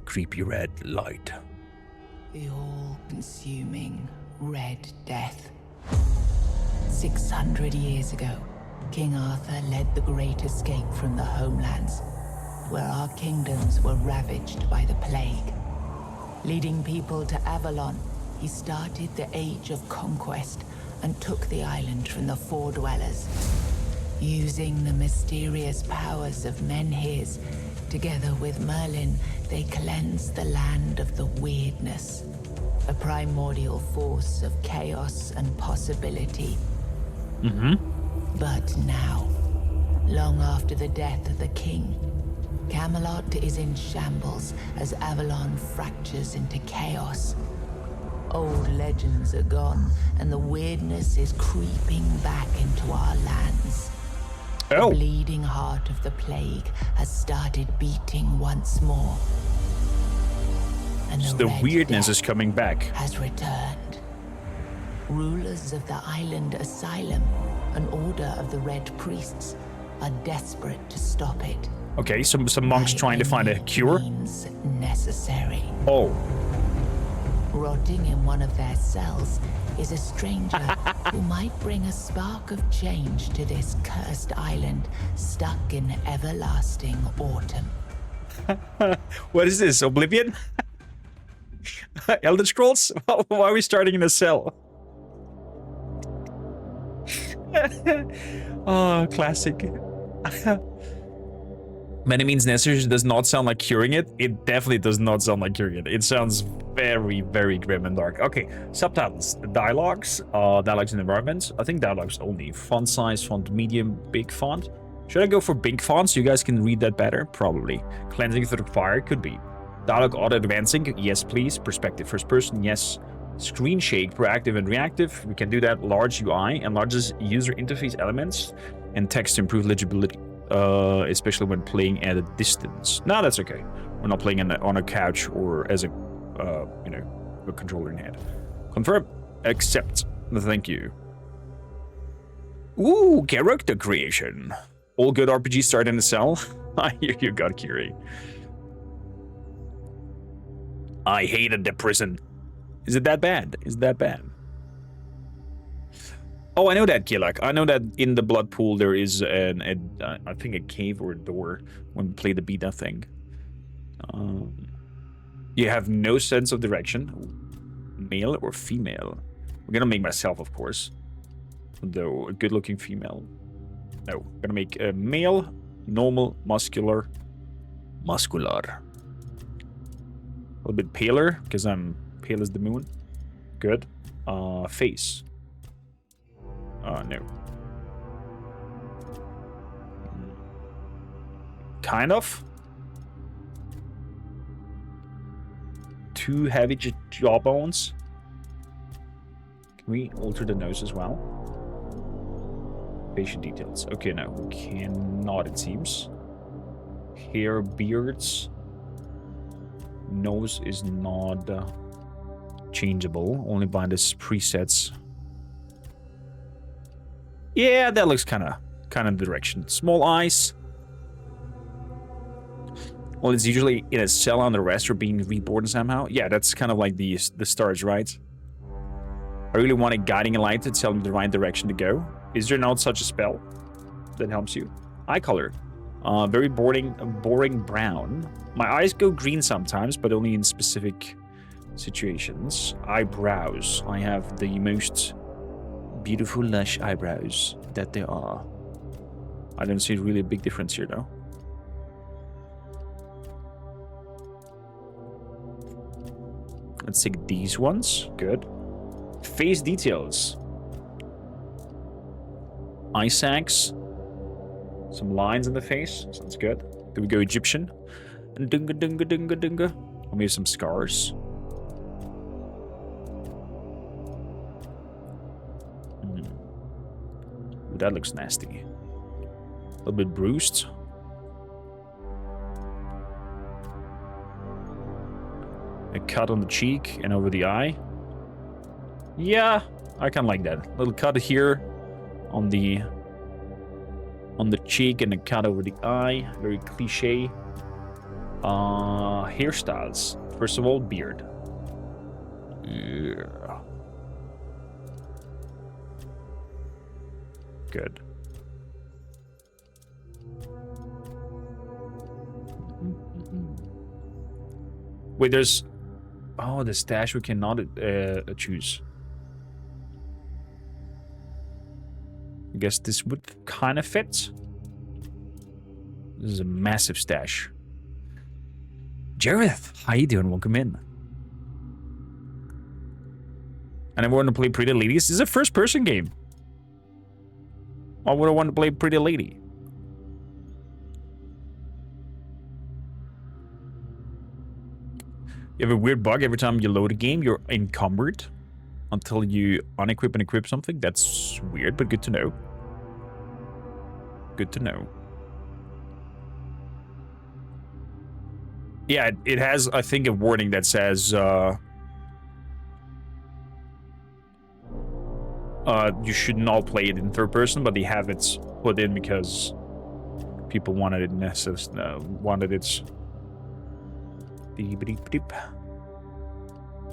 creepy red light. The all-consuming red death. 600 years ago, King Arthur led the great escape from the homelands, where our kingdoms were ravaged by the plague. Leading people to Avalon, he started the Age of Conquest and took the island from the Four Dwellers. Using the mysterious powers of Menhirs, together with Merlin, they cleansed the land of the weirdness, a primordial force of chaos and possibility. But now, long after the death of the king, Camelot is in shambles as Avalon fractures into chaos. Old legends are gone, and the weirdness is creeping back into our lands. Oh. The bleeding heart of the plague has started beating once more. And So the Red weirdness Death is coming back. has returned. Rulers of the island asylum, an order of the Red Priests, are desperate to stop it. Okay, some monks By trying to find a any cure. means necessary. Oh. Rotting in one of their cells is a stranger who might bring a spark of change to this cursed island stuck in everlasting autumn. What is this, Oblivion? Elder Scrolls? Why are we starting in a cell? Oh, classic. Many means necessary does not sound like curing it. It definitely does not sound like curing it. It sounds very, very grim and dark. Okay, subtitles. Dialogues. Dialogues and environments. I think dialogues only. Font size, font medium, big font. Should I go for big font so you guys can read that better? Probably. Cleansing through fire? Could be. Dialogue auto advancing? Yes, please. Perspective first person? Yes. Screen shake, proactive and reactive. We can do that. Large UI enlarges user interface elements and text to improve legibility. Especially when playing at a distance. No, that's okay. We're not playing on a couch or as a, a controller in hand. Confirm. Accept. Thank you. Ooh, character creation. All good RPGs start in a cell. I hear you got Kiri. I hated the prison. Is it that bad? Is it that bad? Oh, I know that, Kilak. I know that in the blood pool there is I think a cave or a door when we play the beta thing. You have no sense of direction. Male or female? We're gonna make myself, of course. Though, a good-looking female. No, we're gonna make a male, normal, muscular. Muscular. A little bit paler, because I'm pale as the moon. Good. Face. No. Kind of. Too heavy jawbones. Can we alter the nose as well? Facial details. Okay, no, we cannot, it seems. Hair, beards. Nose is not changeable, only by this presets. Yeah, that looks kind of the direction. Small eyes. Well, it's usually in a cell on the rest or being reborn somehow. Yeah, that's kind of like the stars, right? I really want a guiding light to tell me the right direction to go. Is there not such a spell that helps you? Eye color. Very boring brown. My eyes go green sometimes, but only in specific situations. Eyebrows. I have the most beautiful, lush eyebrows that there are. I don't see really a big difference here, though. Let's take these ones. Good. Face details. Eye sacs. Some lines in the face. Sounds good. Do we go Egyptian? Dunga dunga dunga dunga. Or maybe some scars. Ooh, that looks nasty. A little bit bruised. A cut on the cheek and over the eye. Yeah, I kind of like that. Little cut here on the cheek and a cut over the eye. Very cliche. Hairstyles. First of all, beard. Yeah. Good. Wait, there's... Oh, the stash we cannot choose. I guess this would kind of fit. This is a massive stash. Jareth, how you doing? Welcome in. And I want to play Pretty Ladies. This is a first-person game. Why would I want to play Pretty Lady? You have a weird bug every time you load a game. You're encumbered until you unequip and equip something. That's weird, but good to know. Good to know. Yeah, it has, I think, a warning that says, you should not play it in third person, but they have it put in because people wanted it wanted it.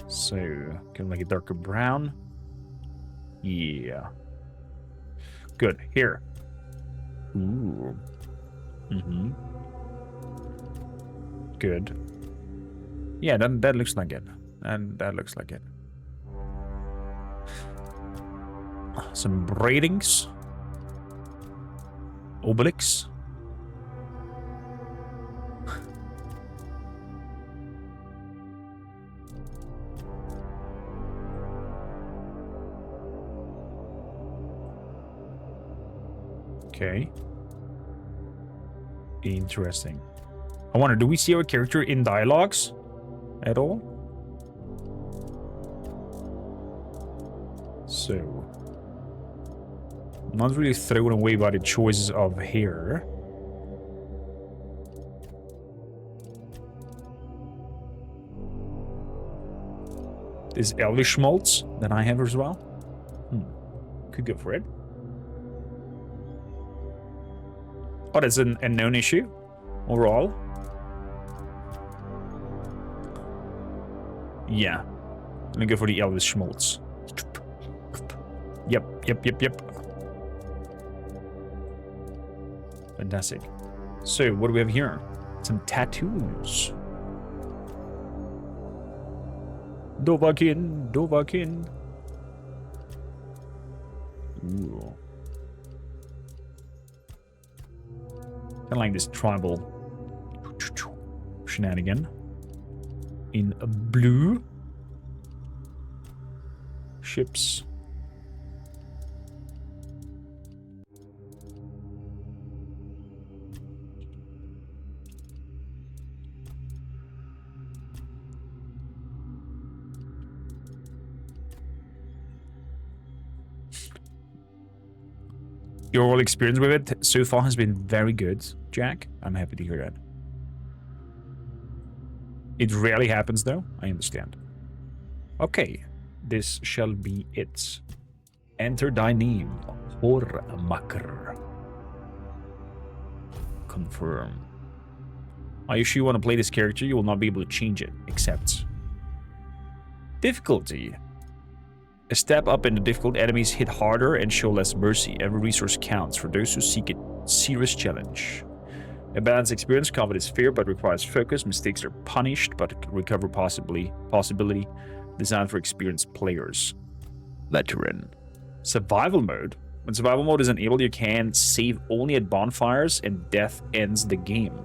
So, kind of like a darker brown. Yeah. Good. Here. Ooh. Mm-hmm. Good. Yeah, that looks like it. And that looks like it. Some braidings. Obelix. Okay. Interesting. I wonder, do we see our character in dialogues at all? So, not really thrown away by the choices of hair. This Elvish schmaltz that I have as well. Could go for it. Oh, that's a known issue overall. Yeah. Let me go for the Elvis schmaltz. Yep. Fantastic. So, what do we have here? Some tattoos. Dovahkiin. Ooh. Kind of like this tribal shenanigan. In a blue. Ships. Your overall experience with it so far has been very good, Jack. I'm happy to hear that. It rarely happens, though. I understand. Okay. This shall be it. Enter thy name. Hormakr. Confirm. Are you sure you want to play this character? You will not be able to change it. Accept. Difficulty. A step up in the difficult, enemies hit harder and show less mercy. Every resource counts for those who seek a serious challenge. A balanced experience, combat is fair but requires focus. Mistakes are punished but recover possibility. Designed for experienced players. Veteran. Survival mode. When survival mode is enabled, you can save only at bonfires and death ends the game.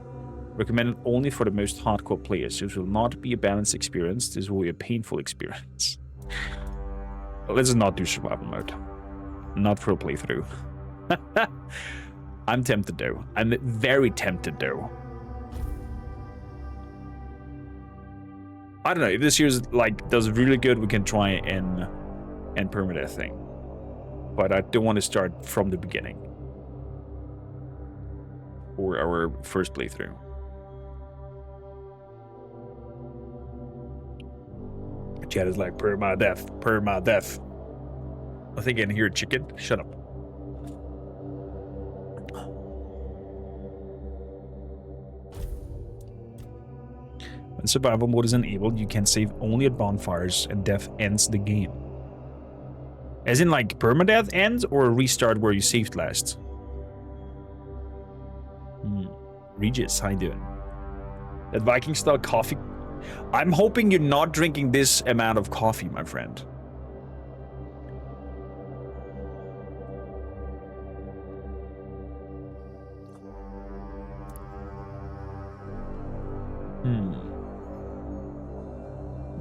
Recommended only for the most hardcore players. This will not be a balanced experience. This will be a painful experience. Let's not do survival mode. Not for a playthrough. I'm tempted though. I'm very tempted though. I don't know, if this year's like does really good, we can try and permadeath thing. But I don't want to start from the beginning. For our first playthrough. Chat is like, permadeath. I think I can hear a chicken. Shut up. When survival mode is enabled, you can save only at bonfires, and death ends the game. As in, like, permadeath ends, or a restart where you saved last? Regis, how you doing? That Viking-style coffee... I'm hoping you're not drinking this amount of coffee, my friend.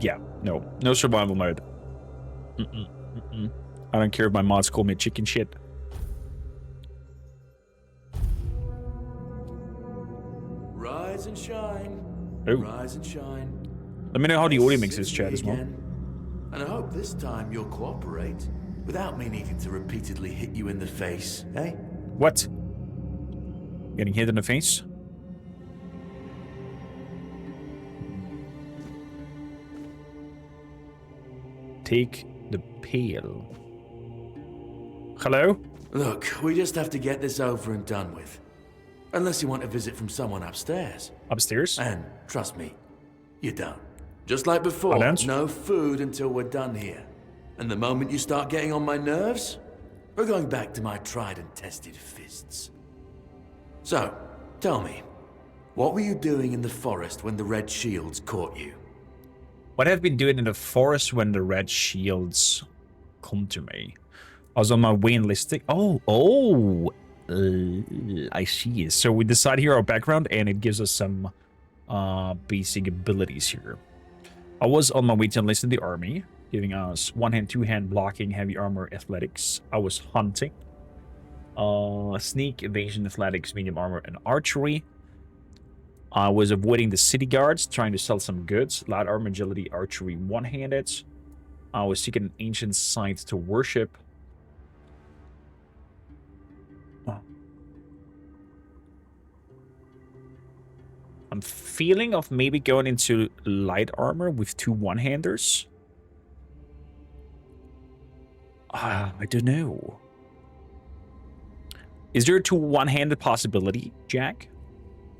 Yeah, no survival mode. I don't care if my mods call me chicken shit. Rise and shine. Oh. Rise and shine. Let me know how the audio mix is, chat, as well. And I hope this time you'll cooperate without me needing to repeatedly hit you in the face, eh? What? Getting hit in the face? Take the pail. Hello? Look, we just have to get this over and done with. Unless you want a visit from someone upstairs. Upstairs? And trust me, you don't. Just like before, no food until we're done here. And the moment you start getting on my nerves, we're going back to my tried and tested fists. So, tell me, what were you doing in the forest when the Red Shields caught you? What have I been doing in the forest when the Red Shields come to me? I was on my way enlisting. I see. So we decide here our background, and it gives us some basic abilities here. I was on my way to enlist in the army, giving us one-hand, two-hand blocking, heavy armor, athletics. I was hunting. Sneak, evasion, athletics, medium armor, and archery. I was avoiding the city guards, trying to sell some goods. Light armor, agility, archery, one-handed. I was seeking an ancient site to worship. I'm feeling of maybe going into light armor with two one-handers. I don't know. Is there a two one-handed possibility, Jack?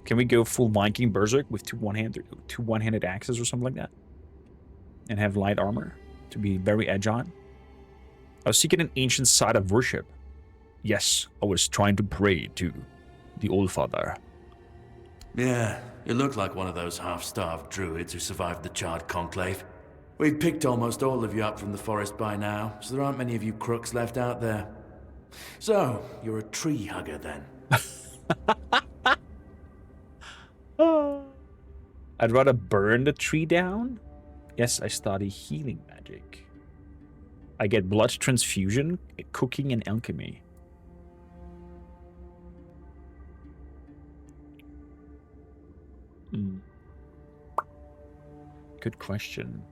Can we go full Viking Berserk with two one-handed axes or something like that? And have light armor to be very agile? I was seeking an ancient site of worship. Yes, I was trying to pray to the Old Father. Yeah, you look like one of those half-starved druids who survived the Charred Conclave. We've picked almost all of you up from the forest by now, so there aren't many of you crooks left out there. So, you're a tree hugger then? I'd rather burn the tree down. Yes, I study healing magic. I get blood transfusion, cooking, and alchemy. Good question.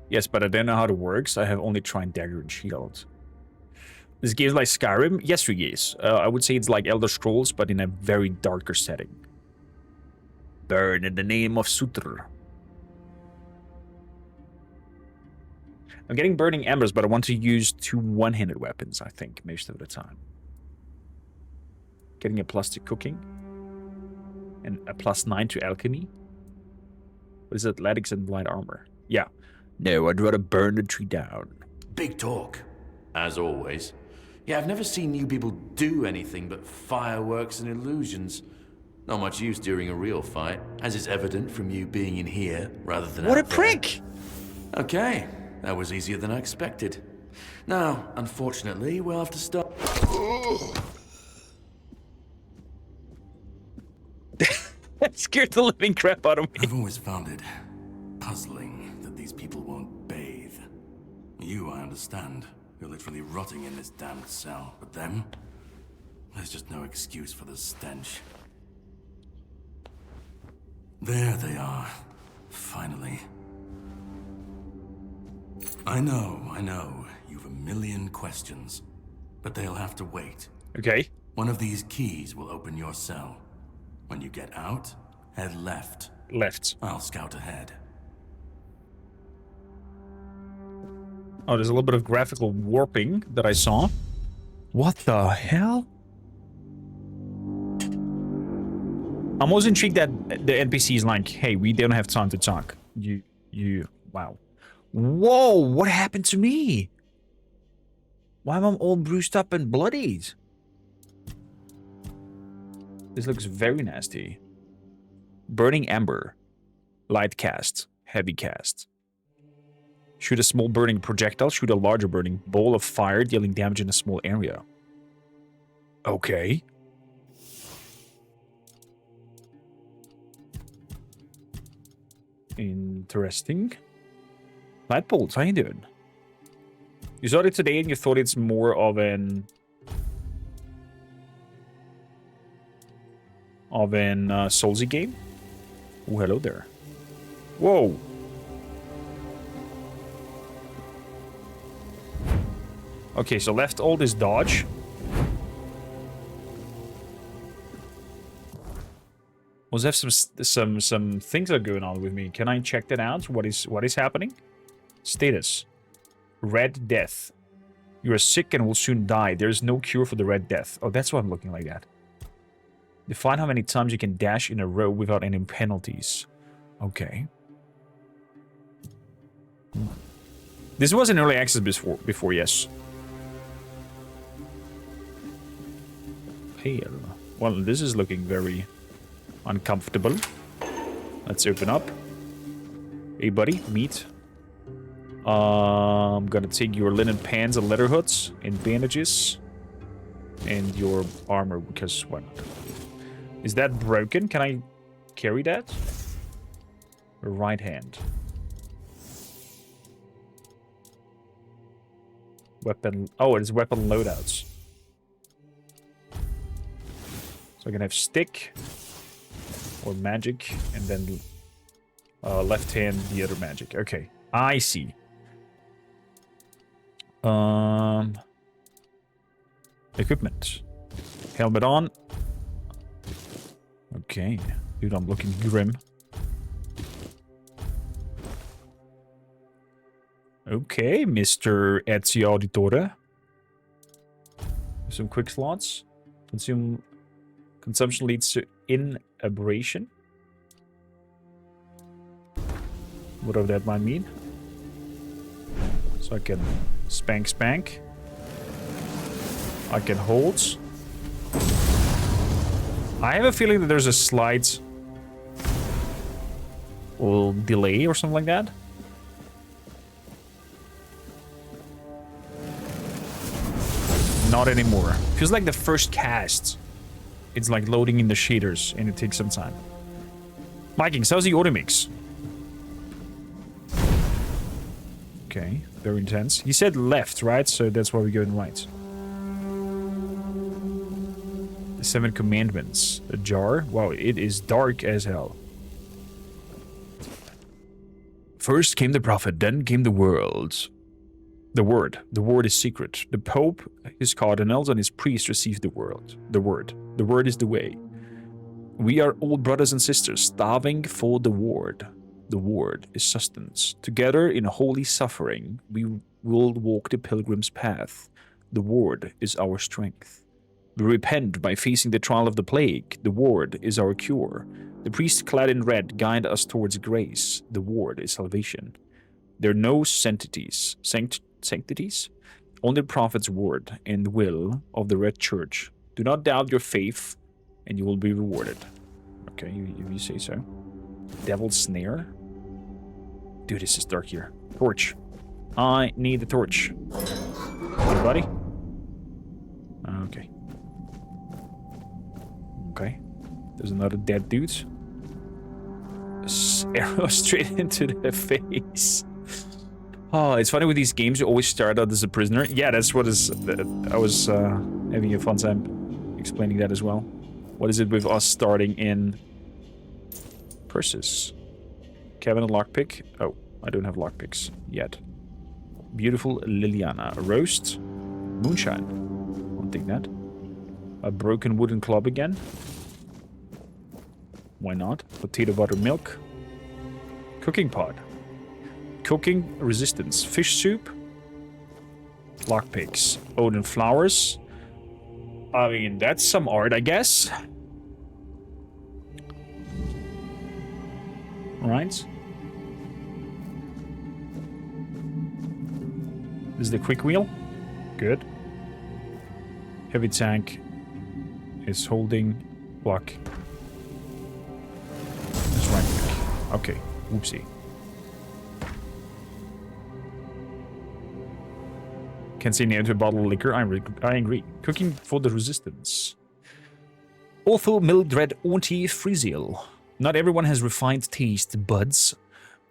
Yes, but I don't know how it works. I have only tried dagger and shield. This game's like Skyrim? Yes, yes. I would say it's like Elder Scrolls, but in a very darker setting. Burn in the name of Sutr. I'm getting burning embers, but I want to use two one-handed weapons, I think, most of the time. Getting a plus to cooking. And a +9 to alchemy. What is it? Athletics and light armor. Yeah. No, I'd rather burn the tree down. Big talk, as always. Yeah, I've never seen you people do anything but fireworks and illusions. Not much use during a real fight, as is evident from you being in here rather than What out a prick! there. Okay, that was easier than I expected. Now, unfortunately, we'll have to stop. That scared the living crap out of me. I've always found it puzzling that these people won't bathe. You, I understand. You're literally rotting in this damned cell. But them? There's just no excuse for the stench. There they are. Finally. I know. You've a million questions. But they'll have to wait. Okay. One of these keys will open your cell. When you get out, head left. Left. I'll scout ahead. Oh, there's a little bit of graphical warping that I saw. What the hell? I'm also intrigued that the NPC is like, hey, we don't have time to talk. Wow. Whoa, what happened to me? Why am I all bruised up and bloodied? This looks very nasty. Burning Ember. Light cast. Heavy cast. Shoot a small burning projectile. Shoot a larger burning ball of fire, dealing damage in a small area. Okay. Interesting. Light bolts, how you doing? You saw it today and you thought it's more of an Soulsy game? Oh, hello there. Whoa. Okay, so left alt is dodge. Was there some things are going on with me? Can I check that out? What is happening? Status. Red Death. You are sick and will soon die. There is no cure for the Red Death. Oh, that's why I'm looking like that. Define how many times you can dash in a row without any penalties. Okay. This was in early access before, yes. Pale. Well, this is looking very uncomfortable. Let's open up. Hey, buddy, meat. I'm gonna take your linen pants and leather hoods and bandages. And your armor, because why not? Is that broken? Can I carry that? Right hand. Weapon. Oh, it is weapon loadouts. So I can have stick or magic, and then left hand the other magic. Okay, I see. Equipment. Helmet on. Okay, dude, I'm looking grim. Okay, Mr. Ezio Auditore. Some quick slots. Consumption leads to inaberration. Whatever that might mean. So I can spank. I can hold. I have a feeling that there's a slight delay or something like that. Not anymore. Feels like the first cast. It's like loading in the shaders and it takes some time. Vikings, how's the auto mix? Okay, very intense. He said left, right? So that's why we're going right. The 7 Commandments. A jar. Wow, it is dark as hell. First came the prophet, then came the world. The word. The word is secret. The Pope, his cardinals, and his priests received the word. The word. The word is the way. We are all brothers and sisters, starving for the word. The word is sustenance. Together in holy suffering, we will walk the pilgrim's path. The word is our strength. We repent by facing the trial of the plague. The word is our cure. The priests clad in red guide us towards grace. The word is salvation. There are no sanctities. Sanctities? Only the prophet's word and will of the Red Church. Do not doubt your faith, and you will be rewarded. Okay, if you say so. Devil's Snare? Dude, this is dark here. Torch. I need the torch. Hey, buddy? Okay. Okay. There's another dead dude. Arrow straight into the face. Oh, it's funny with these games, you always start out as a prisoner. Yeah, that's what is... I was having a fun time explaining that as well. What is it with us starting in... Purses? Kevin, a lockpick? Oh, I don't have lockpicks yet. Beautiful Liliana. A roast. Moonshine. I'll take that. A broken wooden club again. Why not? Potato buttermilk. Cooking pot. Cooking resistance. Fish soup. Lockpicks. Odin flowers. I mean, that's some art, I guess. Alright. This is the quick wheel. Good. Heavy tank is holding block. That's right click. Okay. Whoopsie. Can say no to a bottle of liquor. I agree. Cooking for the resistance. Ortho Mildred Auntie Friziel. Not everyone has refined taste buds,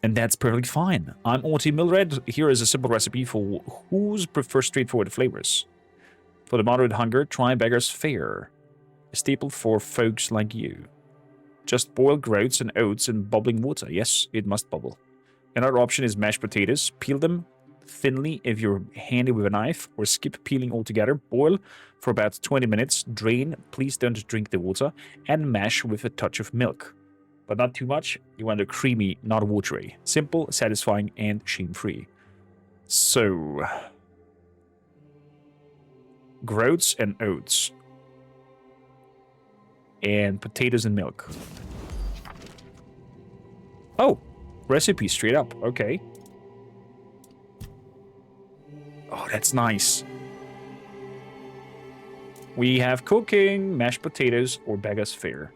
and that's perfectly fine. I'm Auntie Mildred. Here is a simple recipe for who's prefer straightforward flavors. For the moderate hunger, try Beggar's Fare. A staple for folks like you. Just boil groats and oats in bubbling water. Yes, it must bubble. Another option is mashed potatoes. Peel them thinly if you're handy with a knife, or skip peeling altogether. Boil for about 20 minutes. Drain. Please don't drink the water. And mash with a touch of milk. But not too much. You want it creamy, not watery. Simple, satisfying, and shame-free. So... groats and oats. And potatoes and milk. Oh! Recipe straight up. Okay. Oh, that's nice. We have cooking, mashed potatoes, or Beggar's Fare.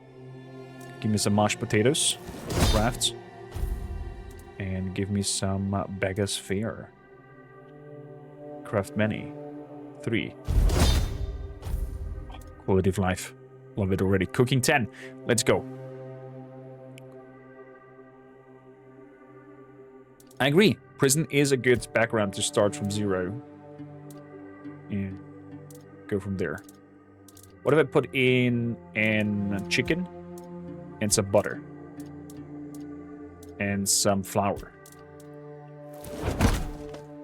Give me some mashed potatoes. Craft. And give me some Beggar's Fare. Craft many. 3. Quality of life. Love it already. Cooking 10. Let's go. I agree. Prison is a good background to start from 0. And go from there. What if I put in an chicken and some butter and some flour?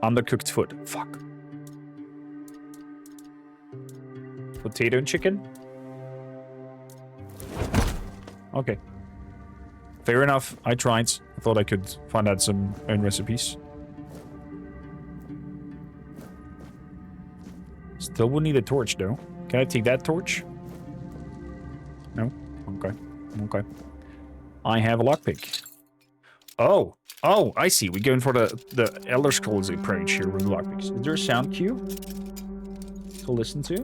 Undercooked food. Fuck. Potato and chicken? Okay. Fair enough. I tried. I thought I could find out some own recipes. Still would need a torch, though. Can I take that torch? No? Okay. Okay. I have a lockpick. Oh! Oh, I see. We're going for the Elder Scrolls approach here with lockpicks. Is there a sound cue to listen to?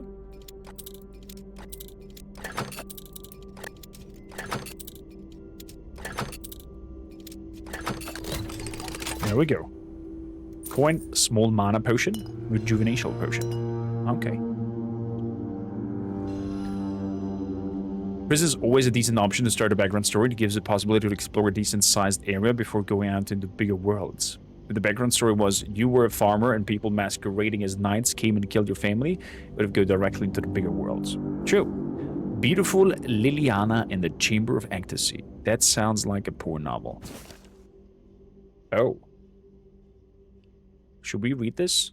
There we go. Coin, small mana potion, rejuvenation potion. Okay. Prison is always a decent option to start a background story. It gives the possibility to explore a decent-sized area before going out into bigger worlds. If the background story was you were a farmer and people masquerading as knights came and killed your family, it would have go directly into the bigger worlds. True. Beautiful Liliana in the Chamber of Ecstasy. That sounds like a poor novel. Oh. Should we read this?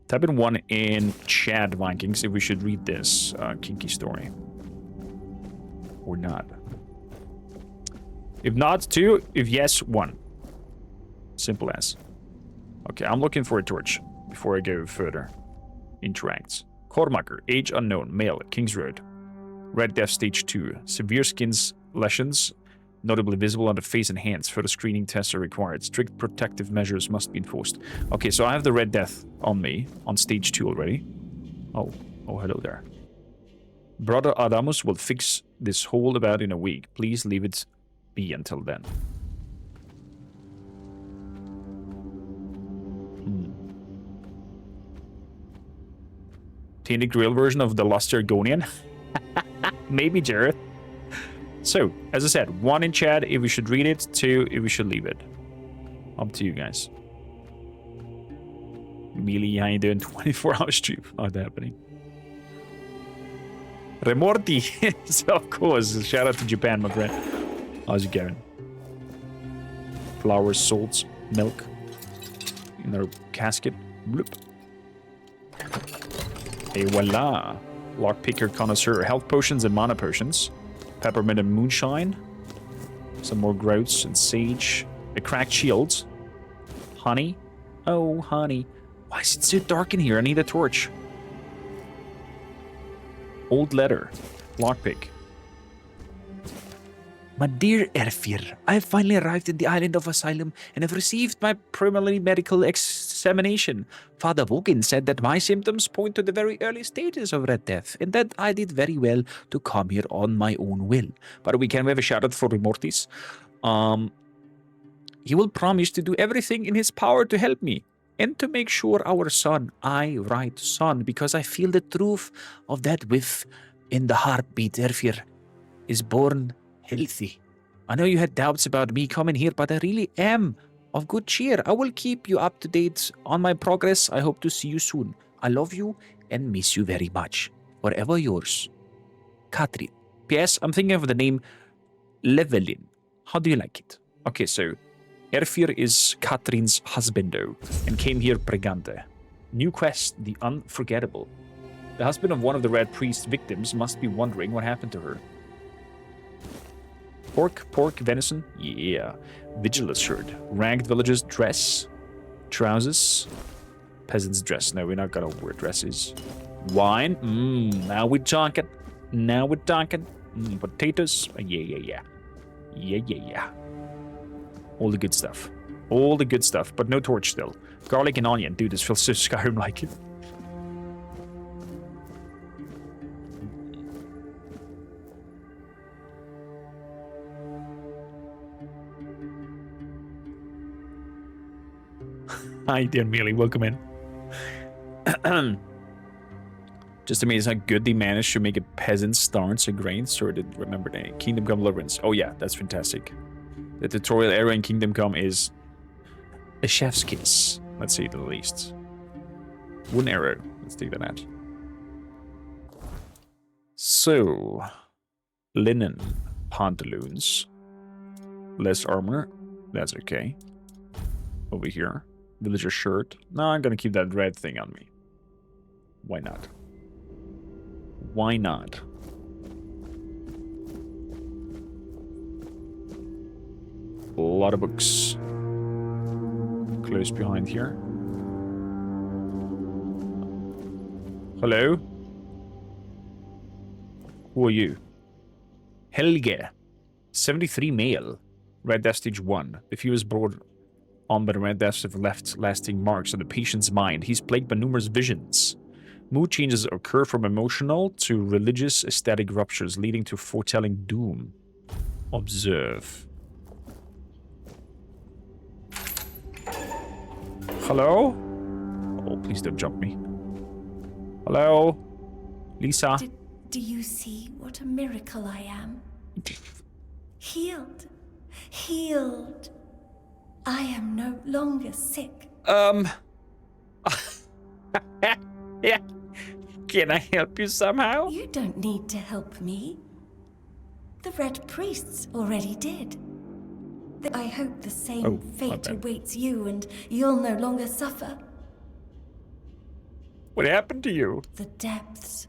Type in 1 in chat, Vikings, if we should read this kinky story. Or not. If not, 2. If yes, 1. Simple as. Okay, I'm looking for a torch before I go further. Interacts. Cormaker, age unknown, male, Kings Road. Red Death Stage 2. Severe skin lesions, notably visible on the face and hands. Further screening tests are required. Strict protective measures must be enforced. Okay, so I have the Red Death on me, on Stage 2 already. Oh, hello there. Brother Adamus will fix this hole about in a week. Please leave it be until then. Tainted Grail version of the Lost Argonian? Maybe, Jared. So, as I said, 1 in chat if we should read it, 2 if we should leave it. Up to you guys. Mealy, how you doing? 24-hour stream. Not happening. Remorti. Of course. Shout out to Japan, my friend. How's it going? Flowers, salts, milk. In our casket. Bloop. Et voila. Lockpicker connoisseur. Health potions and mana potions. Peppermint and moonshine. Some more groats and sage. A cracked shield. Honey. Oh, honey. Why is it so dark in here? I need a torch. Old letter. Lockpick. My dear Erfir, I have finally arrived at the island of Asylum and have received my preliminary medical examination. Father Wogan said that my symptoms point to the very early stages of Red Death, and that I did very well to come here on my own will. By the way, can we have a shout out for Remortis? He will promise to do everything in his power to help me, and to make sure our son, I write son, because I feel the truth of that whiff in the heartbeat, Erfir, is born healthy. I know you had doubts about me coming here, but I really am of good cheer. I will keep you up to date on my progress. I hope to see you soon. I love you and miss you very much. Forever yours, Katrin. P.S. I'm thinking of the name Levelin. How do you like it? Okay, so Erfir is Katrin's husbando and came here pregante. New quest, the unforgettable. The husband of one of the Red Priest's victims must be wondering what happened to her. Pork, venison? Yeah. Vigilance shirt. Ragged villagers dress. Trousers. Peasants dress. No, we're not gonna wear dresses. Wine? Now we're talking. Potatoes? Yeah. All the good stuff. But no torch still. Garlic and onion. Dude, this feels so Skyrim-like. Hi, dear Mealy, welcome in. Just amazing how good they managed to make a peasant stance a grain sorted. Remember the Kingdom Come Deliverance. Oh yeah, that's fantastic. The tutorial area in Kingdom Come is a chef's kiss. Let's say the least. One arrow. Let's take that out. So, linen pantaloons. Less armor. That's okay. Over here. Villager shirt. No, I'm gonna keep that red thing on me. Why not? Why not? A lot of books. Close behind here. Hello? Who are you? Helge. 73 male. Red Death Stage 1. The few is brought on by the Red Deaths have left lasting marks on the patient's mind. He's plagued by numerous visions. Mood changes occur from emotional to religious aesthetic ruptures, leading to foretelling doom. Observe. Hello? Oh, please don't jump me. Hello? Lisa? Do you see what a miracle I am? Healed. Healed. I am no longer sick. Yeah. Can I help you somehow? You don't need to help me. The Red Priests already did. I hope the same fate awaits you and you'll no longer suffer. What happened to you? The depths,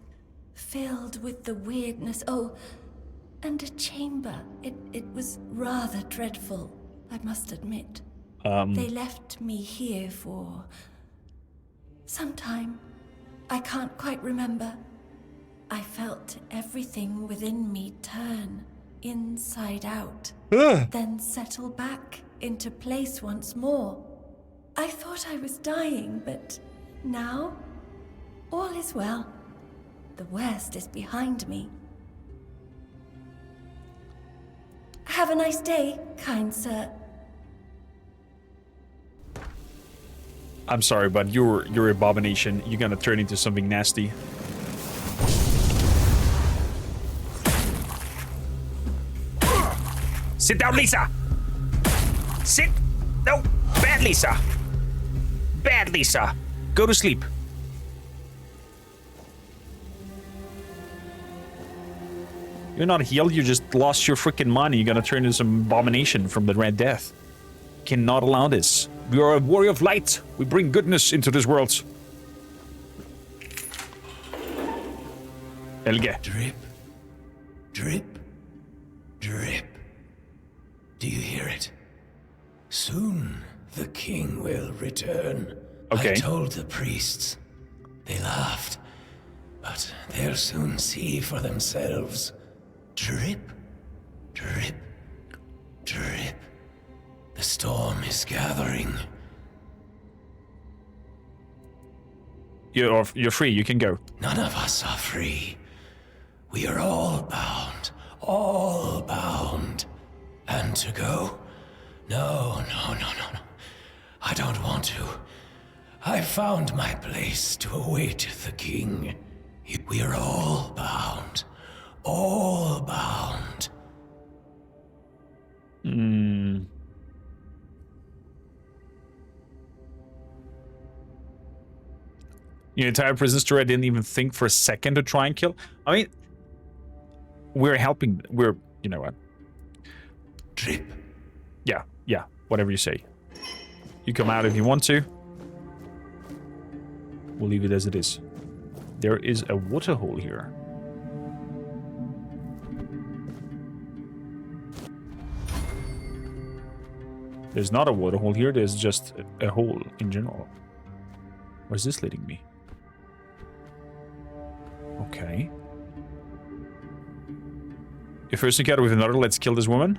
filled with the weirdness. Oh, and a chamber. It was rather dreadful, I must admit. They left me here for some time. I can't quite remember. I felt everything within me turn inside out, then settle back into place once more. I thought I was dying, but now all is well. The worst is behind me. Have a nice day, kind sir. I'm sorry, but you're abomination. You're gonna turn into something nasty. Sit down, Lisa! Sit! No! Bad Lisa! Bad Lisa! Go to sleep. You're not healed, you just lost your freaking mind. You're gonna turn into some abomination from the Red Death. Cannot allow this. We are a warrior of light. We bring goodness into this world. Helge. Drip. Drip. Drip. Do you hear it? Soon the king will return. Okay. I told the priests. They laughed. But they'll soon see for themselves. Drip. Drip. Drip. The storm is gathering. You're free, you can go. None of us are free. We are all bound. All bound. And to go? No. I don't want to. I found my place to await the king. We are all bound. All bound. Your entire prison story, I didn't even think for a second to try and kill. I mean, we're helping. You know what? Drip. Yeah, whatever you say. You come out if you want to. We'll leave it as it is. There is a water hole here. There's not a water hole here, there's just a hole in general. Where's this leading me? Okay. Your first encounter with another, let's kill this woman.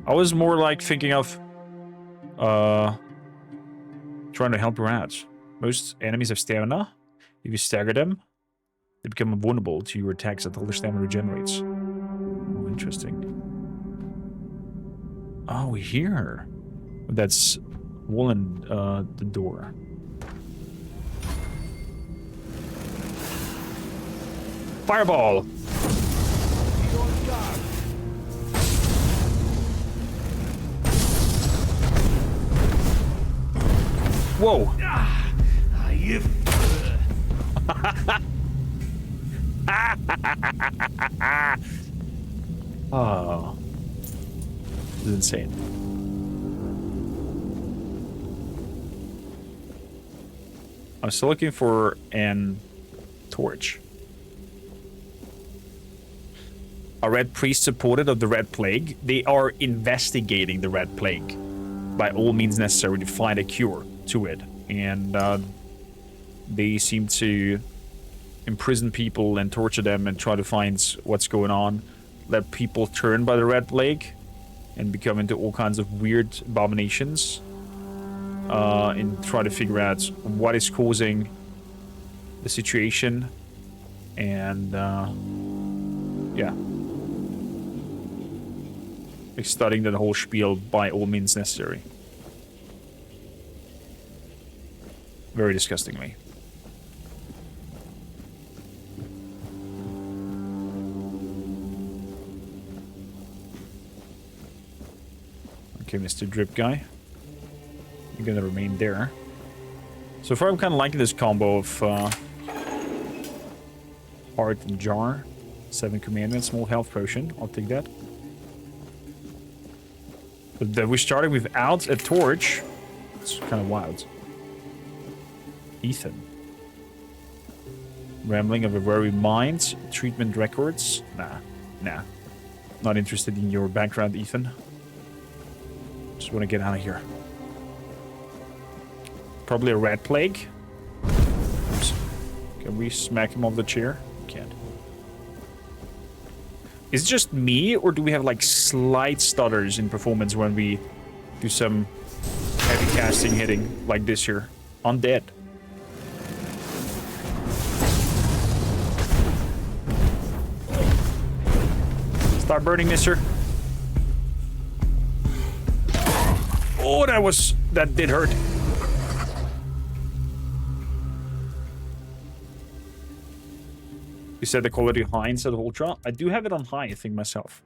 I was more like thinking of trying to help her out. Most enemies have stamina. If you stagger them, they become vulnerable to your attacks until their stamina regenerates. Oh, interesting. Oh, we're here. That's wall and the door. Fireball! Whoa! Oh. This is insane. I'm still looking for an torch. A red priest supported of the Red Plague. They are investigating the Red Plague by all means necessary to find a cure to it. And they seem to imprison people and torture them and try to find what's going on. Let people turn by the Red Plague and become into all kinds of weird abominations. And try to figure out what is causing the situation. And yeah. Like studying the whole spiel by all means necessary. Very disgustingly. Okay, Mr. Drip guy. You're gonna remain there. So far I'm kind of liking this combo of Heart and Jar. 7 commandments, small health potion. I'll take that. But we started without a torch. It's kind of wild. Ethan. Rambling of a weary mind. Treatment records. Nah. Not interested in your background, Ethan. Just want to get out of here. Probably a red plague. Oops. Can we smack him off the chair? Can't. Is it just me, or do we have like slight stutters in performance when we do some heavy casting hitting like this here? Undead. Start burning, mister. Oh, that did hurt. You said the quality high instead of ultra. I do have it on high, I think, myself.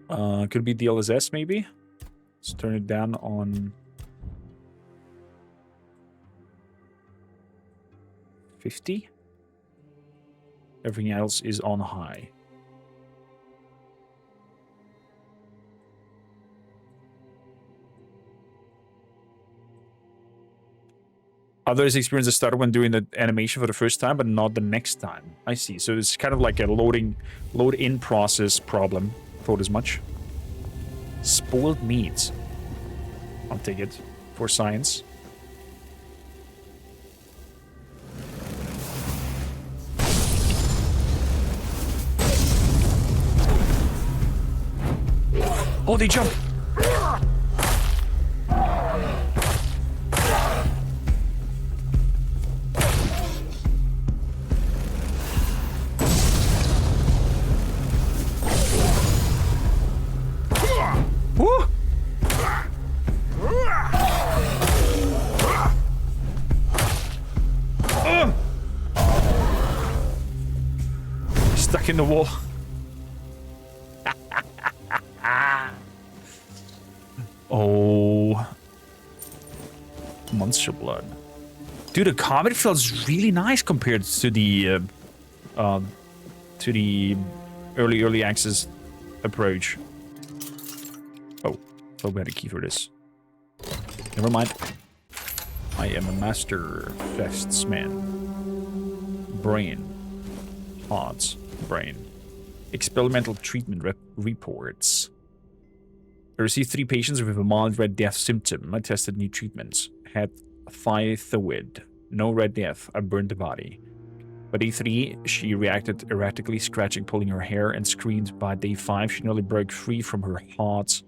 Could be DLSS, maybe? Let's turn it down on 50. Everything else is on high. Others experience a stutter when doing the animation for the first time, but not the next time. I see. So it's kind of like a load-in process problem. Thought as much. Spoiled meat. I'll take it for science. Oh, they jump! Woo! Stuck in the wall. Oh. Monster blood. Dude, the combat feels really nice compared to the early access approach. Oh, thought we had a key for this. Never mind. I am a master fests man. Brain. Heart. Brain. Experimental treatment reports. I received 3 patients with a mild Red Death symptom. I tested new treatments. Had thyroid. No Red Death. I burned the body. By day 3, she reacted erratically, scratching, pulling her hair, and screamed. By day 5, she nearly broke free from her heart.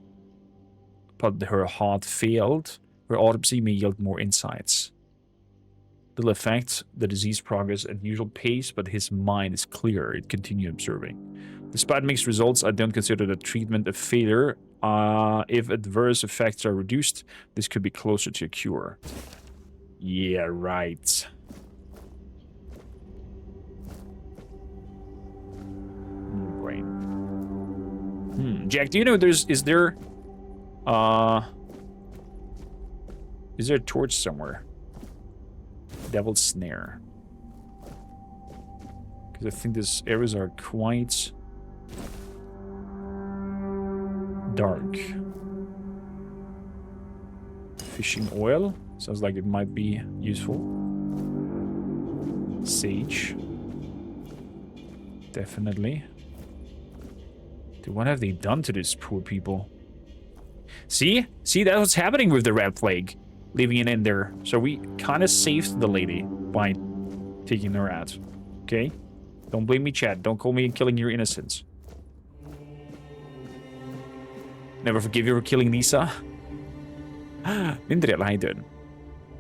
But her heart failed. Her autopsy may yield more insights. It'll affect the disease progress at usual pace, but his mind is clear. It continued observing. Despite mixed results, I don't consider the treatment a failure. If adverse effects are reduced, this could be closer to a cure. Yeah, right. Brain. Jack, do you know is there a torch somewhere? Devil's Snare. Because I think these areas are quite dark. Fishing oil. Sounds like it might be useful. Sage. Definitely. Dude, what have they done to these poor people? See? See, that's what's happening with the rat plague. Leaving it in there. So we kind of saved the lady by taking her out. Okay? Don't blame me, Chad. Don't call me killing your innocence. Never forgive you for killing Lisa. Indrel, how you doing?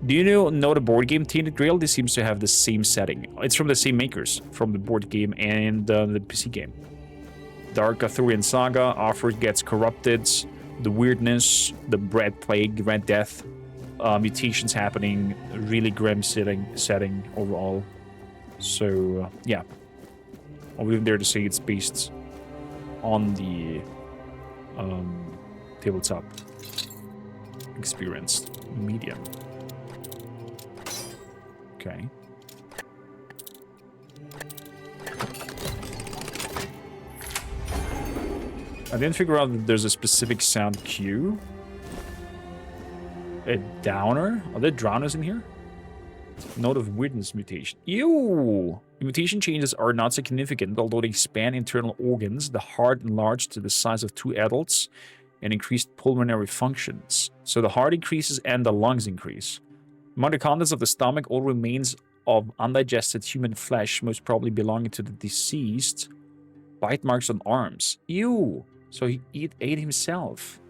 Do you know the board game Tainted Grail? This seems to have the same setting. It's from the same makers. From the board game and the PC game. Dark Arthurian Saga. Arthur gets corrupted. The weirdness. The Red Plague. Red Death. Mutations happening. Really grim setting overall. So, yeah. I'll leave there to say it's based on the tabletop experienced medium. Okay. I didn't figure out that there's a specific sound cue. A downer? Are there drowners in here? Note of weirdness mutation. Ew! The mutation changes are not significant, although they expand internal organs. The heart enlarged to the size of 2 adults and increased pulmonary functions. So the heart increases and the lungs increase. Among the contents of the stomach, all remains of undigested human flesh, most probably belonging to the deceased. Bite marks on arms. Ew! So he ate himself.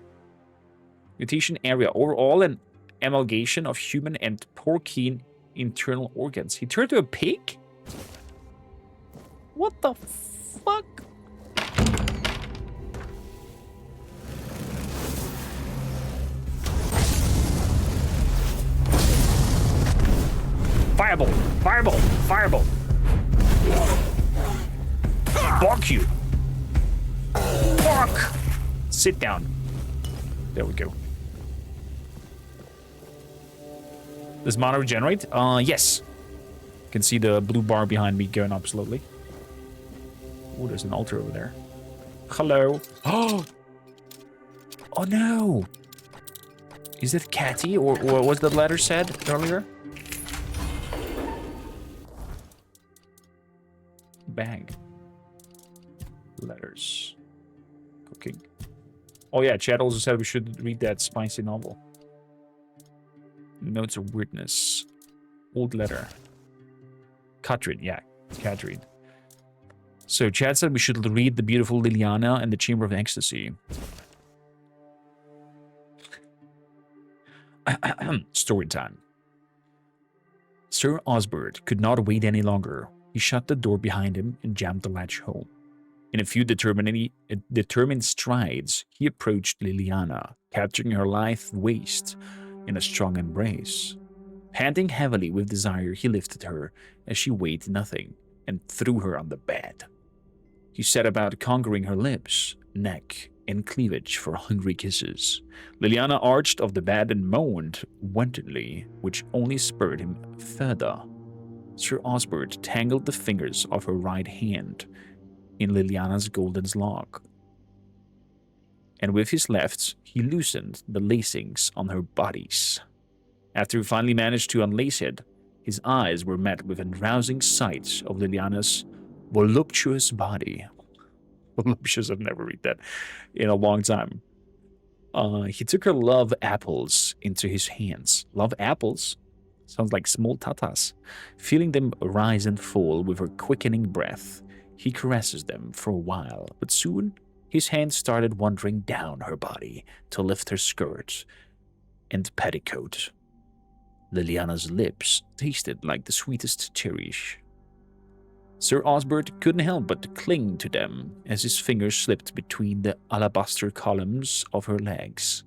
Mutation area. Overall, an amalgamation of human and porcine internal organs. He turned to a pig? What the fuck? Fireball! Fireball! Fireball! Bonk you! Bonk! Sit down. There we go. Does mana regenerate? Yes. You can see the blue bar behind me going up slowly. Oh, there's an altar over there. Hello. Oh! Oh no! Is it Catty or what was the letter said earlier? Bag. Letters. Cooking. Oh yeah, Chad also said we should read that spicy novel. Notes of weirdness. Old letter. Katrin, yeah, Katrin. So Chad said we should read The Beautiful Liliana and the Chamber of Ecstasy. Story time. Sir Osbert could not wait any longer. He shut the door behind him and jammed the latch home. In a few determined strides, he approached Liliana, capturing her lithe waist in a strong embrace. Panting heavily with desire, he lifted her as she weighed nothing and threw her on the bed. He set about conquering her lips, neck, and cleavage for hungry kisses. Liliana arched off the bed and moaned wantonly, which only spurred him further. Sir Osbert tangled the fingers of her right hand in Liliana's golden lock, and with his left, he loosened the lacings on her bodies. After he finally managed to unlace it, his eyes were met with a rousing sight of Liliana's voluptuous body. Voluptuous, I've never read that in a long time. He took her love apples into his hands. Love apples? Sounds like small tatas. Feeling them rise and fall with her quickening breath, he caresses them for a while, but soon his hands started wandering down her body to lift her skirt and petticoat. Liliana's lips tasted like the sweetest cherries. Sir Osbert couldn't help but cling to them as his fingers slipped between the alabaster columns of her legs.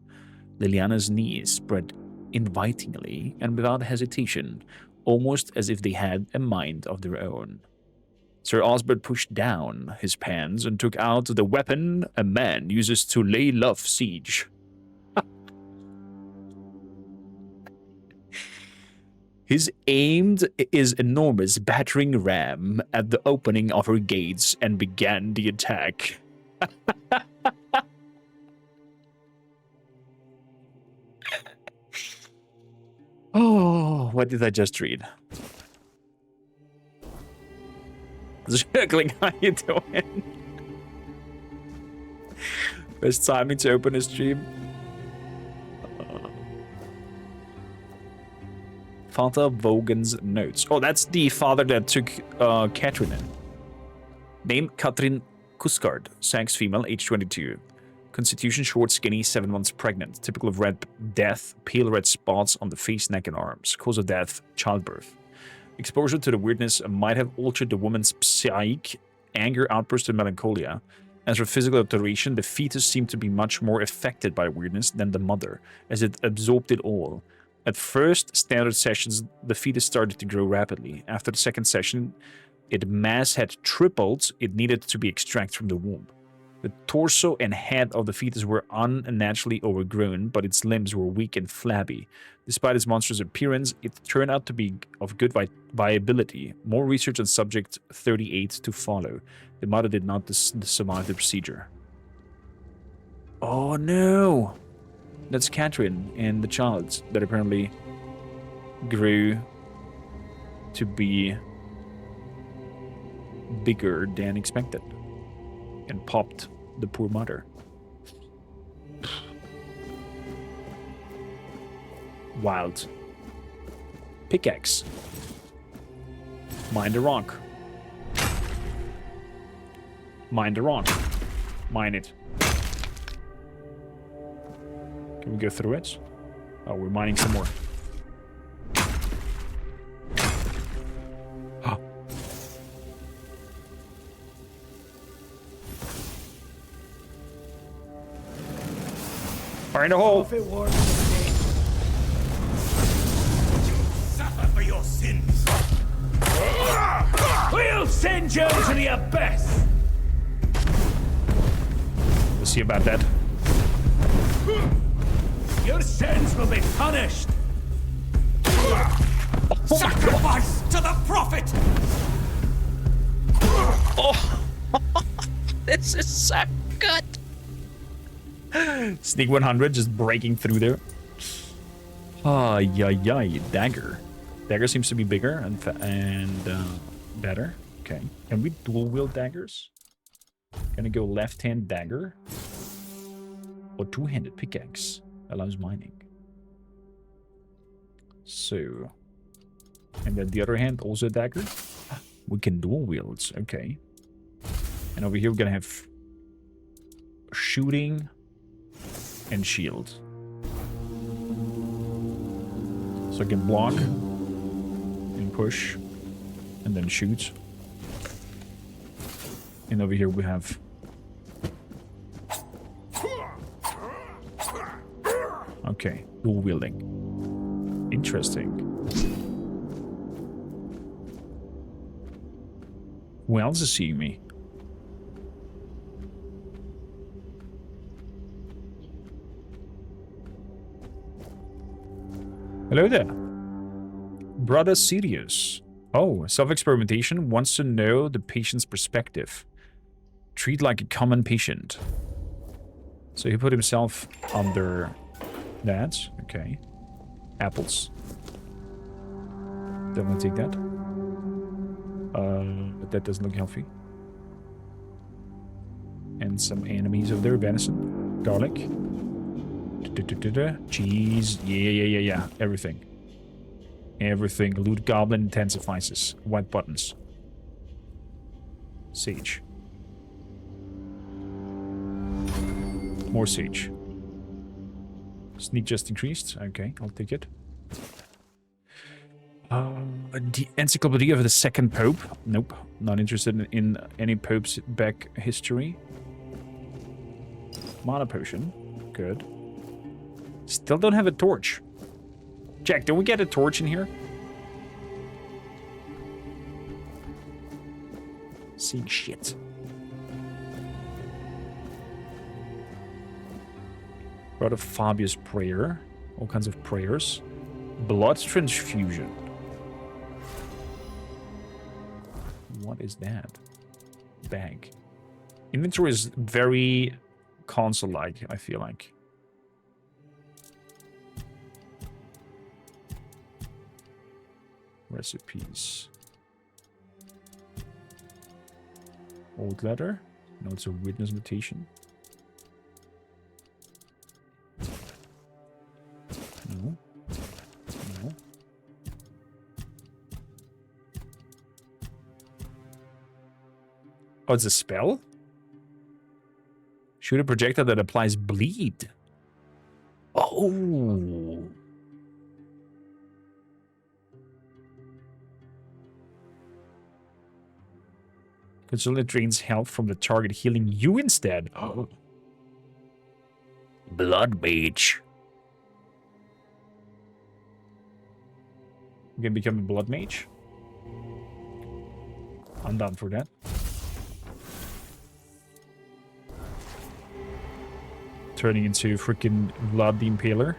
Liliana's knees spread invitingly and without hesitation, almost as if they had a mind of their own. Sir Osbert pushed down his pants and took out the weapon a man uses to lay love siege. His aimed his enormous battering ram at the opening of her gates and began the attack. Oh, what did I just read? Circling, how you doing? Best timing to open a stream. Father Vogan's notes. Oh, that's the father that took Catherine in. Name Katrin Kuskard, sex female, age 22. Constitution short, skinny, 7 months pregnant. Typical of red death, pale red spots on the face, neck, and arms. Cause of death, childbirth. Exposure to the weirdness might have altered the woman's psyche, anger, outburst, and melancholia. As for physical alteration, the fetus seemed to be much more affected by weirdness than the mother, as it absorbed it all. At first standard sessions, the fetus started to grow rapidly. After the second session, its mass had tripled. It needed to be extracted from the womb. The torso and head of the fetus were unnaturally overgrown, but its limbs were weak and flabby. Despite its monstrous appearance, it turned out to be of good viability. More research on subject 38 to follow. The mother did not survive the procedure. Oh no! That's Catherine and the child that apparently grew to be bigger than expected and popped the poor mother. Wild. Pickaxe. Mine the rock. Mine the rock. Mine it. Can we go through it? Oh, we're mining some more. Oh. Fire in the hole! Suffer for your sins! We'll send you to the abyss! We'll see about that. Your sins will be punished! Sacrifice to the prophet! Oh, this is so good. Sneak 100 just breaking through there. Ah, yay, dagger. Dagger seems to be bigger and better. Okay, can we dual wield daggers? Gonna go left-hand dagger or two-handed pickaxe. Allows mining. So, and then the other hand also a dagger. We can dual wields. Okay. And over here we're gonna have shooting and shield. So I can block and push and then shoot. And over here we have... Okay, dual wielding. Interesting. Who else is seeing me? Hello there. Brother Sirius. Oh, self-experimentation wants to know the patient's perspective. Treat like a common patient. So he put himself under that. Okay. Apples. Definitely take that. But that doesn't look healthy. And some enemies of their venison. Garlic. Cheese. Yeah. Everything. Everything. Loot goblin intensifies. White buttons. Sage. More sage. Sneak just increased. Okay, I'll take it. The Encyclopedia of the Second Pope. Nope. Not interested in any Pope's back history. Mana potion. Good. Still don't have a torch. Jack, don't we get a torch in here? Seeing shit. Brother Fabius prayer. All kinds of prayers. Blood transfusion. What is that? Bag. Inventory is very console-like, I feel like. Recipes. Old letter. No, it's a witness notation. No. No. Oh, it's a spell? Shoot a projectile that applies bleed. Oh. Consume drains health from the target, healing you instead. Oh. Blood mage. You can become a blood mage. I'm down for that. Turning into freaking Blood the Impaler.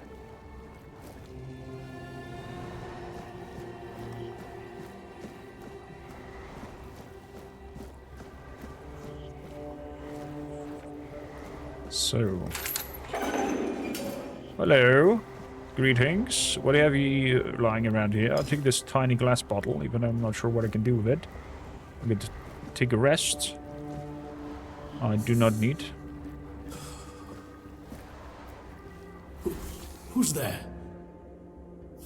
So, hello, greetings. What have you lying around here? I'll take this tiny glass bottle, even though I'm not sure what I can do with it. I'm going to take a rest. I do not need. Who's there?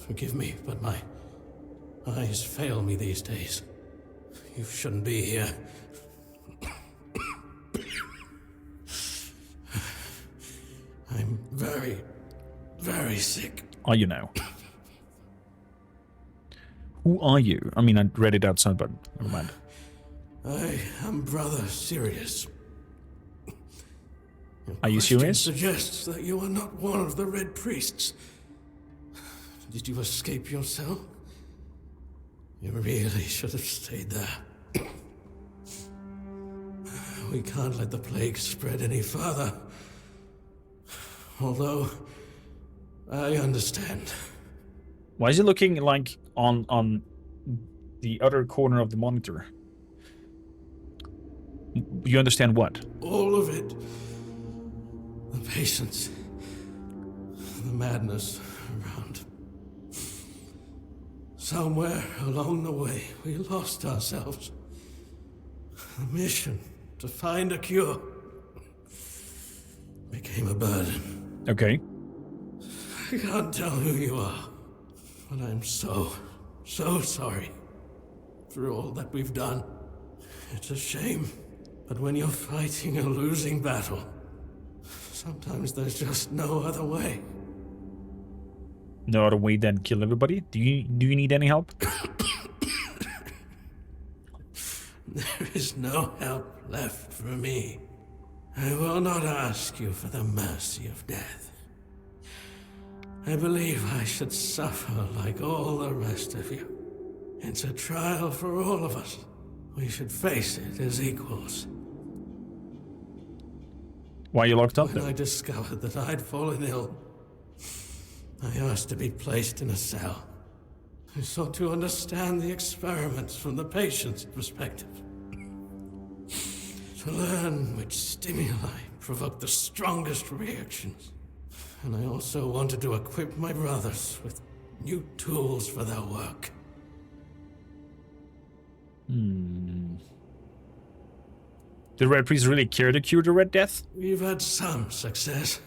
Forgive me, but my eyes fail me these days. You shouldn't be here. I'm very, very sick. Are you now? Who are you? I mean, I read it outside, but never mind. I am Brother Sirius. Are you serious? Suggests that you are not one of the Red Priests. Did you escape yourself? You really should have stayed there. We can't let the plague spread any further. Although, I understand. Why is he looking like on the other corner of the monitor? You understand what? All of it. The patience. The madness around. Somewhere along the way, we lost ourselves. The mission to find a cure became a burden. Okay. I can't tell who you are, but I'm so sorry for all that we've done. It's a shame, but when you're fighting a losing battle, sometimes there's just no other way. No other way than kill everybody? Do you need any help? There is no help left for me. I will not ask you for the mercy of death. I believe I should suffer like all the rest of you. It's a trial for all of us. We should face it as equals. Why are you locked up When I discovered that I'd fallen ill, I asked to be placed in a cell. I sought to understand the experiments from the patient's perspective. To learn which stimuli provoke the strongest reactions. And I also wanted to equip my brothers with new tools for their work. Did Red Priest really care to cure the Red Death? We've had some success,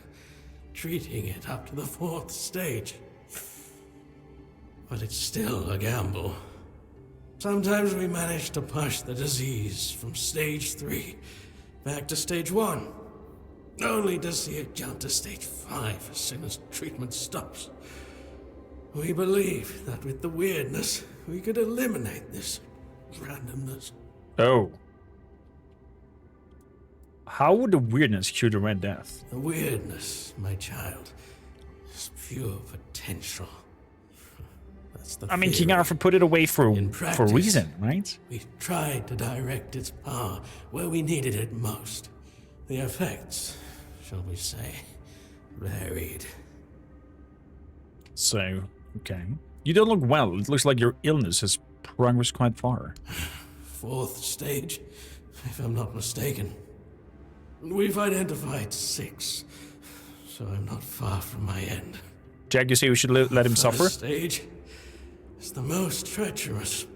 treating it up to the 4th stage. But it's still a gamble. Sometimes we manage to push the disease from stage 3 back to stage 1, only to see it jump to stage 5 as soon as treatment stops. We believe that with the weirdness, we could eliminate this randomness. Oh. How would the weirdness cure the Red Death? The weirdness, my child, is pure potential. That's the I mean, theory. King Arthur put it away for a practice, reason, right? We tried to direct its power where we needed it most. The effects, shall we say, varied. So, okay. You don't look well. It looks like your illness has progressed quite far. 4th stage, if I'm not mistaken. We've identified 6, so I'm not far from my end. Jack, you say we should let him suffer? First stage is the most treacherous,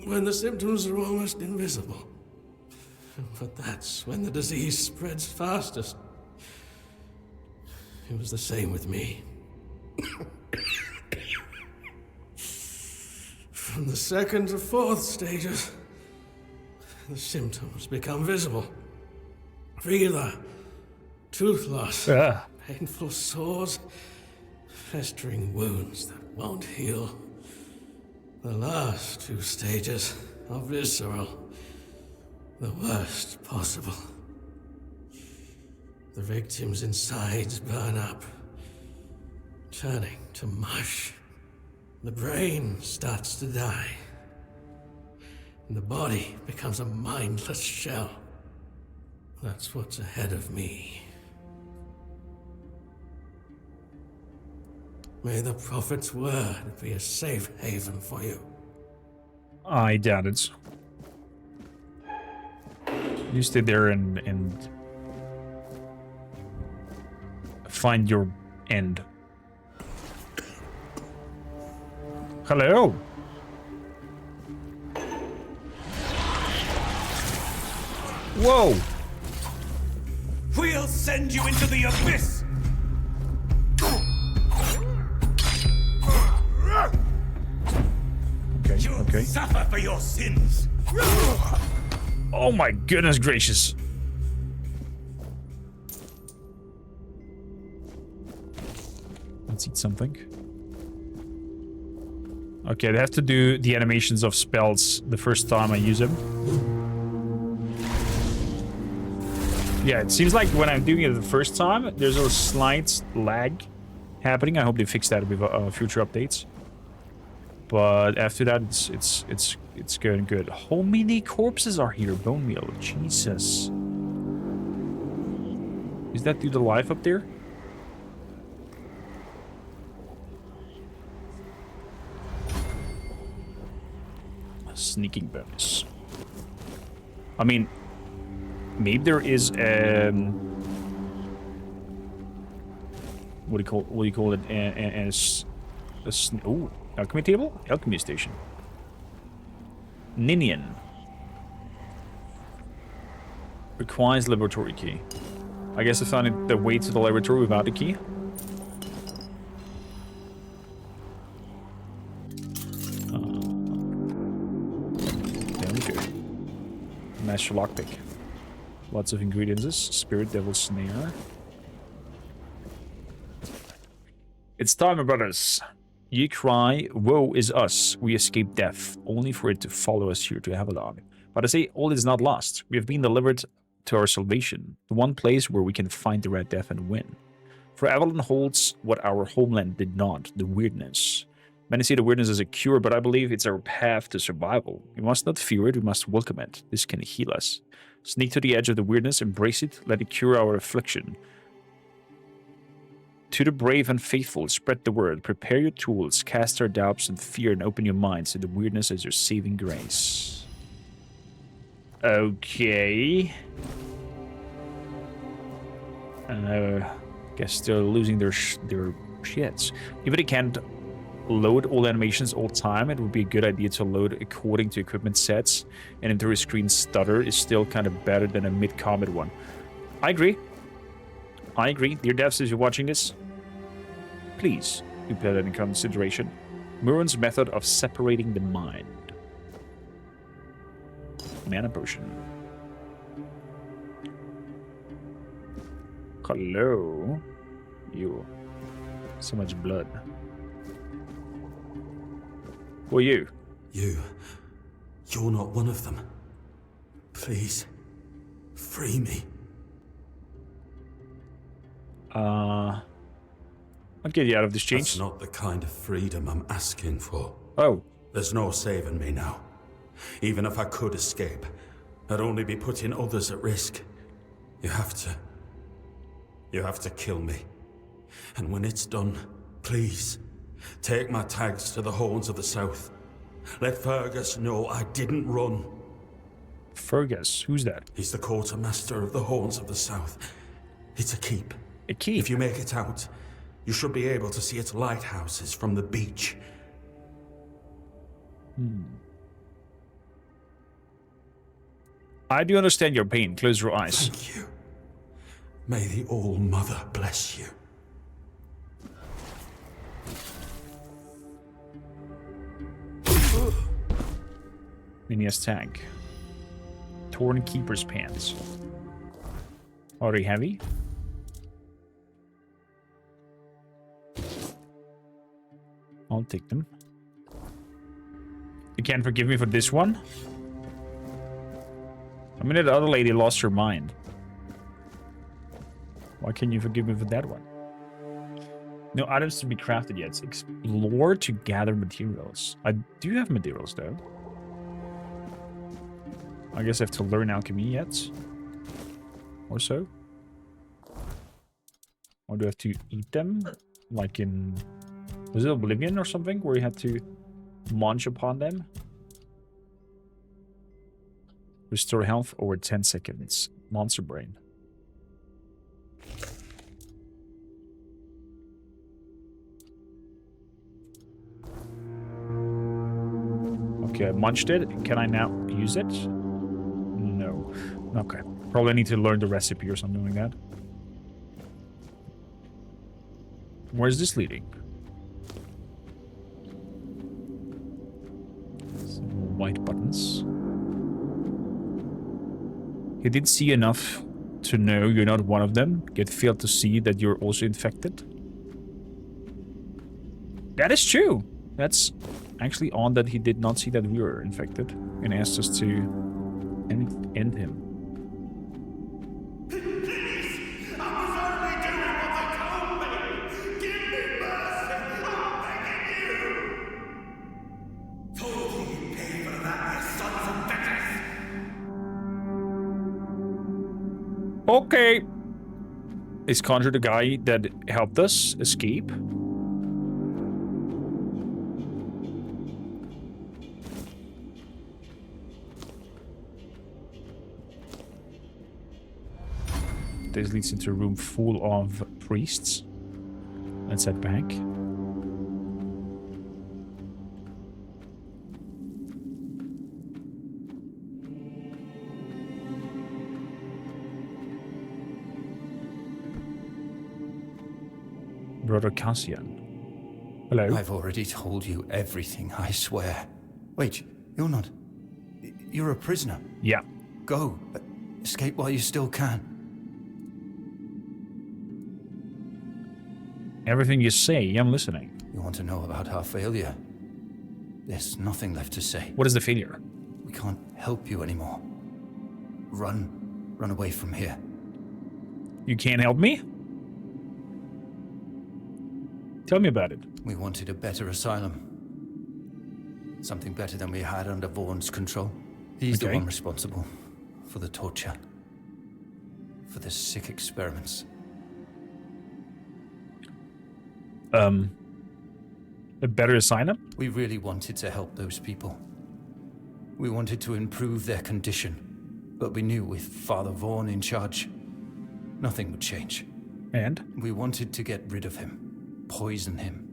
when the symptoms are almost invisible. But that's when the disease spreads fastest. It was the same with me. From the 2nd to 4th stages, the symptoms become visible. Fever, tooth loss, painful sores, festering wounds that won't heal. The last 2 stages are visceral, the worst possible. The victim's insides burn up, turning to mush. The brain starts to die, and the body becomes a mindless shell. That's what's ahead of me. May the Prophet's word be a safe haven for you. I doubt it. You stay there and find your end. Hello. Whoa. We'll send you into the abyss! Okay, You'll okay. suffer for your sins! Oh my goodness gracious. Let's eat something. Okay, I have to do the animations of spells the first time I use them. Yeah, it seems like when I'm doing it the first time, there's a slight lag happening. I hope they fix that with future updates. But after that, it's going good. How many corpses are here? Bone meal, Jesus. Is that due to life up there? A sneaking bonus. I mean, maybe there is what do you call it? Oh, alchemy table, alchemy station. Ninian requires laboratory key. I guess I found the way to the laboratory without the key. There we go. Master lockpick. Lots of ingredients. Spirit Devil Snare. It's time, my brothers. Ye cry, woe is us. We escape death, only for it to follow us here to Avalon. But I say, all is not lost. We have been delivered to our salvation, the one place where we can find the Red Death and win. For Avalon holds what our homeland did not, the weirdness. Many say the weirdness is a cure, but I believe it's our path to survival. We must not fear it, we must welcome it. This can heal us. Sneak to the edge of the weirdness, embrace it, let it cure our affliction. To the brave and faithful, spread the word. Prepare your tools, cast our doubts and fear, and open your minds to the weirdness as your saving grace. Okay. Guess they're losing their shits. Even they can't load all animations all time, it would be a good idea to load according to equipment sets, and if the screen stutter is still kind of better than a mid-combat one. I agree. I agree. Dear devs, if you're watching this, please do put that in consideration. Muron's method of separating the mind. Mana potion. Hello. You. So much blood. Who are you? You're not one of them. Please, free me. I'll get you out of this change. That's not the kind of freedom I'm asking for. Oh. There's no saving me now. Even if I could escape, I'd only be putting others at risk. You have to kill me. And when it's done, please, take my tags to the Horns of the South. Let Fergus know I didn't run. Fergus? Who's that? He's the quartermaster of the Horns of the South. It's a keep. A keep? If you make it out, you should be able to see its lighthouses from the beach. I do understand your pain. Close your eyes. Thank you. May the All-Mother bless you. Minia's tag. Torn Keeper's Pants. Are they heavy? I'll take them. You can't forgive me for this one? I mean, the other lady lost her mind. Why can't you forgive me for that one? No items to be crafted yet. Explore to gather materials. I do have materials, though. I guess I have to learn alchemy yet. Or so. Or do I have to eat them? Like in... Was it Oblivion or something? Where you had to munch upon them? Restore health over 10 seconds. Monster Brain. Okay, I munched it. Can I now use it? No. Okay. Probably need to learn the recipe or something like that. Where's this leading? Some white buttons. You did see enough to know you're not one of them, yet failed to see that you're also infected. That is true. That's actually odd that he did not see that we were infected and asked us to end him. Please! I was only doing what they told me! Give me mercy! I'm begging you! Told you you'd pay for that, you sons of bitches! Okay. Is Conjure the guy that helped us escape? This leads into a room full of priests. Let's head back. Brother Cassian. Hello. I've already told you everything, I swear. Wait, you're not... You're a prisoner. Yeah. Go. Escape while you still can. Everything you say, I'm listening. You want to know about our failure? There's nothing left to say. What is the failure? We can't help you anymore. Run away from here. You can't help me? Tell me about it. We wanted a better asylum. Something better than we had under Vaughn's control. He's the one responsible for the torture. For the sick experiments. A better asylum? We really wanted to help those people. We wanted to improve their condition. But we knew with Father Vaughn in charge, nothing would change. And? We wanted to get rid of him. Poison him.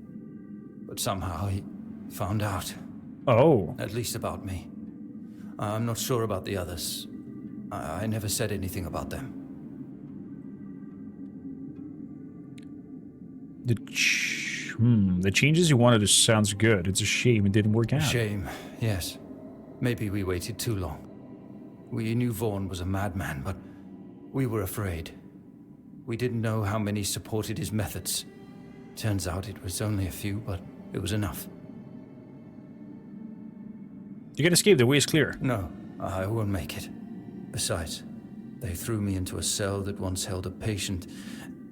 But somehow he found out. Oh. At least about me. I'm not sure about the others. I never said anything about them. The changes you wanted sounds good. It's a shame it didn't work out. Shame, yes. Maybe we waited too long. We knew Vaughn was a madman, but we were afraid. We didn't know how many supported his methods. Turns out it was only a few, but it was enough. You can escape, the way is clear. No, I won't make it. Besides, they threw me into a cell that once held a patient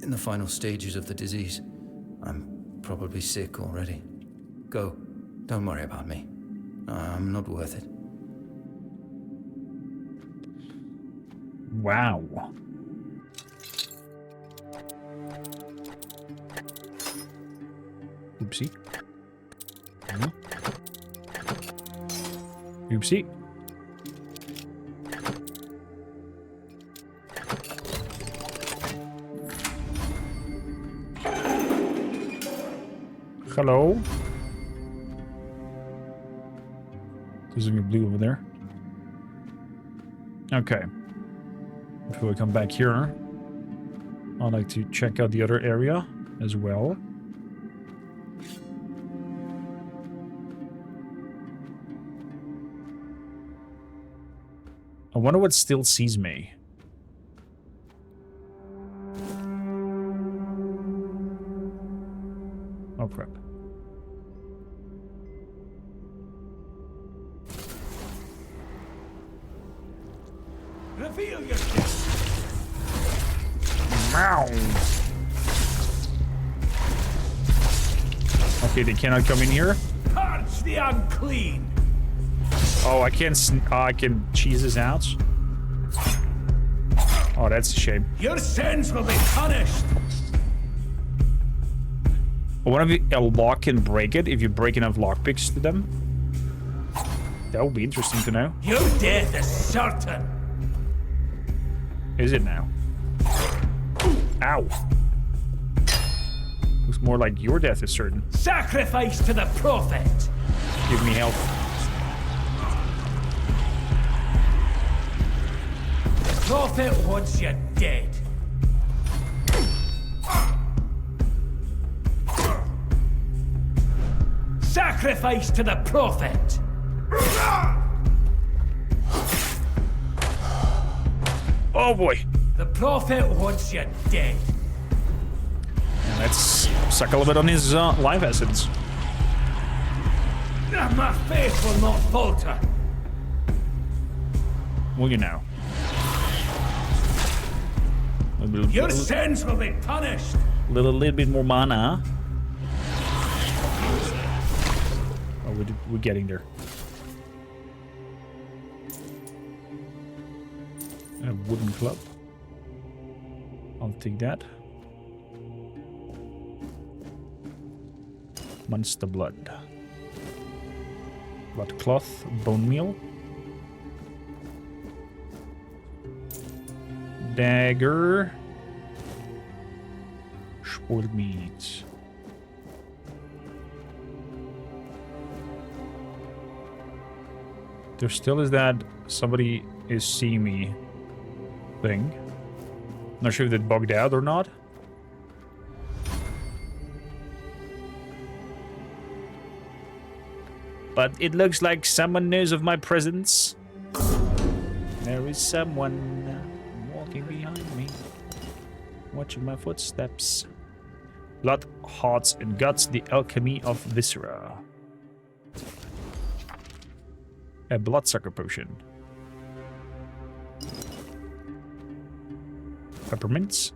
in the final stages of the disease. I'm probably sick already. Go. Don't worry about me. I'm not worth it. Wow. Oopsie. Oopsie. Hello. There's something blue over there. Okay. Before we come back here, I'd like to check out the other area as well. I wonder what still sees me. Oh crap. Reveal yourself. Meow. Okay, they cannot come in here. Purge the unclean. Oh, I can't. I can cheese this out. Oh, that's a shame. Your sins will be punished. One of a lock can break it if you break enough lockpicks to them. That would be interesting to know. Your death is certain. Is it now? Ow. Looks more like your death is certain. Sacrifice to the prophet. Give me help. The prophet wants you dead. Sacrifice to the prophet. Oh boy. The prophet wants you dead. And let's suck a little bit on his life essence. My faith will not falter. Will you now? Your sins will be punished. Little bit more mana. Oh, we're getting there. A wooden club. I'll take that. Monster blood. Blood cloth, bone meal. Dagger. Spoiled meat. There still is that somebody is seeing me thing. Not sure if that bugged out or not. But it looks like someone knows of my presence. There is someone walking behind me, watching my footsteps. Blood, hearts, and guts. The alchemy of viscera. A bloodsucker potion. Peppermints.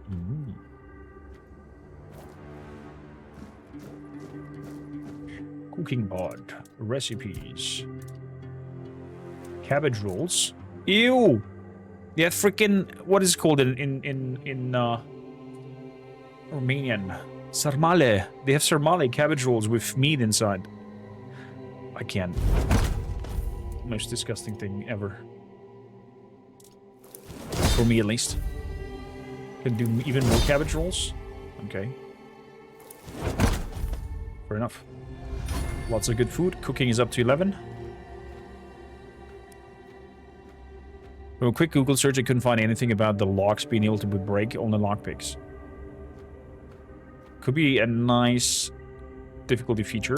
Cooking board. Recipes. Cabbage rolls. Ew! Yeah, freaking... What is it called in Romanian? Sarmale. They have sarmale cabbage rolls with meat inside. I can't. Most disgusting thing ever. For me, at least. Can do even more cabbage rolls? Okay. Fair enough. Lots of good food. Cooking is up to 11. From a quick Google search, I couldn't find anything about the locks being able to break on the lockpicks. Could be a nice difficulty feature.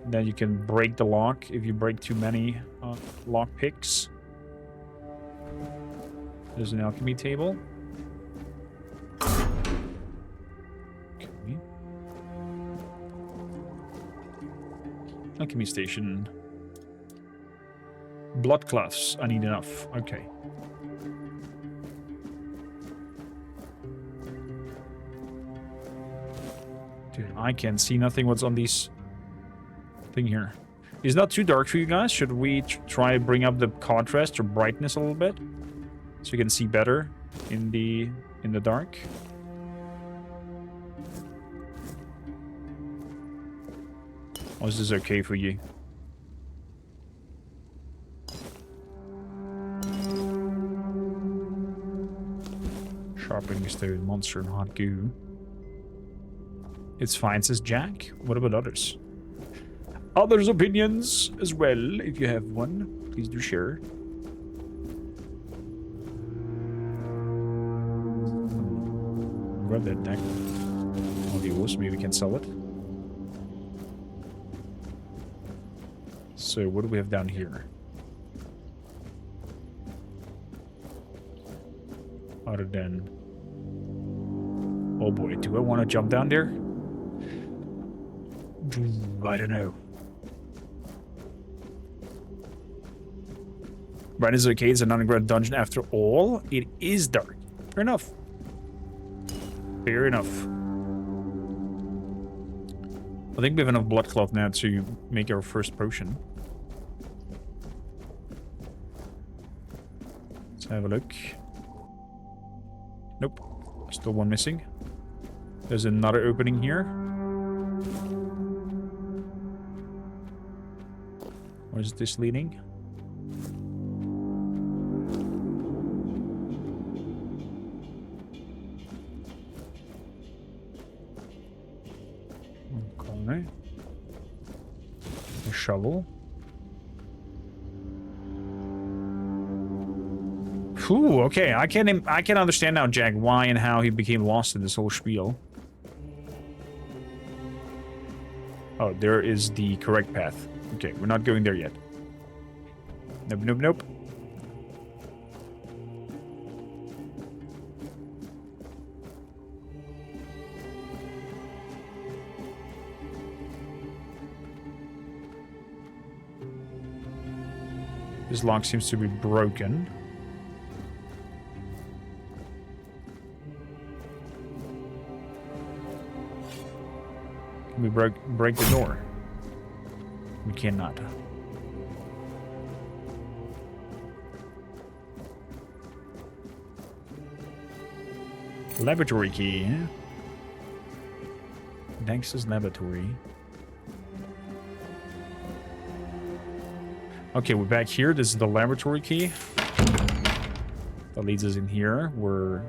Then you can break the lock if you break too many lockpicks. There's an alchemy table. Okay. Alchemy station. Blood cloths. I need enough. Okay. Dude, I can see nothing what's on these thing here. It's not too dark for you guys. Should we try to bring up the contrast or brightness a little bit? So you can see better in the dark. Or is this okay for you? Sharpening stone, monster, and hot goo. It's fine, says Jack. What about others? Others' opinions as well, if you have one. Please do share. Grab that deck of yours. Maybe we can sell it. So, what do we have down here? Other than... Oh boy, do I want to jump down there? I don't know. Right, is okay. It's an underground dungeon after all. It is dark. Fair enough. Fair enough. I think we have enough blood cloth now to make our first potion. Let's have a look. Nope. Still one missing. There's another opening here. Where is this leading? Okay. A shovel. Ooh, okay. I can understand now, Jack, why and how he became lost in this whole spiel. Oh, there is the correct path. Okay, we're not going there yet. Nope, nope, nope. This lock seems to be broken. Can we break the door? We cannot. Laboratory key. Nexus laboratory. Okay, we're back here. This is the laboratory key. That leads us in here where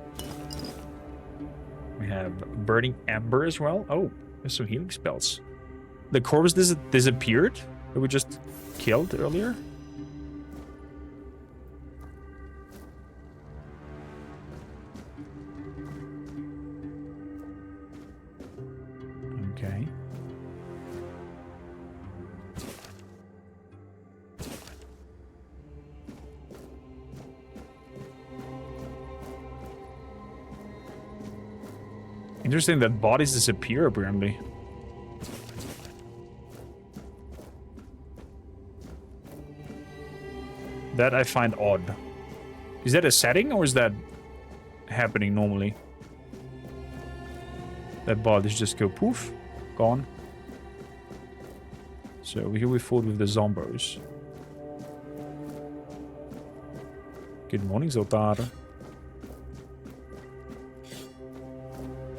we have burning amber as well. Oh, there's some healing spells. The corpse disappeared that we just killed earlier. Okay. Interesting that bodies disappear, apparently. That I find odd. Is that a setting, or is that happening normally? That bodies just go poof, gone. So here we fought with the zombos. Good morning, Zoltar.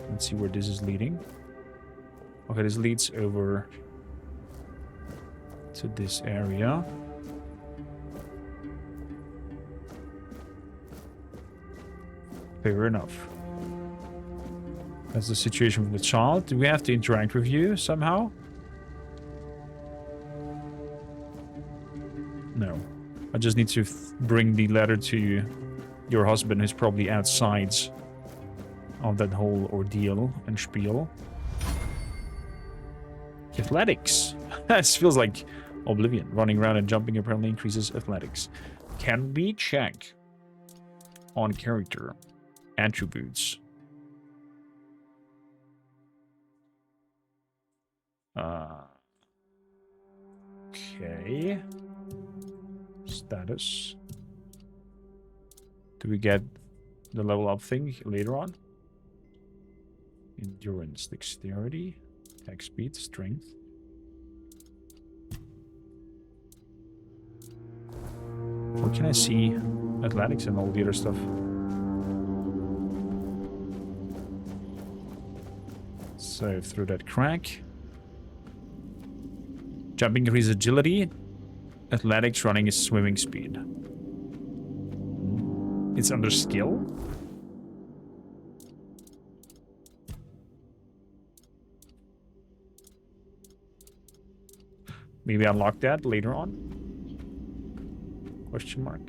Let's see where this is leading. Okay, this leads over to this area. Fair enough. That's the situation with the child. Do we have to interact with you somehow? No. I just need to bring the letter to your husband, who's probably outside of that whole ordeal and spiel. Athletics. This feels like Oblivion. Running around and jumping apparently increases athletics. Can we check on character attributes? Okay. Status. Do we get the level up thing later on? Endurance, dexterity, attack speed, strength. Where can I see athletics and all the other stuff? So through that crack. Jumping increases agility. Athletics, running is swimming speed. It's under skill. Maybe unlock that later on? Question mark.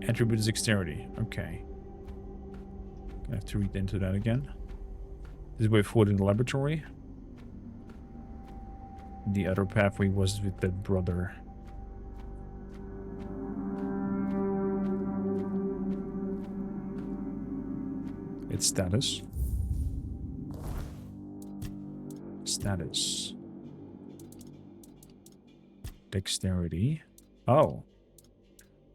Attribute is dexterity. Okay. I have to read into that again. This way forward in the laboratory. The other pathway was with the brother. Its status. Status. Dexterity. Oh.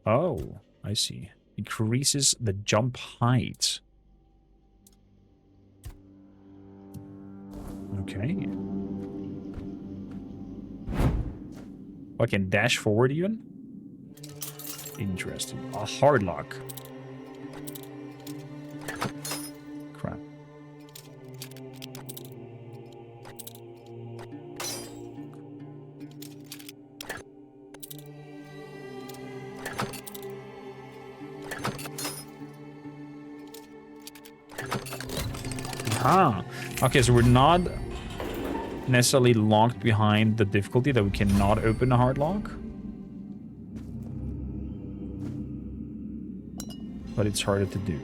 Oh, I see. Increases the jump height. Okay. I can dash forward even? Interesting. A hard lock. Crap. Aha. Okay, so we're not necessarily locked behind the difficulty that we cannot open a hard lock. But it's harder to do.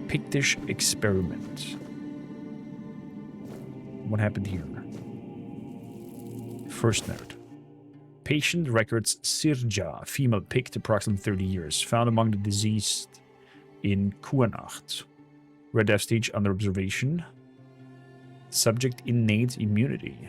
Pictish experiment. What happened here? First note. Patient records Sirja, female Pict, approximately 30 years, found among the deceased in Kuanacht. Red death stage under observation. Subject innate immunity.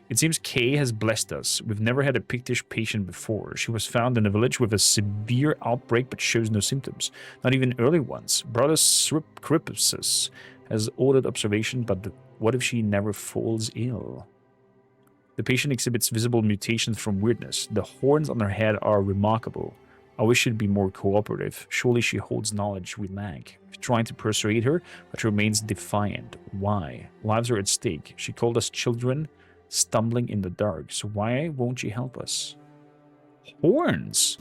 It seems Kay has blessed us. We've never had a Pictish patient before. She was found in a village with a severe outbreak but shows no symptoms. Not even early ones. Brother Crypsis has ordered observation, but what if she never falls ill? The patient exhibits visible mutations from weirdness. The horns on her head are remarkable. I wish she'd be more cooperative. Surely she holds knowledge we lack. We're trying to persuade her, but she remains defiant. Why? Lives are at stake. She called us children, stumbling in the dark. So why won't she help us? Horns!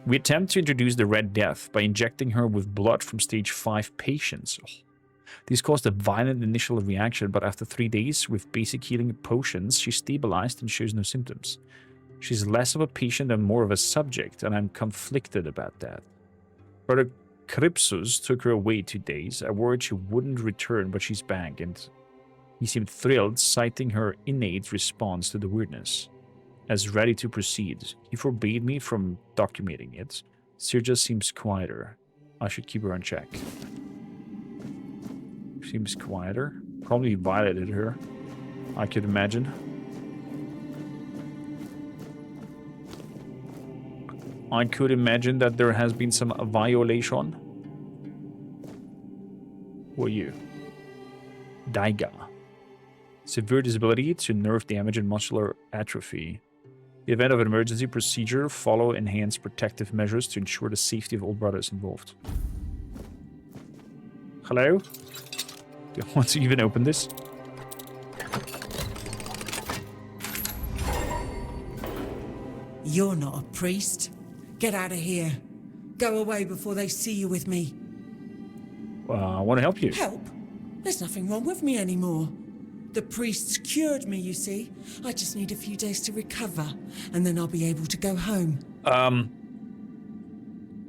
We attempt to introduce the Red Death by injecting her with blood from stage 5 patients. These caused a violent initial reaction, but after 3 days with basic healing potions, she stabilized and shows no symptoms. She's less of a patient and more of a subject, and I'm conflicted about that. Brother Crypsus took her away 2 days. I worried she wouldn't return, but she's back, and he seemed thrilled, citing her innate response to the weirdness. as ready to proceed. He forbade me from documenting it. Sirja seems quieter. I should keep her in check. Seems quieter. Probably violated her, I could imagine. I could imagine that there has been some violation. Who are you? Daiga. Severe disability to nerve damage and muscular atrophy. In the event of an emergency procedure, follow enhanced protective measures to ensure the safety of all brothers involved. Hello? Do you want to even open this? You're not a priest. Get out of here. Go away before they see you with me. I want to help you. Help? There's nothing wrong with me anymore. The priests cured me, you see. I just need a few days to recover, and then I'll be able to go home.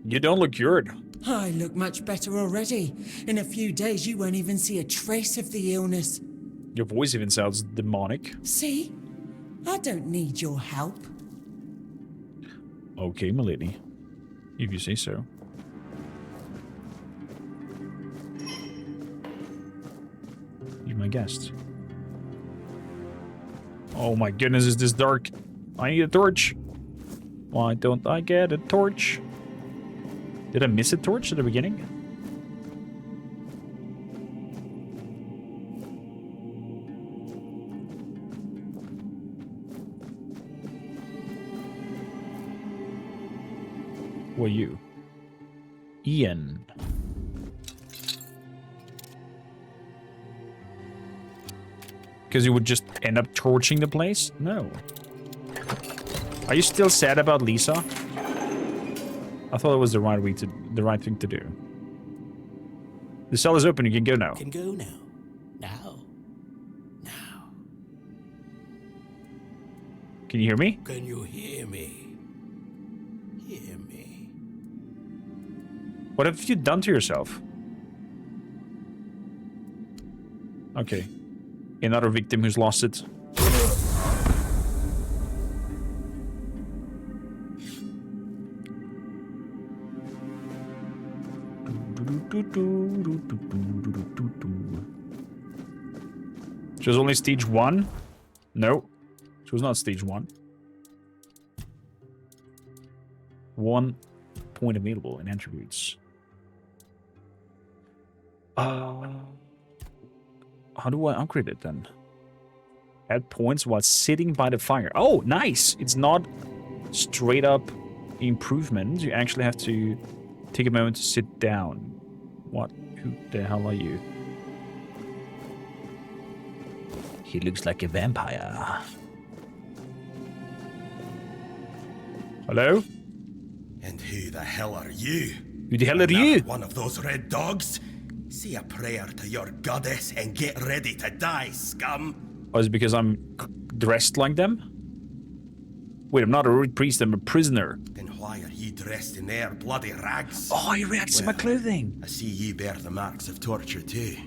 You don't look cured. I look much better already. In a few days, you won't even see a trace of the illness. Your voice even sounds demonic. See? I don't need your help. Okay, milady. If you say so. You're my guest. Oh my goodness, is this dark? I need a torch. Why don't I get a torch? Did I miss a torch at the beginning? Who are you? Ian. Because you would just end up torching the place? No. Are you still sad about Lisa? I thought it was the right thing to do. The cell is open. You can go now. Can go now. Now. Now. Can you hear me? Can you hear me? Hear me. What have you done to yourself? Okay. Another victim who's lost it. She was only stage 1? No. She was not stage 1. 1 point available in attributes. How do I upgrade it then? Add points while sitting by the fire. Oh, nice! It's not straight up improvement. You actually have to take a moment to sit down. What? Who the hell are you? He looks like a vampire. Hello? And who the hell are you? Who the hell are you? One of those red dogs? Say a prayer to your goddess and get ready to die, scum. Oh, is it because I'm dressed like them? Wait, I'm not a rude priest, I'm a prisoner. Then why are you dressed in their bloody rags? Oh, he reacts to my clothing. I see you bear the marks of torture too.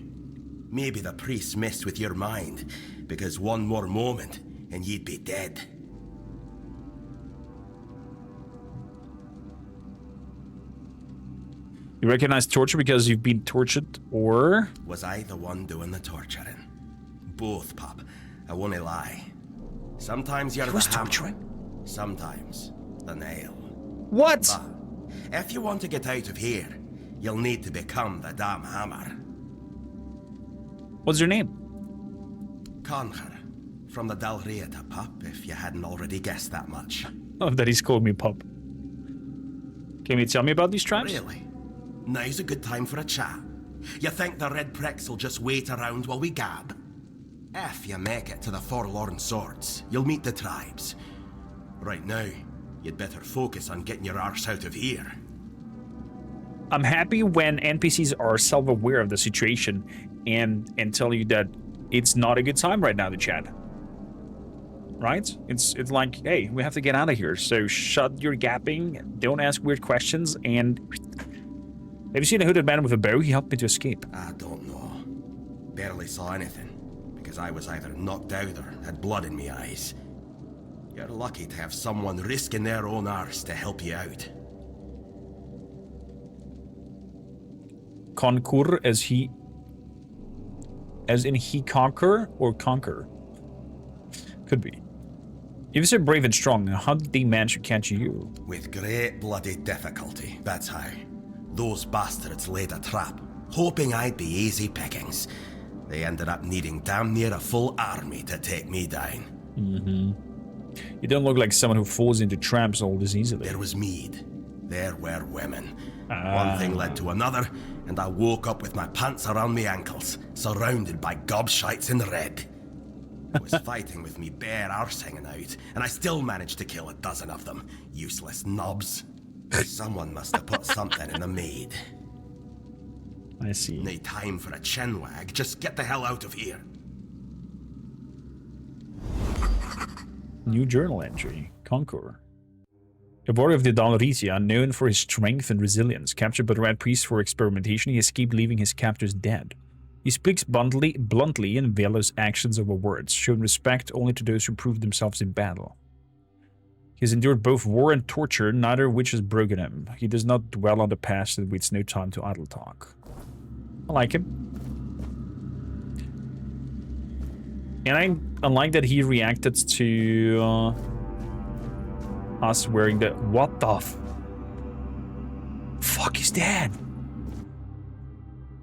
Maybe the priests messed with your mind, because one more moment and you'd be dead. You recognize torture because you've been tortured, or? Was I the one doing the torturing? Both, pup. I won't lie. Sometimes you're the hammer. Sometimes the nail. What? But if you want to get out of here, you'll need to become the damn hammer. What's your name? Conquer. From the Dalrieta, pup, if you hadn't already guessed that much. Oh, that he's called me pup. Can you tell me about these tribes? Really? Now's a good time for a chat. You think the red pricks will just wait around while we gab? If you make it to the Forlorn Swords, you'll meet the tribes. Right now, you'd better focus on getting your arse out of here. I'm happy when NPCs are self-aware of the situation and tell you that it's not a good time right now to chat. Right? It's like, hey, we have to get out of here, so shut your gapping, don't ask weird questions, and... Have you seen a hooded man with a bow? He helped me to escape. I don't know. Barely saw anything, because I was either knocked out or had blood in my eyes. You're lucky to have someone risking their own arse to help you out. Conquer as in he conquer or conquer? Could be. If you're so brave and strong, how did they manage to catch you? With great bloody difficulty, that's how. Those bastards laid a trap, hoping I'd be easy pickings. They ended up needing damn near a full army to take me down. You don't look like someone who falls into traps all this easily. There was mead. There were women. One thing led to another, and I woke up with my pants around my ankles, surrounded by gobshites in red. Was fighting with me bare arse hanging out, and I still managed to kill a dozen of them. Useless knobs. Someone must have put something in the maid. I see. No time for a chin wag. Just get the hell out of here. New journal entry. Conquer. A warrior of the Dalrisia, known for his strength and resilience, captured by the Red Priest for experimentation, he escaped leaving his captors dead. He speaks bluntly and values actions over words, showing respect only to those who prove themselves in battle. He has endured both war and torture, neither of which has broken him. He does not dwell on the past and waits no time to idle talk. I like him. And I like that he reacted to us wearing the... What the fuck is that?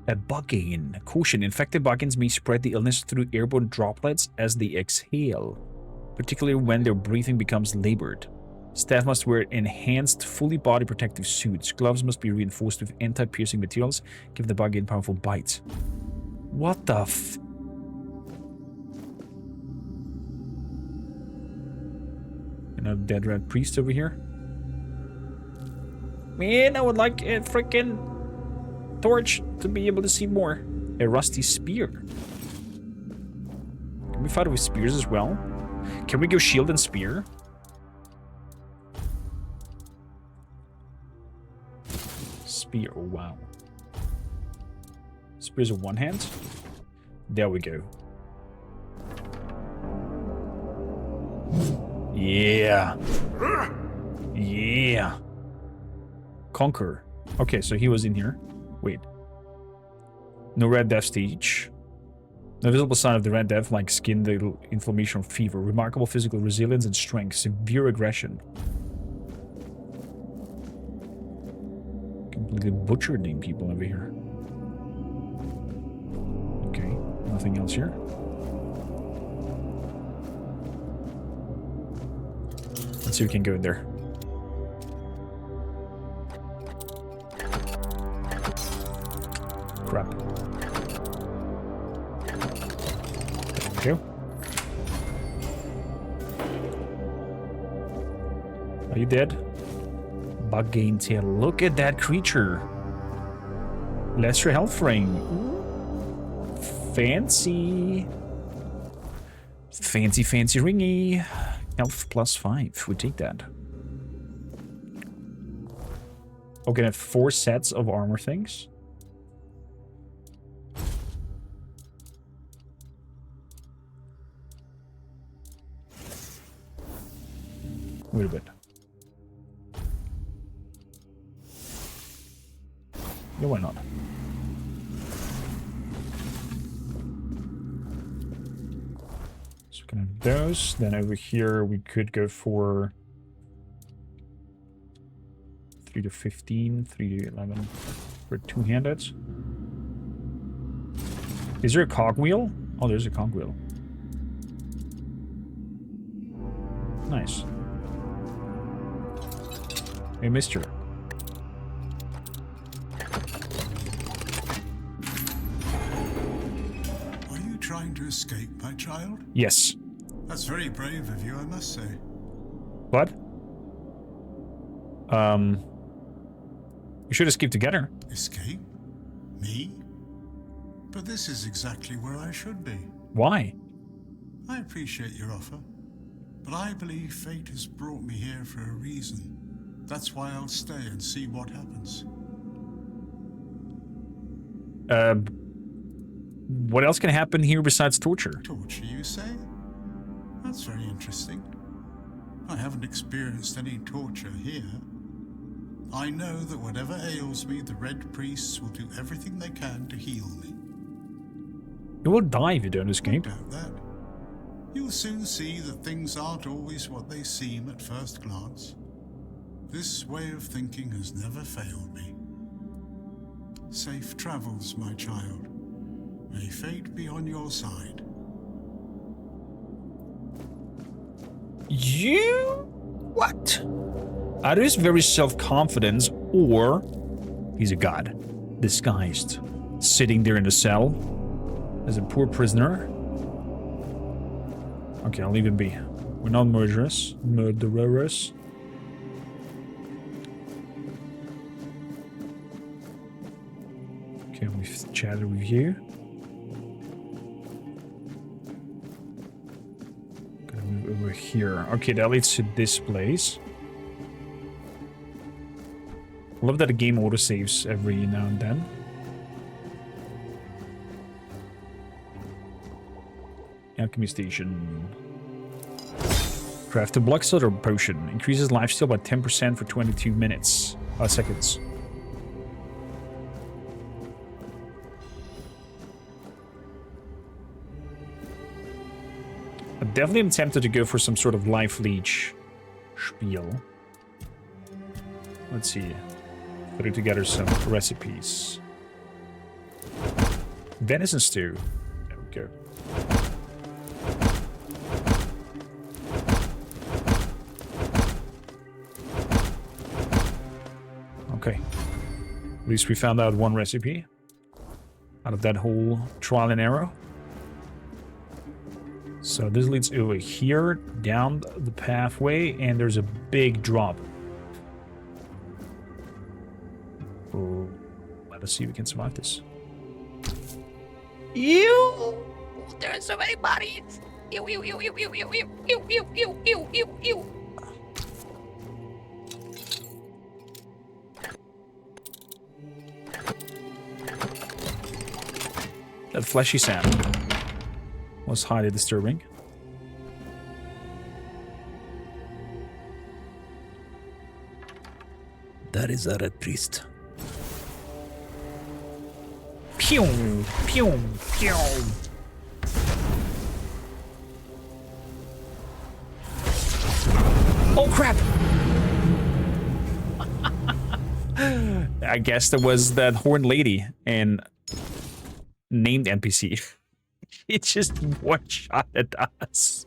A bugging. Caution, infected buggins may spread the illness through airborne droplets as they exhale, particularly when their breathing becomes labored. Staff must wear enhanced, fully body protective suits. Gloves must be reinforced with anti-piercing materials, give the buggin powerful bites. What the f... Another dead red priest over here. Man, I would like a freaking torch to be able to see more. A rusty spear. Can we fight with spears as well? Can we go shield and spear? Spear, oh wow. Spears of one hand? There we go. Yeah. Yeah. Conquer. Okay, so he was in here. Wait. No red death stage. No visible sign of the red death, like skin, the inflammation or fever. Remarkable physical resilience and strength. Severe aggression. Completely butchering people over here. Okay, nothing else here. Let's see if we can go in there. Crap. There we go. Are you dead? Buggain tail. Look at that creature. Lesser health ring. Fancy. Fancy, fancy ringy. Health plus 5. We take that. Okay, then 4 sets of armor things. Wait a bit. Yeah, why not? So we can have those. Then over here we could go for 3 to 15, 3 to 11 for two-handed. Is there a cogwheel? Oh, there's a cogwheel. Nice. Hey, mister. Are you trying to escape, my child? Yes. That's very brave of you, I must say. What? We should escape together. Escape? Me? But this is exactly where I should be. Why? I appreciate your offer, but I believe fate has brought me here for a reason. That's why I'll stay and see what happens. What else can happen here besides torture? Torture, you say? That's very interesting. I haven't experienced any torture here. I know that whatever ails me, the Red Priests will do everything they can to heal me. You will die if you don't escape. I doubt that. You'll soon see that things aren't always what they seem at first glance. This way of thinking has never failed me. Safe travels, my child. May fate be on your side. You? What? Either he's very self-confident, or he's a god, disguised, sitting there in the cell as a poor prisoner. Okay, I'll leave him be. We're not murderers. Okay, we've chatted with you. Gonna move over here. Okay, that leads to this place. I love that the game autosaves every now and then. Alchemy station. Craft a block solder potion. Increases lifesteal by 10% for 22 minutes. Seconds. I'm definitely tempted to go for some sort of life leech spiel. Let's see. Put together some recipes. Venison stew. There we go. Okay. At least we found out one recipe out of that whole trial and error. So this leads over here, down the pathway, and there's a big drop. Oh, let us see if we can survive this. Ew! There are so many bodies! Ew, ew, ew, ew, ew, ew, ew, ew, ew, ew, ew, ew, ew. That fleshy sound was highly disturbing. That is a red priest. Pew! Pew! Pew! Oh crap! I guess there was that horned lady and named NPC. It just one-shotted us.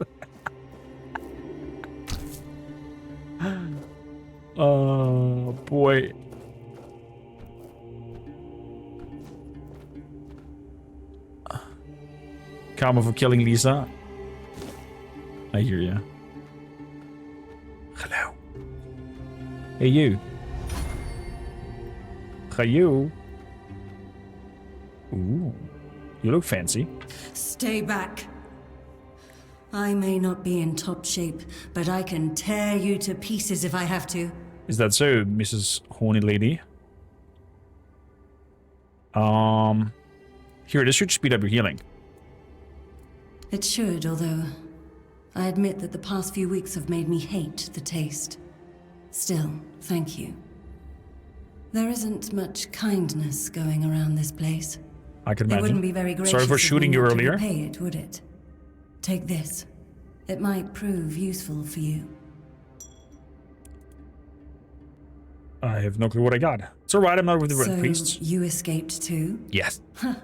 Oh boy. Karma for killing Lisa. I hear ya. Hello. Hey you. Hey you. Ooh. You look fancy. Stay back. I may not be in top shape, but I can tear you to pieces if I have to. Is that so, Mrs. Horny Lady? Here, this should speed up your healing. It should, although I admit that the past few weeks have made me hate the taste. Still, thank you. There isn't much kindness going around this place. I can imagine. It wouldn't be very gracious. Sorry for shooting you earlier. Pay it, would it? Take this. It might prove useful for you. I have no clue what I got. It's alright, I'm not with the Red Priests. You escaped too? Yes. Huh.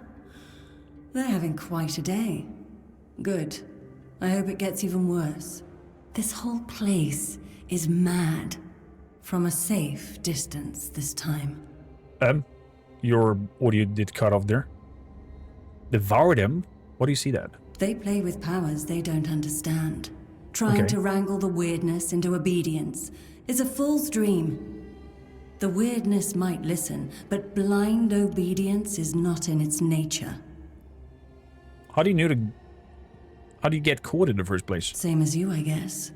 They're having quite a day. Good. I hope it gets even worse. This whole place is mad. From a safe distance this time. Your audio did cut off there. Devoured him? What do you see that? They play with powers they don't understand. Trying to wrangle the weirdness into obedience is a fool's dream. The weirdness might listen, but blind obedience is not in its nature. How do you know to... How do you get caught in the first place? Same as you, I guess.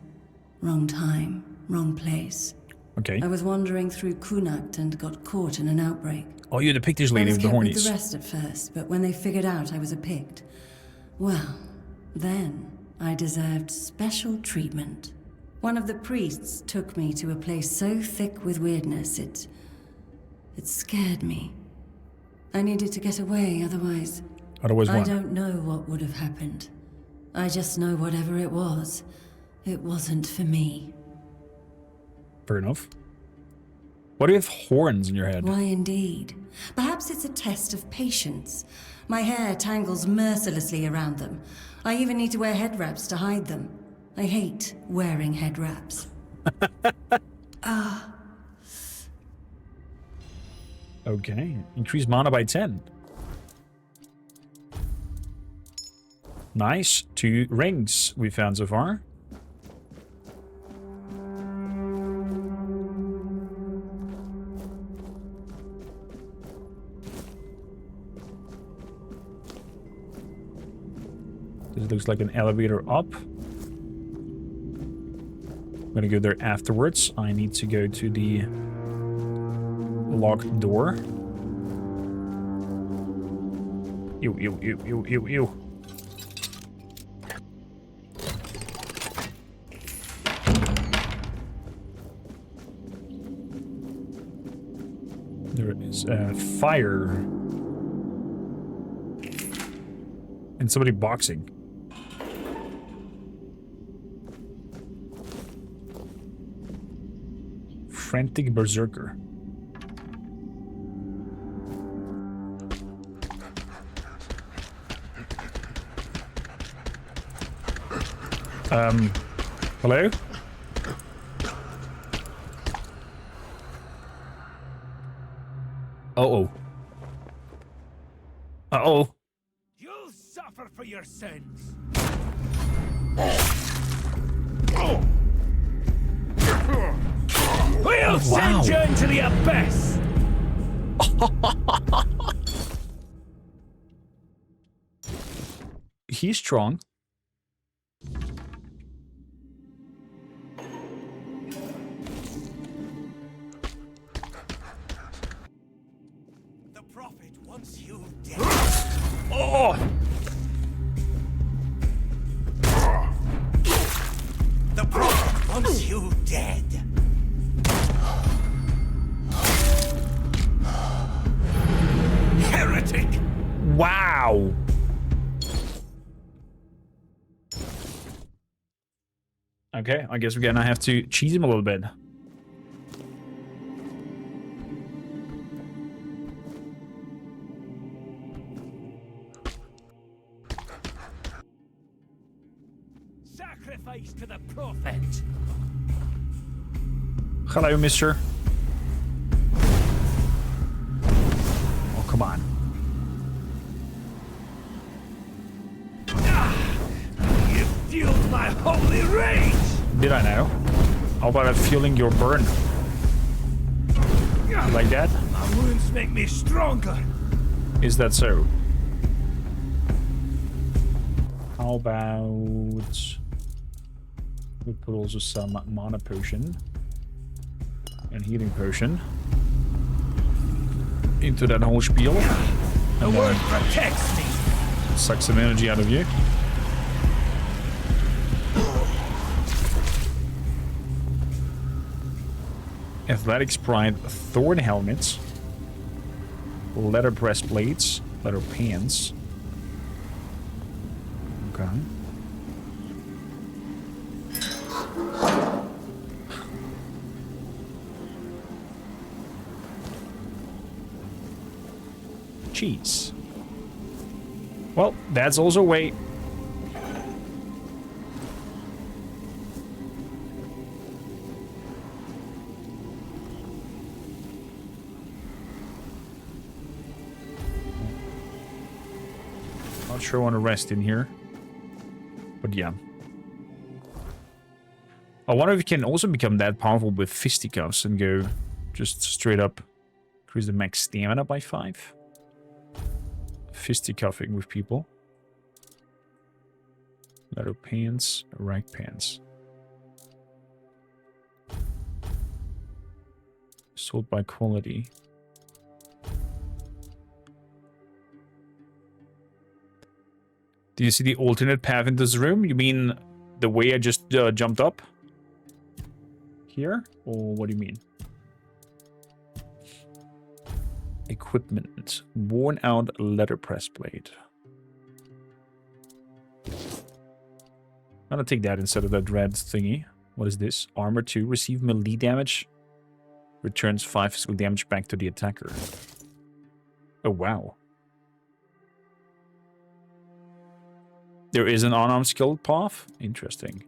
Wrong time, wrong place. Okay. I was wandering through Kunakt and got caught in an outbreak. Oh, you're the Pictish lady with the I was kept hornies. with the rest at first, but when they figured out I was a Pict, well, then I deserved special treatment. One of the priests took me to a place so thick with weirdness, it scared me. I needed to get away, otherwise I what? Don't know what would have happened. I just know whatever it wasn't for me. Fair enough. Why do you have horns in your head? Why indeed? Perhaps it's a test of patience. My hair tangles mercilessly around them. I even need to wear head wraps to hide them. I hate wearing head wraps. Okay. Increase mana by 10. Nice. 2 rings we found so far. This looks like an elevator up. I'm gonna go there afterwards. I need to go to the locked door. Ew, ew, ew, ew, ew, ew. There is fire. And somebody boxing. Frantic berserker. Hello? Uh-oh. Uh-oh. You'll suffer for your sins. We'll send you into the abyss. He's strong. The prophet wants you dead. Oh! The prophet wants you dead. Heretic! Wow! Okay, I guess we're gonna have to cheese him a little bit. Sacrifice to the prophet. Hello, mister. Oh, come on. You fueled my holy rage! Did I know? How about fueling your burn? Like that? My wounds make me stronger. Is that so? How about... we put also some mana potion and healing potion into that whole spiel. The word protects me. Suck some energy out of you. Athletic Sprite, Thorn Helmets, Leather Breastplates, Leather Pants. Okay. Cheese. Well, that's also weight. Not sure I want to rest in here. But yeah. I wonder if you can also become that powerful with fisticuffs and go just straight up increase the max stamina by 5. Fisticuffing with people. Leather pants, rag pants. Sold by quality. Do you see the alternate path into this room? You mean the way I just jumped up? Here? Or what do you mean? Equipment. Worn out letterpress blade. I'm gonna take that instead of that red thingy. What is this? Armor 2. Receive melee damage. Returns 5 physical damage back to the attacker. Oh, wow. There is an unarmed skill path? Interesting.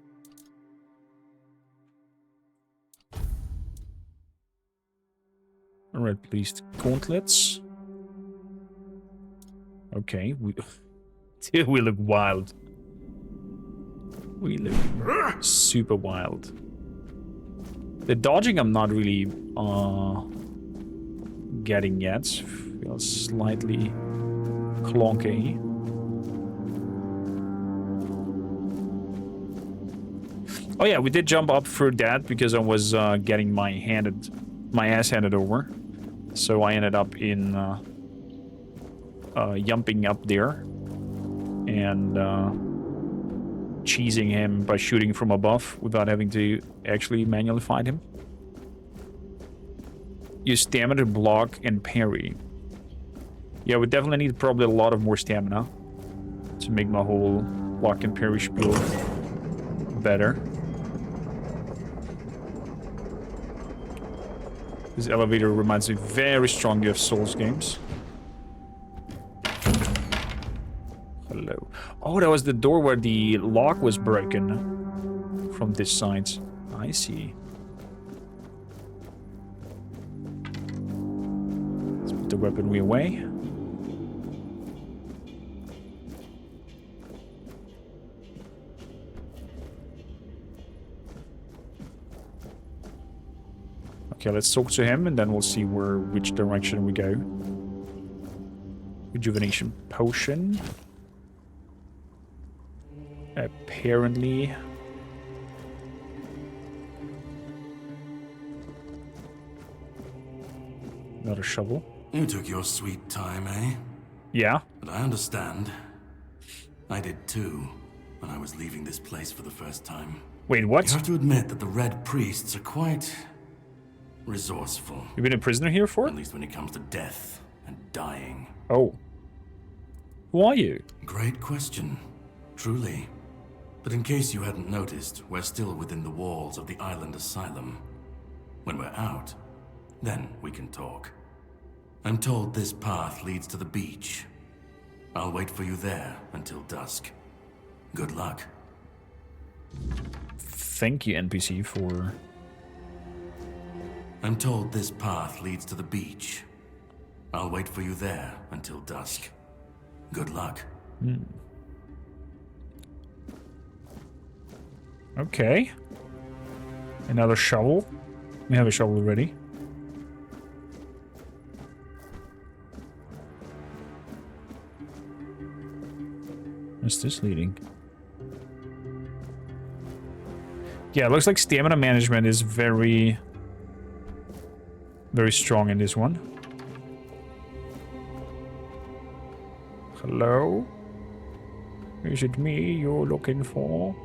Red pleased gauntlets. Okay, dude, we look wild. We look super wild. The dodging I'm not really getting yet. Feels slightly clunky. Oh yeah, we did jump up through that because I was getting my ass handed over. So I ended up in jumping up there and cheesing him by shooting from above without having to actually manually fight him. Use stamina to block and parry. Yeah, we definitely need probably a lot of more stamina to make my whole block and parry spiel better. This elevator reminds me very strongly of Souls games. Hello. Oh, that was the door where the lock was broken from this side. I see. Let's put the weaponry away. Okay, let's talk to him and then we'll see which direction we go. Rejuvenation potion. Apparently. Another shovel. You took your sweet time, eh? Yeah. But I understand. I did too, when I was leaving this place for the first time. Wait, what? You have to admit that the Red Priests are quite resourceful. You've been a prisoner here for? At least when it comes to death and dying. Oh. Who are you? Great question. Truly. But in case you hadn't noticed, we're still within the walls of the island asylum. When we're out, then we can talk. I'm told this path leads to the beach. I'll wait for you there until dusk. Good luck. Thank you, NPC, for... I'm told this path leads to the beach. I'll wait for you there until dusk. Good luck. Okay. Another shovel. We have a shovel already. Where's this leading? Yeah, it looks like stamina management is very strong in this one. Hello? Is it me you're looking for?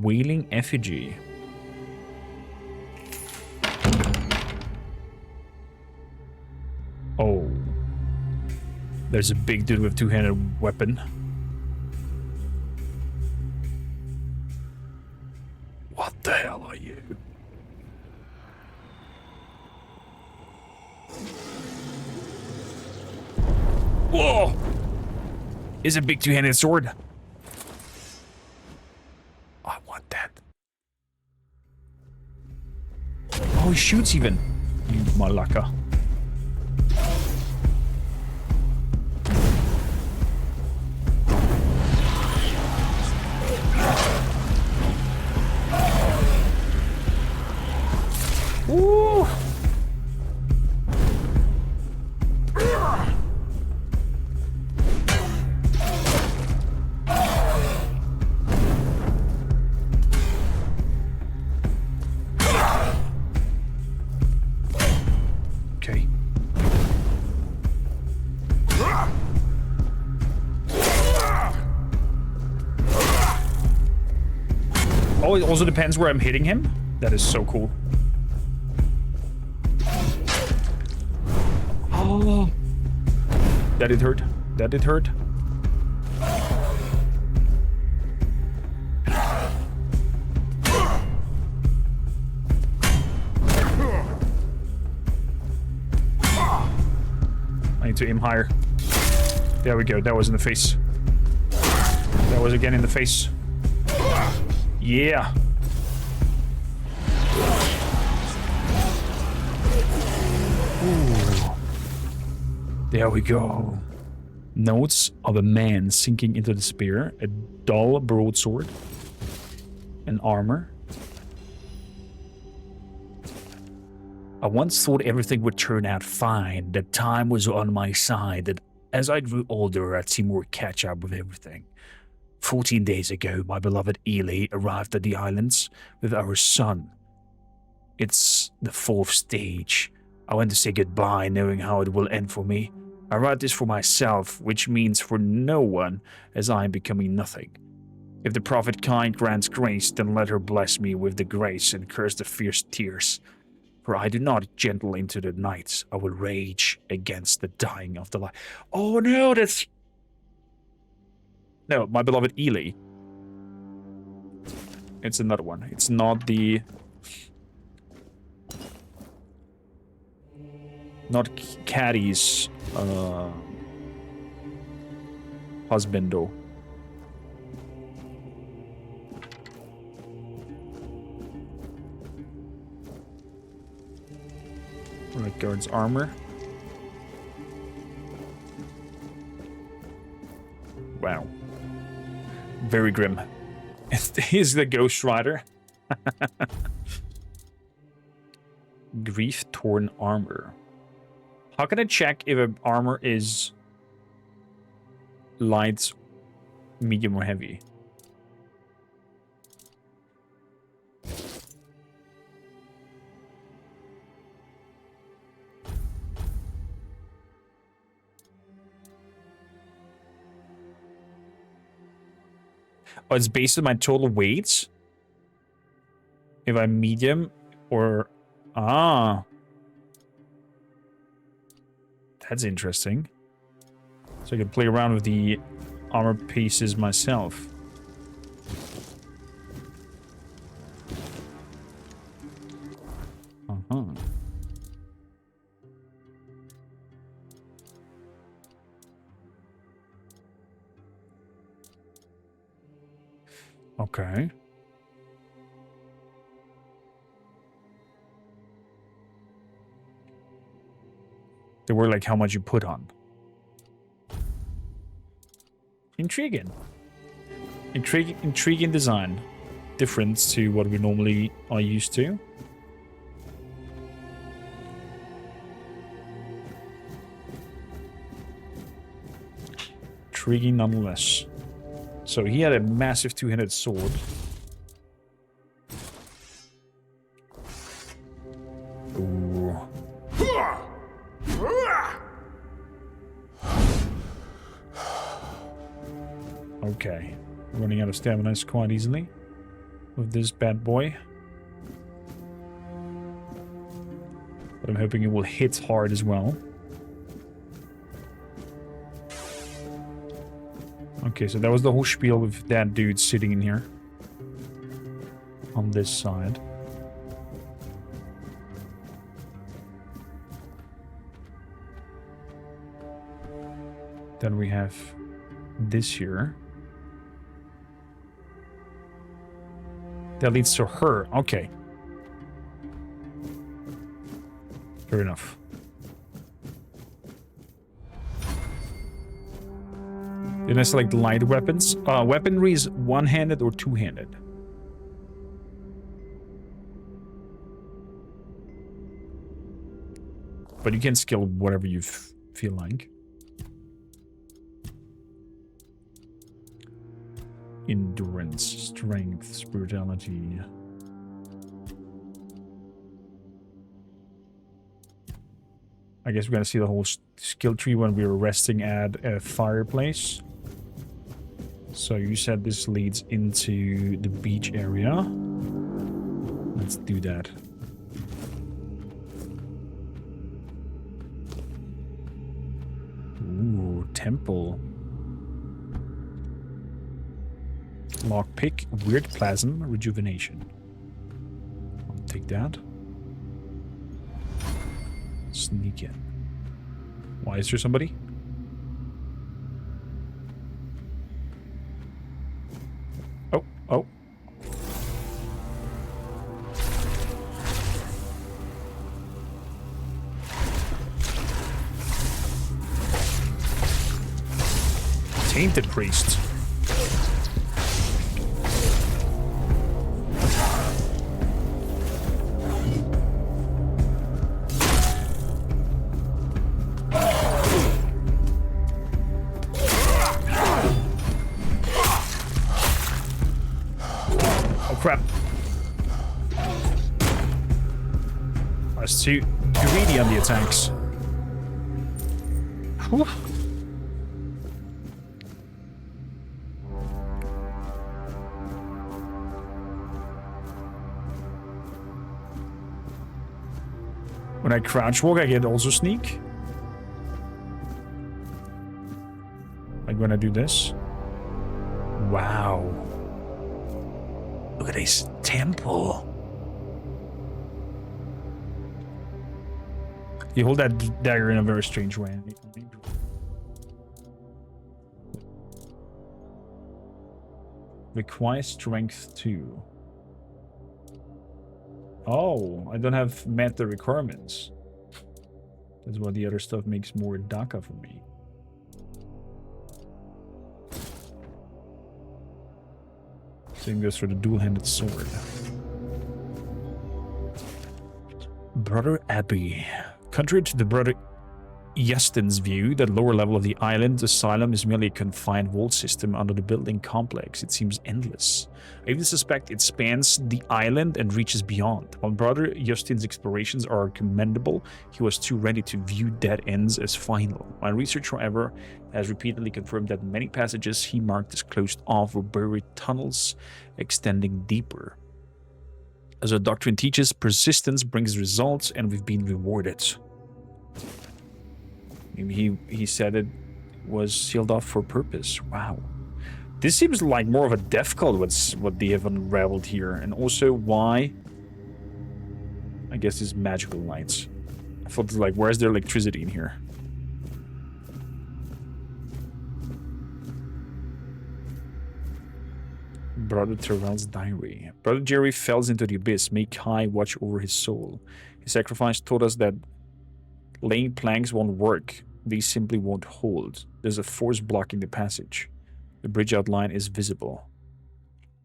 Wailing effigy. Oh. There's a big dude with a two-handed weapon. What the hell are you? Whoa! Is a big two-handed sword. I want that. Oh, he shoots even. You malaka. Ooh. Oh, it also depends where I'm hitting him. That is so cool. Oh. That did hurt. That did hurt. I need to aim higher. There we go. That was in the face. That was again in the face. Yeah. Ooh. There we go. Notes of a man sinking into despair. A dull broadsword. An armor. I once thought everything would turn out fine, that time was on my side, that as I grew older I'd see more catch up with everything. 14 days ago, my beloved Ely arrived at the islands with our son. It's the 4th stage. I went to say goodbye, knowing how it will end for me. I write this for myself, which means for no one, as I am becoming nothing. If the prophet kind grants grace, then let her bless me with the grace and curse the fierce tears. For I do not gentle into the night. I will rage against the dying of the light. Oh no, that's... No, my beloved Ely. It's another one. It's not the... Not Caddy's husbando. Right, guard's armor. Wow. Very grim. He's the Ghost Rider. Grief-torn armor. How can I check if an armor is light, medium, or heavy? Oh, it's based on my total weight? If I'm medium or... Ah. That's interesting. So I can play around with the armor pieces myself. Uh-huh. Okay. They were like how much you put on. Intriguing. Intriguing design. Different to what we normally are used to. Intriguing nonetheless. So he had a massive two-handed sword. Ooh. Okay. Running out of stamina quite easily with this bad boy. But I'm hoping it will hit hard as well. Okay, so that was the whole spiel with that dude sitting in here. On this side. Then we have this here. That leads to her. Okay. Fair enough. Then I select light weapons. Weaponry is one-handed or two-handed. But you can skill whatever you feel like. Endurance, strength, spirituality. I guess we're gonna see the whole skill tree when we're resting at a fireplace. So you said this leads into the beach area. Let's do that. Ooh, temple. Lockpick, weird plasm, rejuvenation. I'll take that. Sneak in. Why is there somebody? Oh, oh. Tainted Priest. Crap. I was too greedy on the attacks. Whew. When I crouch walk, I get also sneak. Like when I do this. Wow. Look at this temple. You hold that dagger in a very strange way. Requires strength 2. Oh, I don't have met the requirements. That's why the other stuff makes more DACA for me. Same goes for the dual-handed sword. Brother Abbey. Contrary to the Brother Yestin's view that lower level of the island asylum is merely a confined wall system under the building complex, it seems endless. I even suspect it spans the island and reaches beyond. While Brother Justin's explorations are commendable, he was too ready to view dead ends as final. My research, however, has repeatedly confirmed that many passages he marked as closed off were buried tunnels extending deeper. As our doctrine teaches, persistence brings results, and we've been rewarded. Maybe he said it was sealed off for purpose. Wow. This seems like more of a death cult, what they have unraveled here. And also why... I guess these magical lights. I thought, like, where's their electricity in here? Brother Terrell's diary. Brother Jerry falls into the abyss. Make high watch over his soul. His sacrifice taught us that laying planks won't work. They simply won't hold. There's a force blocking the passage. The bridge outline is visible.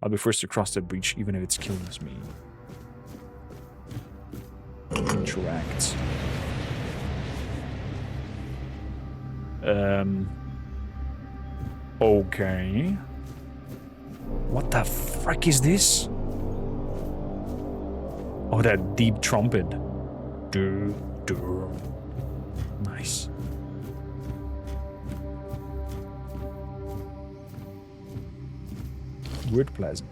I'll be first to cross that breach, even if it's killing me. Interact. Okay. What the frick is this? Oh, that deep trumpet. Nice. Weird plasma.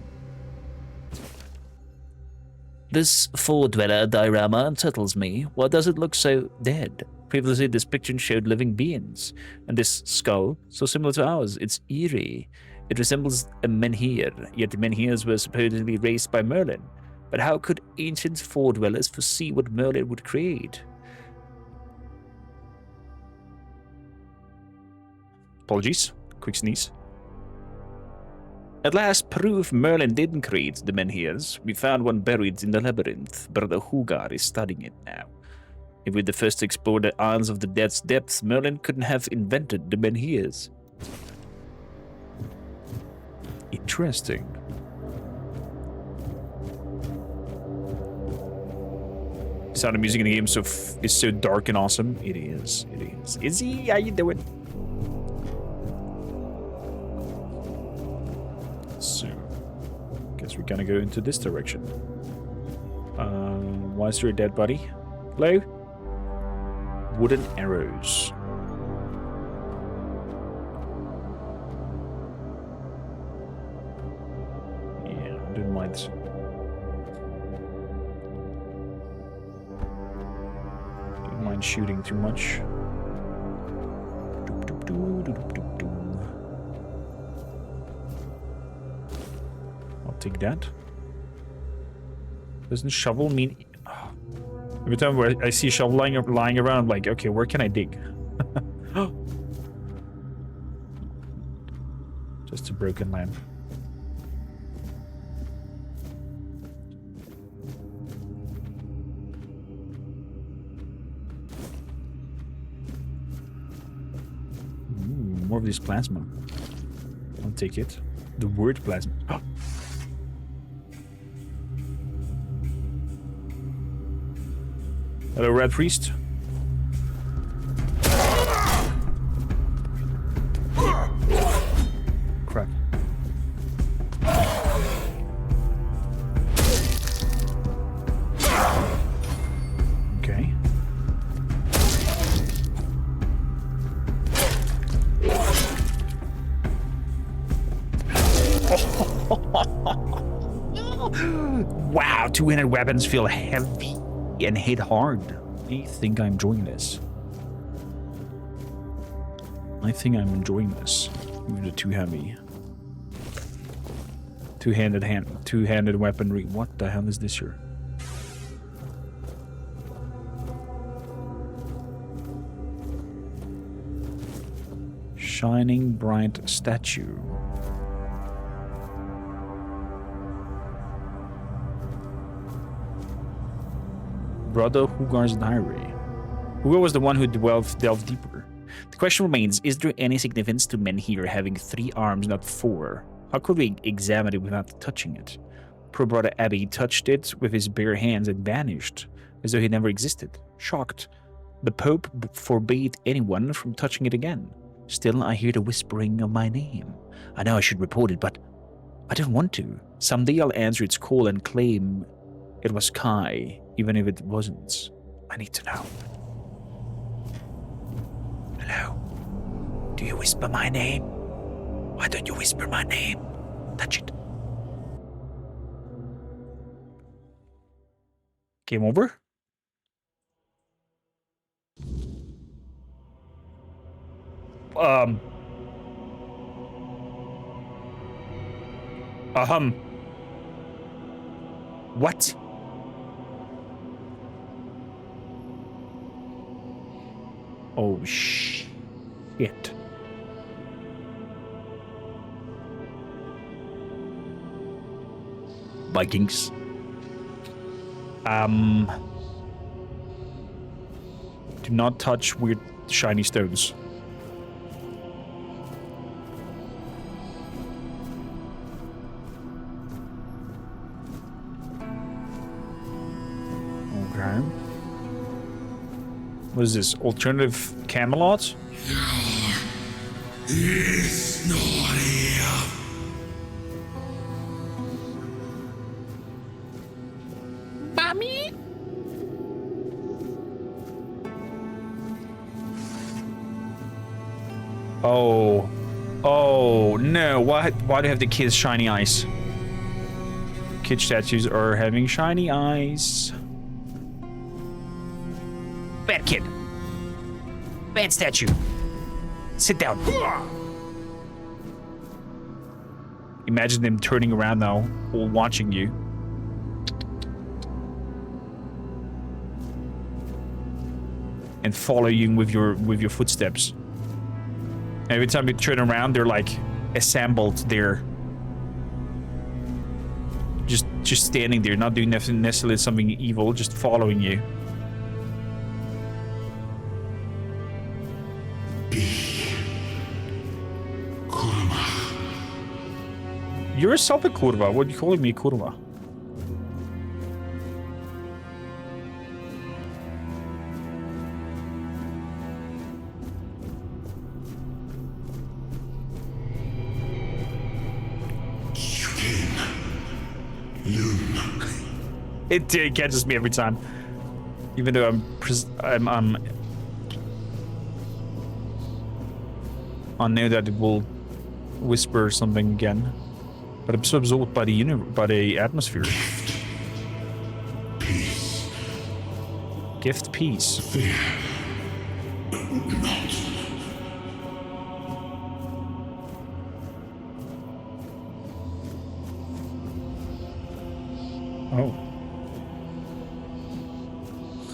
This four-dweller diorama unsettles me. Why does it look so dead? Previously, this picture showed living beings. And this skull, so similar to ours, it's eerie. It resembles a menhir, yet the menhirs were supposedly raised by Merlin. But how could ancient four-dwellers foresee what Merlin would create? Apologies. Quick sneeze. At last, proof Merlin didn't create the menhirs. We found one buried in the labyrinth. Brother Hugar is studying it now. If we're the first to explore the Isles of the Dead's depths, Merlin couldn't have invented the menhirs. Interesting. Sound of music in the game is so dark and awesome. It is. It is. Izzy, how you doing? So, guess we're gonna go into this direction. Why is there a dead body? Hello? Wooden arrows. Didn't mind. Didn't mind shooting too much. I'll take that. Doesn't shovel mean... Oh. Every time where I see a shovel lying around, I'm like, okay, where can I dig? Just a broken lamp. Ooh, more of this plasma. I'll take it. The word plasma. Hello, Red Priest. Crap. Okay. Wow, two-handed weapons feel heavy and hit hard. I think I'm enjoying this. I think I'm enjoying this. Even the too heavy. Two-handed weaponry. What the hell is this here? Shining bright statue. Brother Hugar's diary. Hugar was the one who delved deeper. The question remains, is there any significance to men here having 3 arms, not 4? How could we examine it without touching it? Poor brother Abby touched it with his bare hands and vanished, as though he never existed. Shocked, the Pope forbade anyone from touching it again. Still, I hear the whispering of my name. I know I should report it, but I don't want to. Someday I'll answer its call and claim it was Kai, even if it wasn't. I need to know. Hello? Do you whisper my name? Why don't you whisper my name? Touch it. Game over? What? Oh, shit. Vikings. Do not touch weird shiny stones. Okay. What is this? Alternative Camelot? It's not here. Mommy? Oh. Oh, no. Why do you have the kids' shiny eyes? Kid statues are having shiny eyes. Bad kid. Bad statue. Sit down. Imagine them turning around now, all watching you. And following with your footsteps. Every time you turn around, they're like assembled there. Just standing there, not doing necessarily something evil, just following you. You're yourself a kurva. What are you calling me a kurva? It catches me every time, even though I know that it will whisper something again. But it's absorbed by the atmosphere. Peace. Gift peace. Fear. Not. Oh.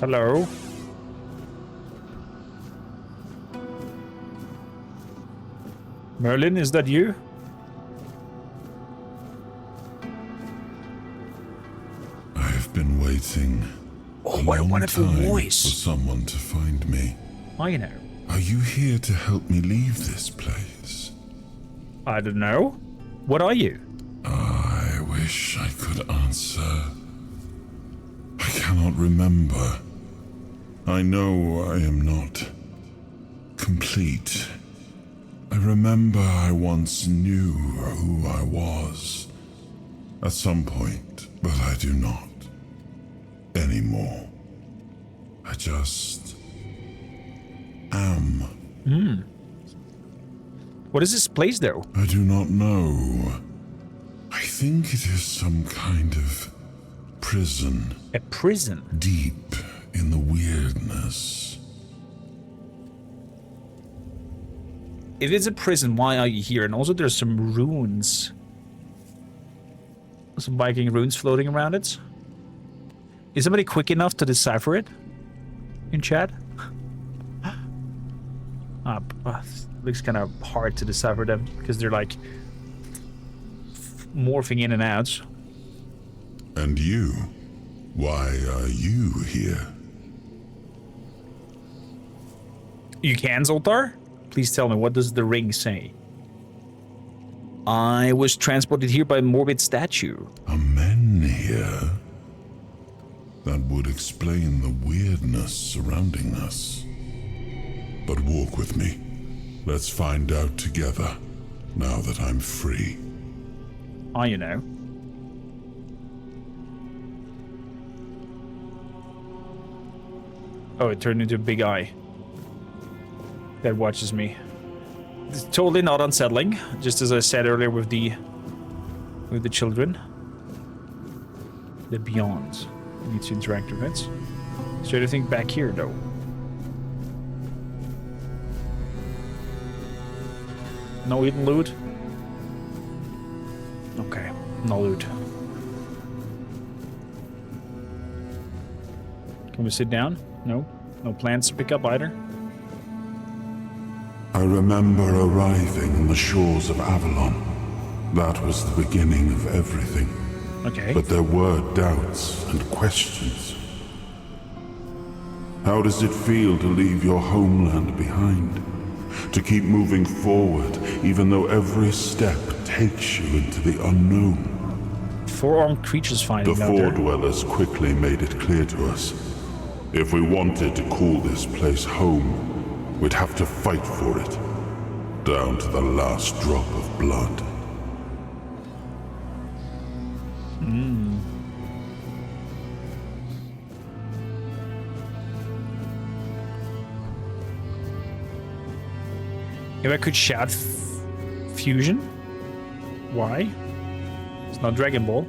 Hello. Merlin, is that you? I've been waiting Oh, what a wonderful voice. for someone to find me. I know. Are you here to help me leave this place? I don't know. What are you? I wish I could answer. I cannot remember. I know I am not complete. I remember I once knew who I was at some point, but I do not anymore. I just am. What is this place, though? I do not know. I think it is some kind of prison. A prison? Deep in the weirdness. If it's a prison, why are you here? And also there's some runes. Some Viking runes floating around it. Is somebody quick enough to decipher it? In chat? Looks kind of hard to decipher them because they're like morphing in and out. And you? Why are you here? You can, Zoltar? Please tell me, what does the ring say? I was transported here by a morbid statue. A men here? That would explain the weirdness surrounding us. But walk with me. Let's find out together, now that I'm free. Oh, you know. Oh, it turned into a big eye that watches me. It's totally not unsettling, just as I said earlier with the children. The beyond. You need to interact with it. Is there anything back here, though? No hidden loot? Okay, no loot. Can we sit down? No? No plants to pick up either? I remember arriving on the shores of Avalon. That was the beginning of everything. Okay. But there were doubts and questions. How does it feel to leave your homeland behind? To keep moving forward, even though every step takes you into the unknown? Four-armed creatures fighting The out there. Four-dwellers quickly made it clear to us. If we wanted to call this place home, we'd have to fight for it, down to the last drop of blood. If I could shout fusion? Why? It's not Dragon Ball.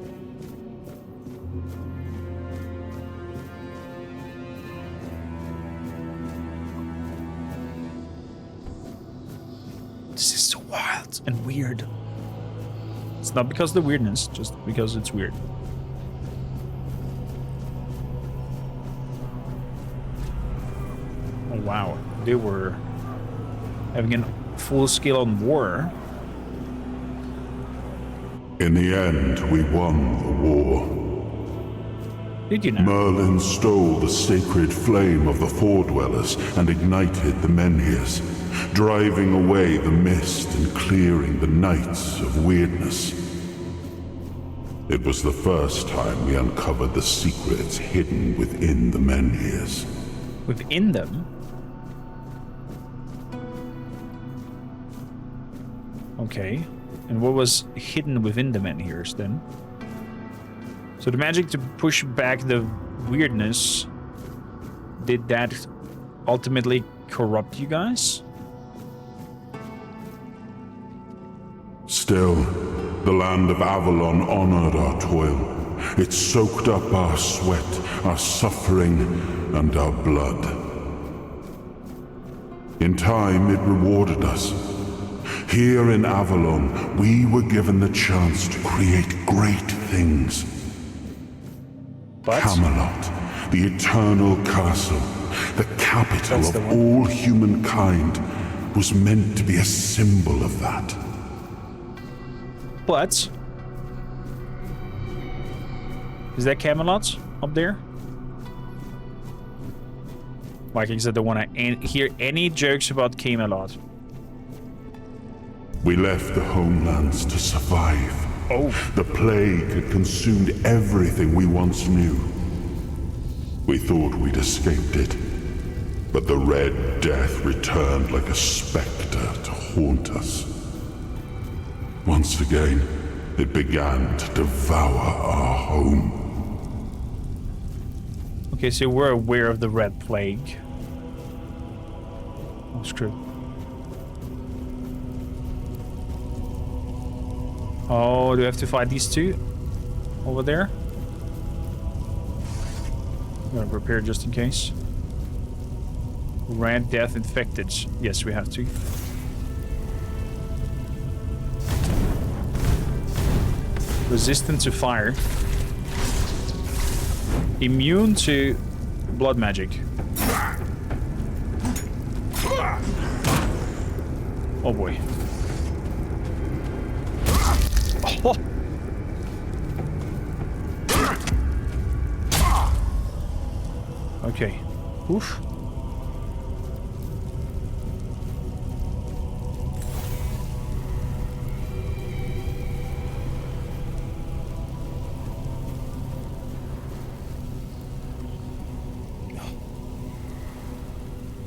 This is so wild and weird. It's not because of the weirdness, just because it's weird. Oh wow, they were having a full scale on war. In the end, we won the war. Did you know? Merlin stole the sacred flame of the Four-dwellers and ignited the Menhirs, driving away the mist and clearing the nights of weirdness. It was the first time we uncovered the secrets hidden within the Menhirs. Within them? Okay. And what was hidden within the Menhirs then? So the magic to push back the weirdness, did that ultimately corrupt you guys? Still, The land of Avalon honored our toil. It soaked up our sweat, our suffering, and our blood. In time, it rewarded us. Here in Avalon, we were given the chance to create great things. But? Camelot, the eternal castle, the capital of all humankind, was meant to be a symbol of that. But is that Camelot up there? Vikings said, I don't want to hear any jokes about Camelot. We left the homelands to survive. Oh. The plague had consumed everything we once knew. We thought we'd escaped it, but the Red Death returned like a specter to haunt us. Once again, it began to devour our home. Okay, so we're aware of the Red Plague. Oh, screw. Oh, do we have to fight these two over there? I'm gonna prepare just in case. Red Death infected. Yes, we have to. Resistant to fire. Immune to blood magic. Oh boy. Oh. Okay. Oof.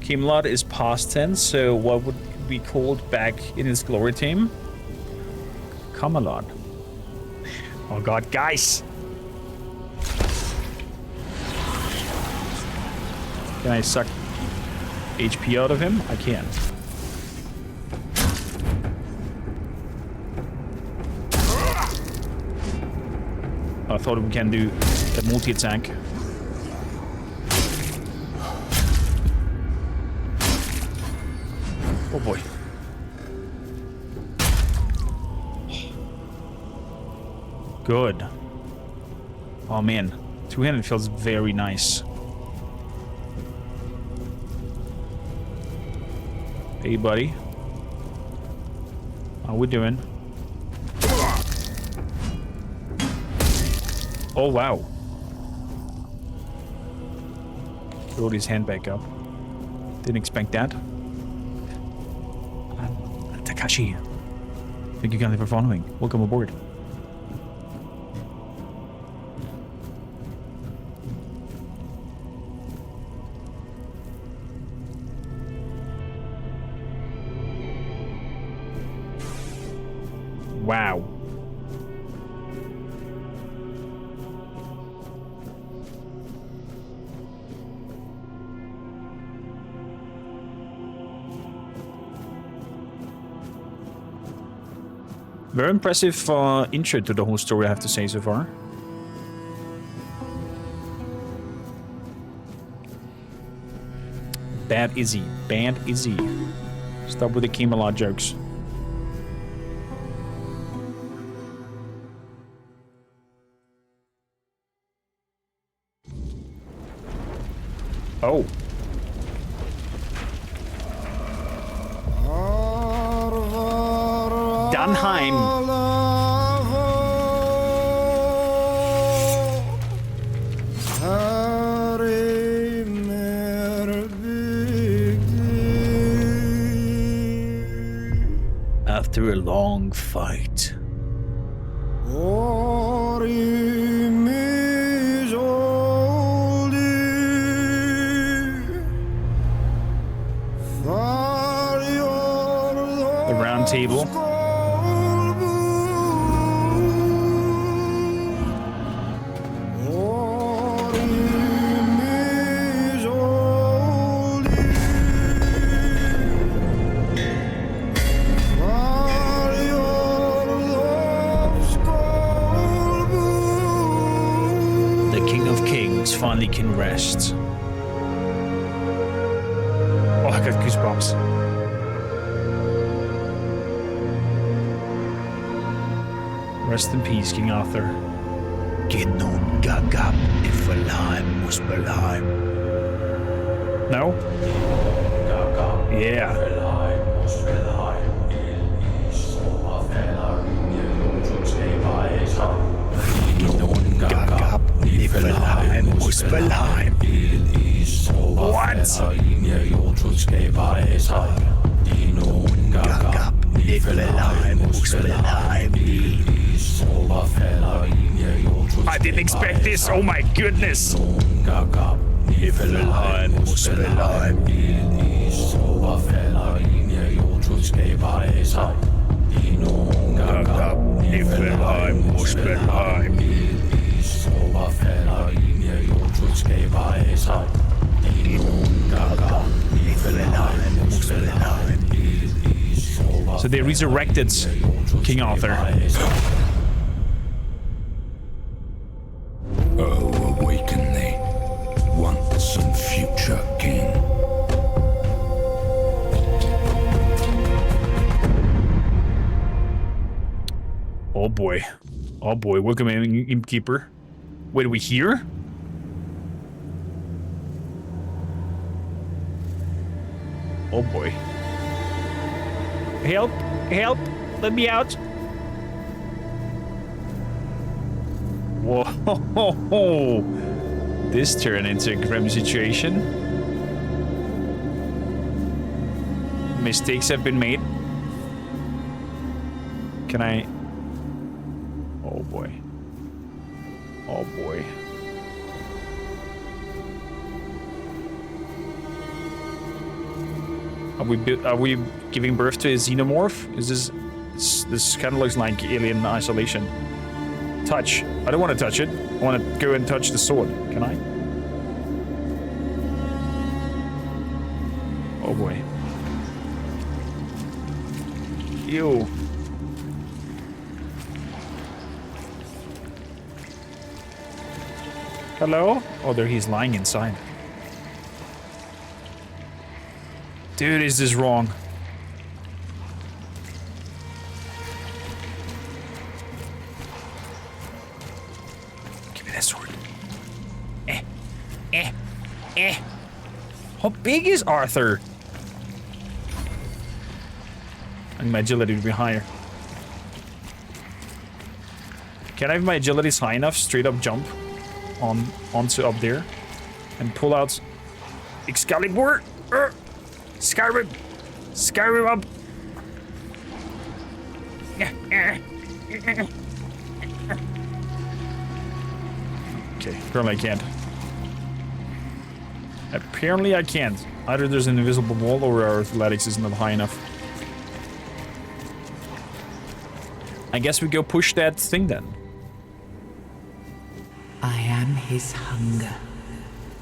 Camelot is past tense, so what would be called back in its glory time? Camelot. Oh god, guys! Can I suck HP out of him? I can. I thought we can do the multi-attack. Oh boy. Good. Oh man, two-handed feels very nice. Hey buddy. How we doing? Oh wow. Throw his hand back up. Didn't expect that. Takashi, thank you kindly for following. Welcome aboard. Wow. Very impressive intro to the whole story, I have to say, so far. Bad Izzy. Bad Izzy. Stop with the Camelot jokes. Oh. Dunheim. After a long fight. The round table. finally can rest. Oh, I got goosebumps. Rest in peace, King Arthur. Genon gagab Niflheim Muspelheim. No? Yeah. Gagab Niflheim Muspelheim. What? Gagab Niflheim Muspelheim. I didn't expect this. Oh my goodness. Niflheim Muspelheim. Gagab Niflheim Muspelheim. So they resurrected King Arthur. Oh, awaken thee, once and future king. Oh boy. Oh boy, welcome Innkeeper. Wait, are we here? Oh boy. Help! Help! Let me out! Whoa! This turned into a grim situation. Mistakes have been made. Can I... Oh boy. Oh boy. Are we giving birth to a xenomorph? Is this kind of looks like alien isolation? Touch. I don't want to touch it. I want to go and touch the sword. Can I? Oh boy. Ew. Hello? Oh, there he's lying inside. Dude, is this wrong? Give me that sword. How big is Arthur? I think my agility would be higher. Can I have my agility high enough? Straight up jump onto up there and pull out Excalibur. Skyrim up. Okay, apparently I can't. Apparently I can't. Either there's an invisible wall or our athletics is not high enough. I guess we go push that thing then. I am his hunger,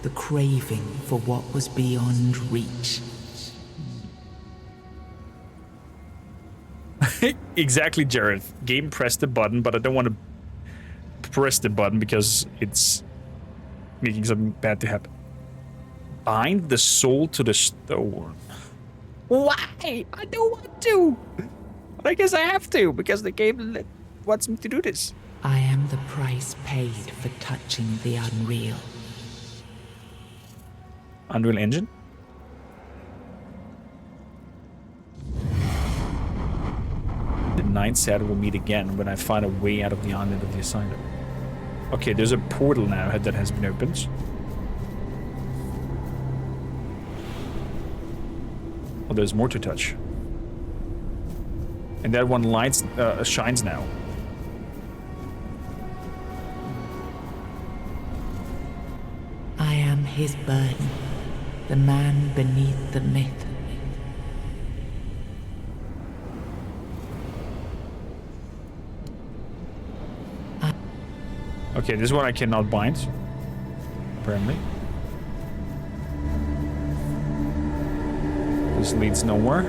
the craving for what was beyond reach. Exactly, Jared. Game pressed the button, but I don't want to press the button because it's making something bad to happen. Bind the soul to the stone. Why? I don't want to. But I guess I have to because the game wants me to do this. I am the price paid for touching the unreal. Unreal Engine? The Ninth Sad will meet again when I find a way out of the island of the asylum. Okay, there's a portal now that has been opened. Oh, there's more to touch. And that one lights, shines now. I am his burden, the man beneath the myth. Okay, this one I cannot bind. Apparently. This leads nowhere.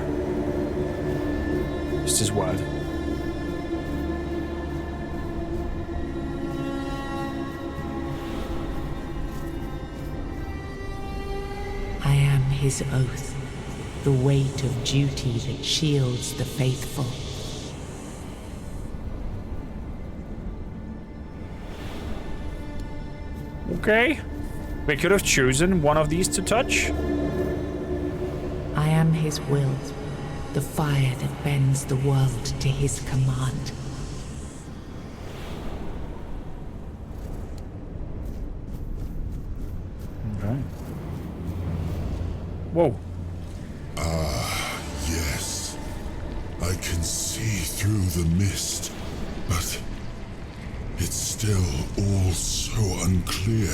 It's just wild. his oath, the weight of duty that shields the faithful. Okay. We could have chosen one of these to touch. I am his will, the fire that bends the world to his command. Okay. Whoa. Ah, yes. I can see through the mist, but it's still all so unclear.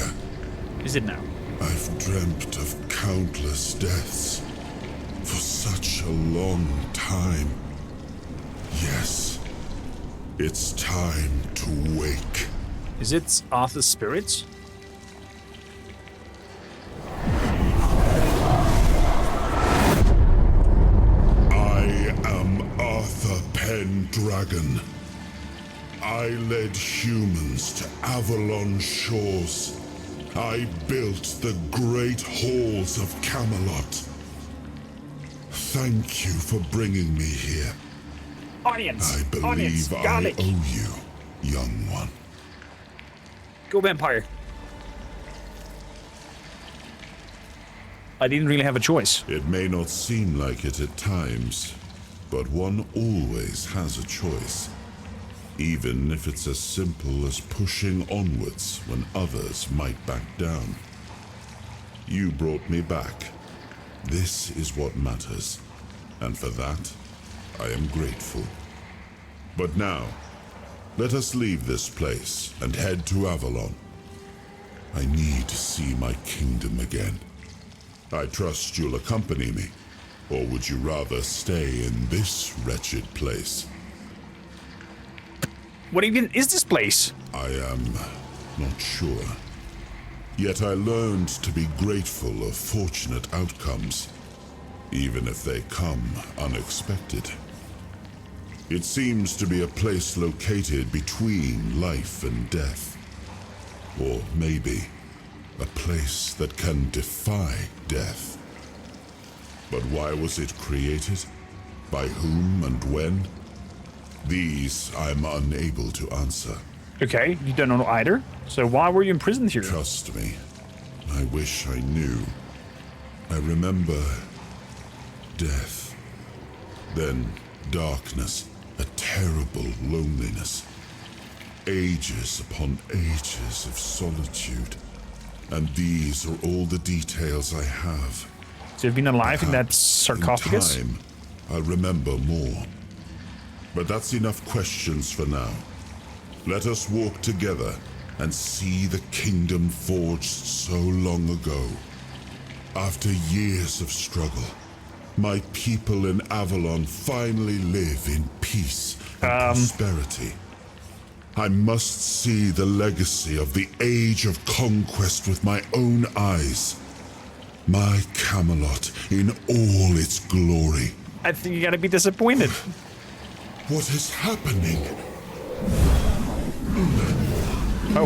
Is it now? I've dreamt of countless deaths for such a long time. Yes, it's time to wake. Is it Arthur's spirits? I am Arthur Pendragon. I led humans to Avalon shores. I built the great halls of Camelot. Thank you for bringing me here. Audience! I believe Audience! I Garlic! owe you, young one. Go vampire. I didn't really have a choice. It may not seem like it at times, but one always has a choice. Even if it's as simple as pushing onwards when others might back down. You brought me back. This is what matters, and for that, I am grateful. But now, let us leave this place and head to Avalon. I need to see my kingdom again. I trust you'll accompany me, or would you rather stay in this wretched place? What even is this place? I am not sure. Yet I learned to be grateful of fortunate outcomes, even if they come unexpected. It seems to be a place located between life and death. Or maybe a place that can defy death. But why was it created? By whom and when? These I'm unable to answer. Okay, you don't know either. So why were you imprisoned here? Trust me, I wish I knew. I remember death, then darkness, a terrible loneliness, ages upon ages of solitude. And these are all the details I have. So you've been alive in that sarcophagus? In time, I'll remember more. But that's enough questions for now. Let us walk together and see the kingdom forged so long ago. After years of struggle, my people in Avalon finally live in peace and prosperity. I must see the legacy of the Age of Conquest with my own eyes. My Camelot in all its glory. I think you're gonna be disappointed. What is happening? Oh. No.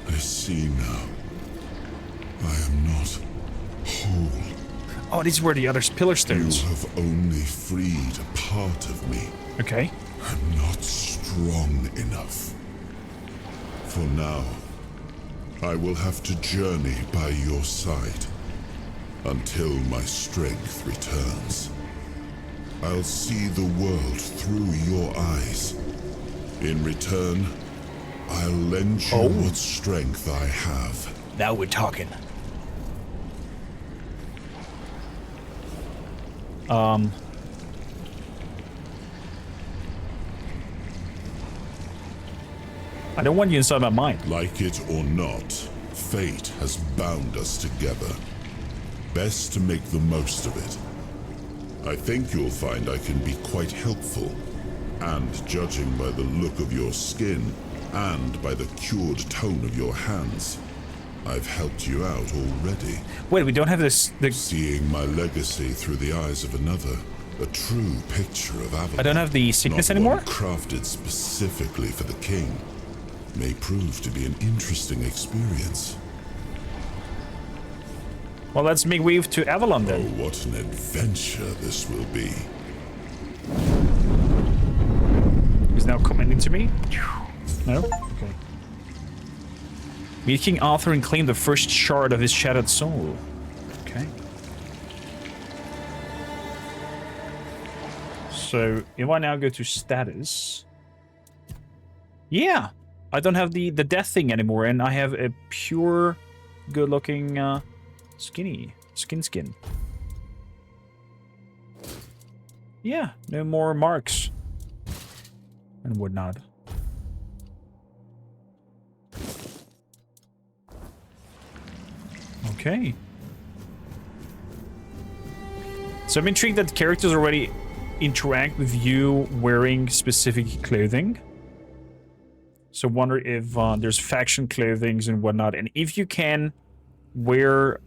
I see now. I am not whole. Oh, these were the other pillar You stones. have only freed a part of me. Okay. I'm not strong enough. For now, I will have to journey by your side until my strength returns. I'll see the world through your eyes. In return, I'll lend you what strength I have. Now we're talking. I don't want you inside my mind. Like it or not, fate has bound us together. Best to make the most of it. I think you'll find I can be quite helpful. And judging by the look of your skin, and by the cured tone of your hands, I've helped you out already. Wait, we don't have this... Seeing my legacy through the eyes of another A true picture of Avalon. I don't have the sickness not anymore? One crafted specifically for the king. May prove to be an interesting experience. Well, let's make way to Avalon then. Oh, what an adventure this will be. He's now commenting to me? No? Okay. Meet King Arthur and claim the first shard of his shattered soul. Okay. So, if I now go to status... Yeah! I don't have the death thing anymore, and I have a pure, good-looking, skin. Yeah, no more marks. And whatnot. Okay. So I'm intrigued that characters already interact with you wearing specific clothing. So wonder if there's faction clothings and whatnot, and if you can wear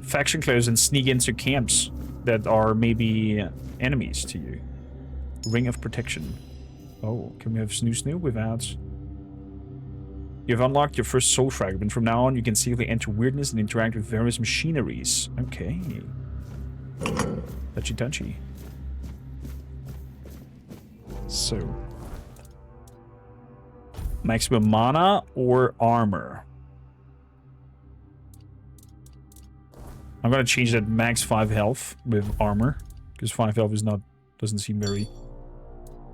faction clothes and sneak into camps that are maybe enemies to you. Ring of Protection. Oh, can we have Snoo without... You've unlocked your first soul fragment. From now on, you can safely enter weirdness and interact with various machineries. Okay. Touchy. So... maximum mana or armor? I'm gonna change that max 5 health with armor, because 5 health is not... doesn't seem very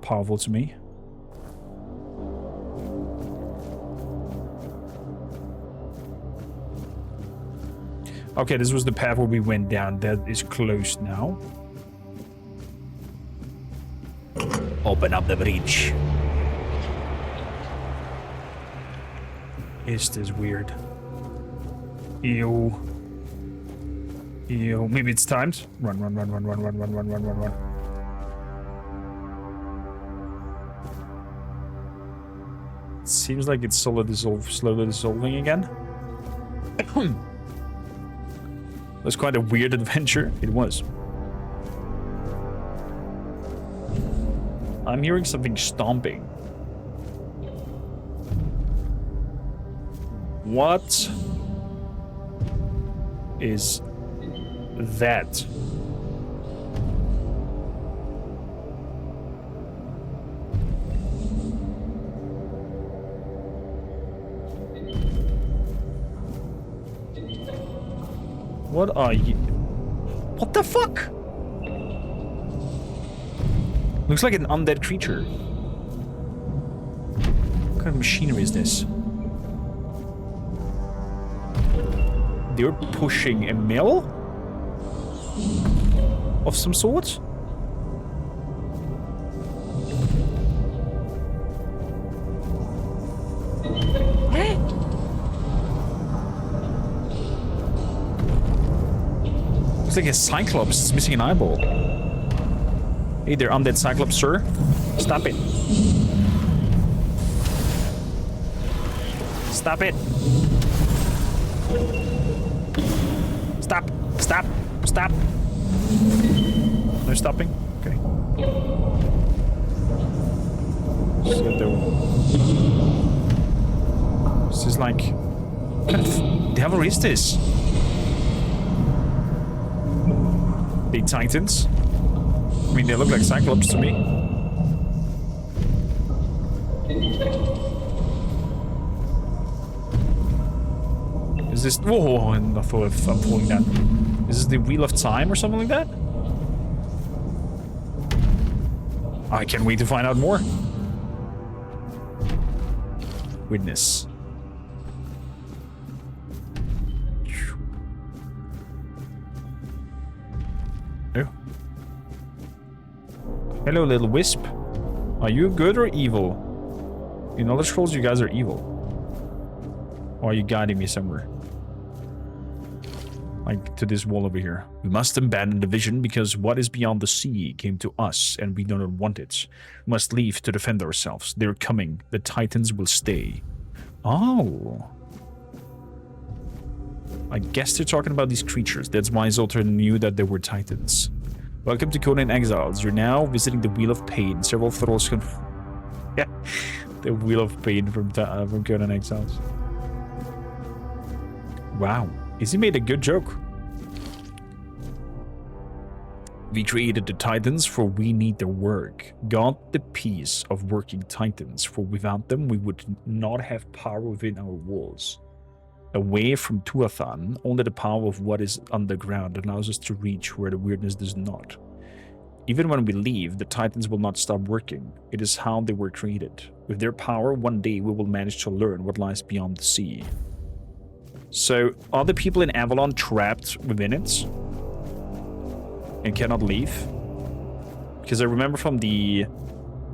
powerful to me. Okay, this was the path where we went down. That is closed now. Open up the breach. Is this weird? Ew. Maybe it's timed. Run. Seems like it's slowly dissolving again. It was quite a weird adventure. It was. I'm hearing something stomping. What is that? What are you? What the fuck? Looks like an undead creature. What kind of machinery is this? They're pushing a mill? Of some sort? Looks like a Cyclops is missing an eyeball. Hey there, undead Cyclops, sir. Stop it. Stop it. Stop. No stopping? Okay. So this is like... what kind of devil is this? Big Titans? I mean, they look like Cyclops to me. Is this... whoa, and I thought if I'm falling down. Is this the Wheel of Time or something like that? I can't wait to find out more. Witness. Oh. Hello, little wisp. Are you good or evil? In Elder Scrolls, you guys are evil. Or are you guiding me somewhere? Like to this wall over here. We must abandon the vision because what is beyond the sea came to us and we do not want it. We must leave to defend ourselves. They're coming. The Titans will stay. Oh. I guess they're talking about these creatures. That's why Zoltar knew that there were Titans. Welcome to Conan Exiles. You're now visiting the Wheel of Pain. Several thralls can... yeah, the Wheel of Pain from Conan Exiles. Wow. Izzy made a good joke. We created the Titans, for we need their work. God, the peace of working Titans, for without them we would not have power within our walls. Away from Tuathan, only the power of what is underground allows us to reach where the weirdness does not. Even when we leave, the Titans will not stop working. It is how they were created. With their power, one day we will manage to learn what lies beyond the sea. So, are the people in Avalon trapped within it? And cannot leave? Because I remember from the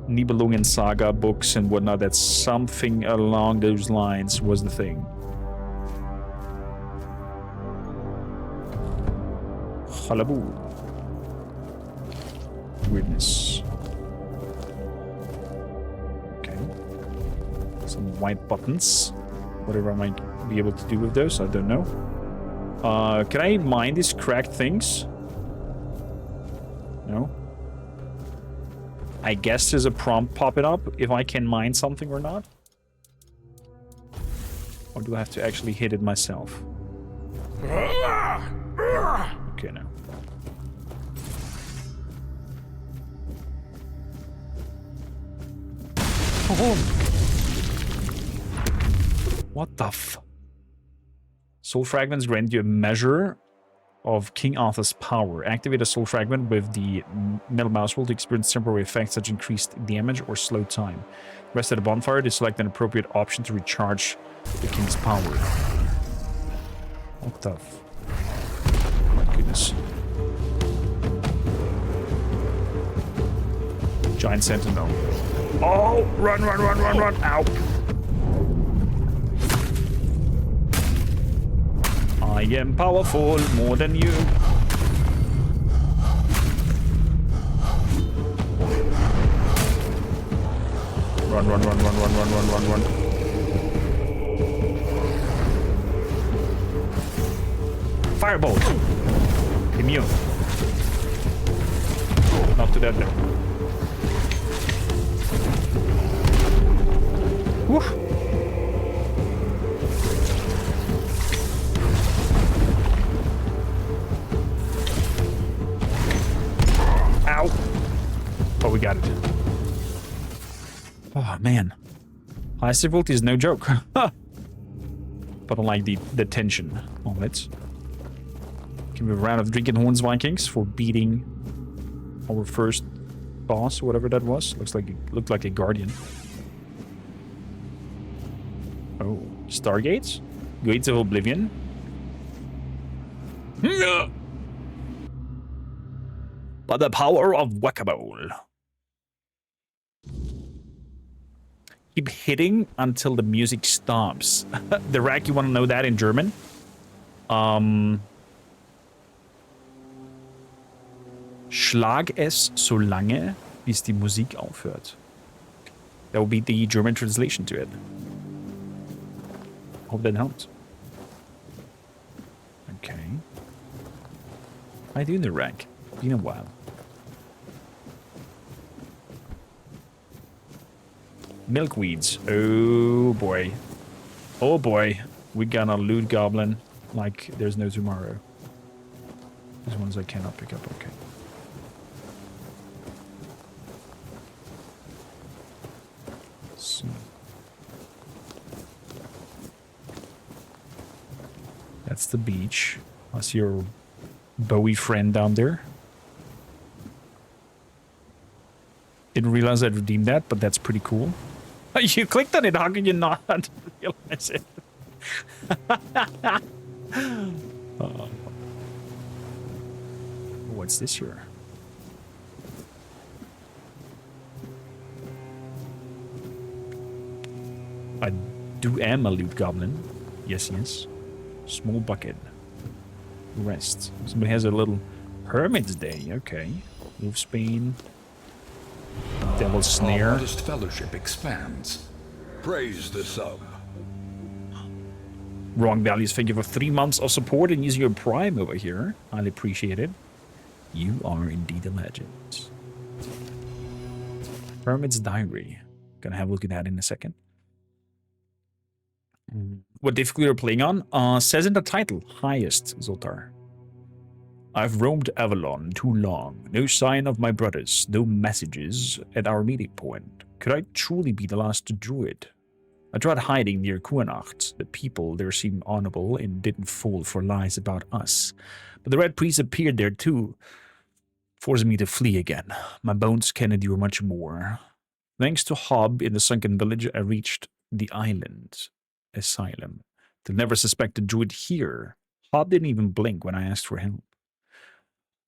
Nibelungen Saga books and whatnot that something along those lines was the thing. Halaboo. Weirdness. Okay. Some white buttons. Whatever I might be able to do with those, I don't know. Can I mine these cracked things? No? I guess there's a prompt popping up if I can mine something or not. Or do I have to actually hit it myself? Okay, now. Oh. What the f... Soul fragments grant you a measure of King Arthur's power. Activate a soul fragment with the middle mouse wheel to experience temporary effects such as increased damage or slow time. Rest at a bonfire to select an appropriate option to recharge the king's power. What the f... Oh my goodness. Giant sentinel. Oh! Run, run, run, run, run! Ow! I am powerful more than you. Run, run, run, run, run, run, run, run, run. Firebolt. Immune. Not to that though. Woo. Ow. Oh, we got it. Oh, man. High difficulty is no joke. But I like the tension on it. Give me a round of Drinking Horns Vikings for beating our first boss, whatever that was. Looked like a guardian. Oh, Stargates? Gates of Oblivion? By the power of Whack-a-Mole. Keep hitting until the music stops. The rack, you want to know that in German? Schlag es so lange, bis die Musik aufhört. That will be the German translation to it. Hope that helped. Okay. How do you in the rack? Been a while. Milkweeds. Oh boy. Oh boy. We gonna loot goblin like there's no tomorrow. These ones I cannot pick up. Okay. So. That's the beach. That's your Bowie friend down there. Didn't realize I'd redeemed that, but that's pretty cool. You clicked on it, how could you not realize it? What's this here? I am a loot goblin. Yes, yes. Small bucket. Rest. Somebody has a little Hermit's Day. Okay. Wolfsbane. Devil's Snare. Our modest fellowship expands. Praise the sub. Wrong Values, thank you for 3 months of support and using your Prime over here. Highly appreciated. You are indeed a legend. Hermit's Diary. Gonna have a look at that in a second. What difficulty you're playing on? Says in the title, highest, Zoltar. I've roamed Avalon too long. No sign of my brothers, no messages at our meeting point. Could I truly be the last druid? I tried hiding near Kuanacht. The people there seemed honorable and didn't fall for lies about us. But the Red Priest appeared there too, forcing me to flee again. My bones can endure much more. Thanks to Hob in the sunken village, I reached the island asylum. They'll never suspect a druid here. Hob didn't even blink when I asked for help.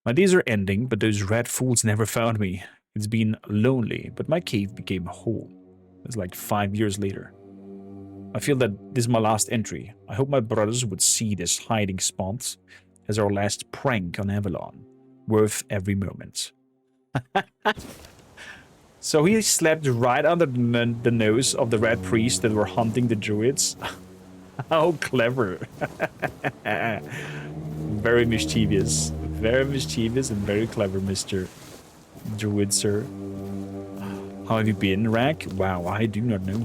My days are ending, but those red fools never found me. It's been lonely, but my cave became home. It's like 5 years later. I feel that this is my last entry. I hope my brothers would see this hiding spot as our last prank on Avalon. Worth every moment. So he slept right under the nose of the Red Priests that were hunting the druids. How clever. Very mischievous. Very mischievous and very clever, Mr. Druid, sir. How have you been, Rack? Wow, I do not know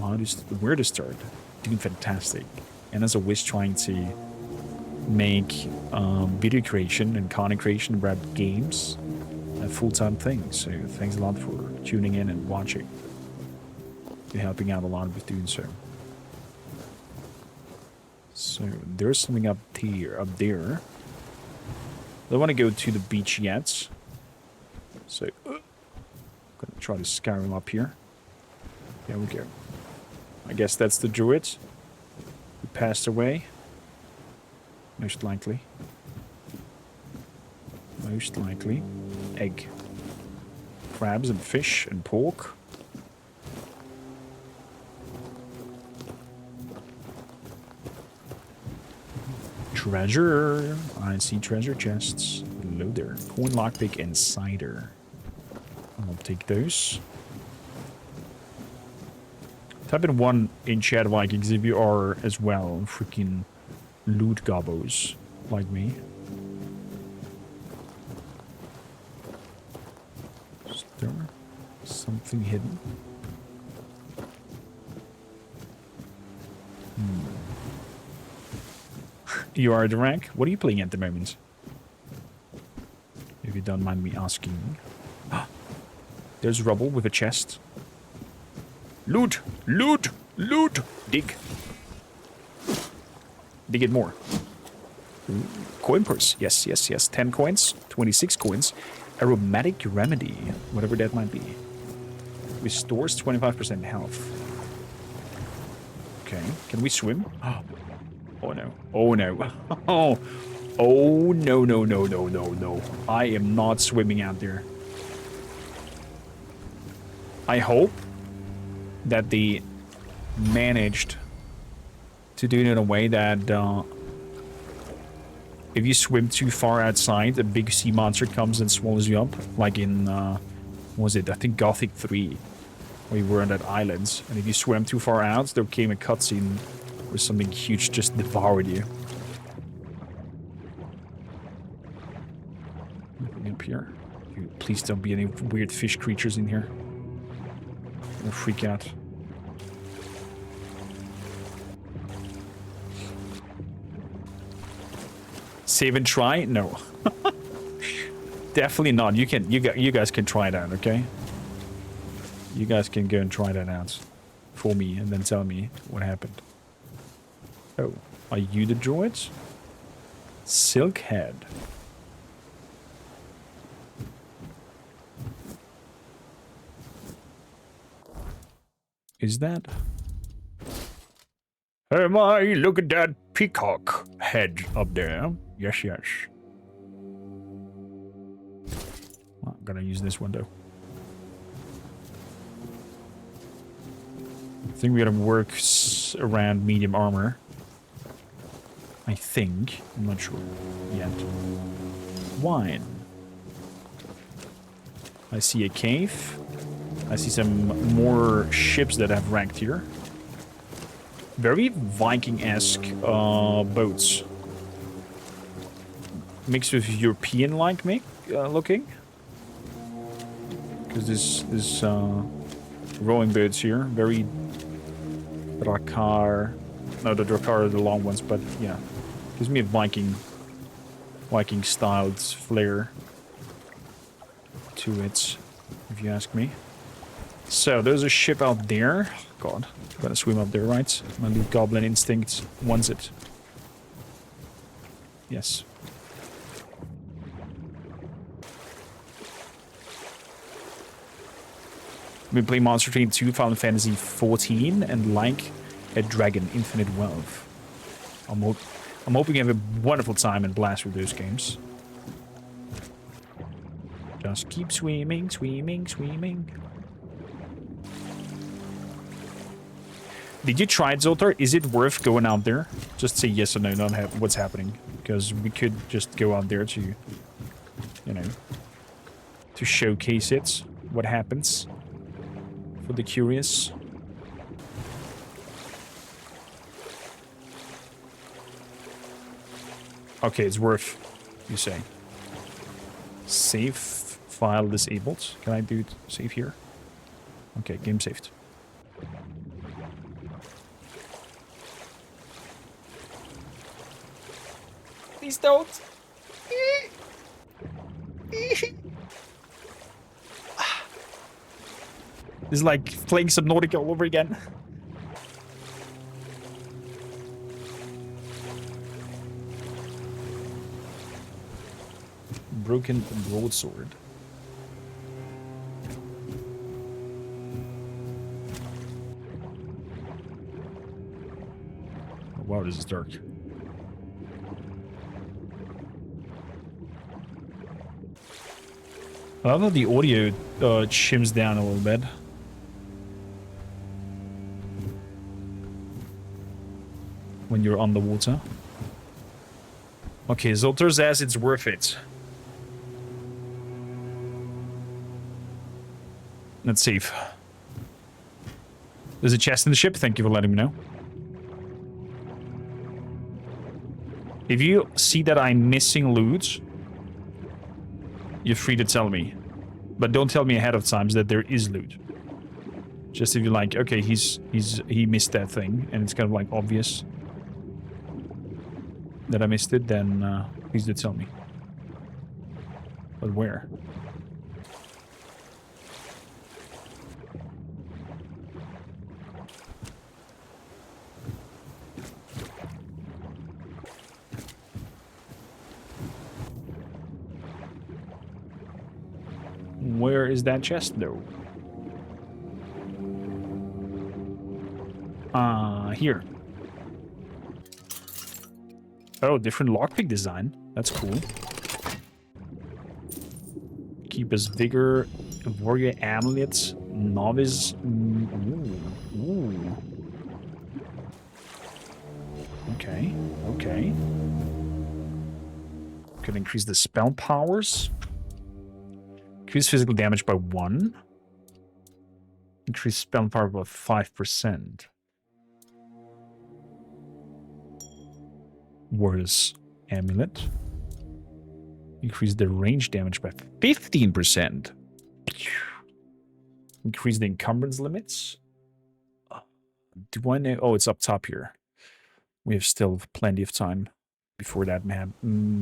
where to start. Doing fantastic. And as always, trying to make video creation and content creation web games a full-time thing. So thanks a lot for tuning in and watching. You're helping out a lot with doing so. So there's something up there. I don't want to go to the beach yet. So I'm gonna try to scour him up here. There we go. I guess that's the druid who passed away. Most likely. Most likely. Egg. Crabs and fish and pork. Treasure. I see treasure chests. Hello there. Corn, lockpick, and cider. I'll take those. Type in 1 in chat, Vikings, if you are as well freaking loot gobbos like me. Is there something hidden? You are the rank? What are you playing at the moment? If you don't mind me asking. There's rubble with a chest. Loot! Loot! Loot! Dig. Dig it more. Coin purse. Yes, yes, yes. 10 coins. 26 coins. Aromatic remedy. Whatever that might be. Restores 25% health. Okay. Can we swim? Oh no. Oh no. Oh. Oh no, no, no, no, no, no. I am not swimming out there. I hope that they managed to do it in a way that if you swim too far outside, a big sea monster comes and swallows you up. Like in, what was it? I think Gothic 3, where you were on that island. And if you swam too far out, there came a cutscene where something huge just devoured you. Nothing up here. Please don't be any weird fish creatures in here. I'm gonna freak out. Save and try? No. Definitely not. You guys can try that, okay? You guys can go and try that out for me and then tell me what happened. Oh, are you the droids? Silkhead. Is that? Hey, my, look at that peacock head up there. Yes, yes. Well, I'm gonna use this window. I think we're gonna work around medium armor. I think. I'm not sure yet. Wine. I see a cave. I see some more ships that have ranked here. Very Viking-esque boats. Mixed with European-like looking. Because this rowing boats here, very Drakkar. No, the Drakkar are the long ones, but yeah. Gives me a Viking-styled flair to it, if you ask me. So, there's a ship out there. God, I'm gonna swim up there, right? My little goblin instinct wants it. Yes. We play Monster Train 2, Final Fantasy 14, and Like a Dragon, Infinite Wealth. I'm hoping you have a wonderful time and blast with those games. Just keep swimming, swimming, swimming. Did you try it, Zoltar? Is it worth going out there? Just say yes or no, not what's happening. Because we could just go out there to, you know, to showcase it, what happens. For the curious. Okay, it's worth, you say. Save file disabled. Can I do save here? Okay, game saved. Please don't. It's like playing Subnautica all over again. Broken broadsword. Oh, wow, this is dark. I love how the audio chims down a little bit. When you're on the water. Okay, Zoltar says it's worth it. Let's save. There's a chest in the ship. Thank you for letting me know. If you see that I'm missing loot, you're free to tell me. But don't tell me ahead of time that there is loot. Just if you're like, okay, he missed that thing, and it's kind of like obvious that I missed it, then please do tell me. But where? Where is that chest, though? Here. Oh, different lockpick design. That's cool. Keeper's Vigor, Warrior Amulet, Novice. Ooh. Okay, okay. Could increase the spell powers. Increase physical damage by 1. Increase spell power by 5%. Warrior's Amulet. Increase the range damage by 15%. Increase the encumbrance limits. Do I know? Oh, it's up top here. We have still plenty of time before that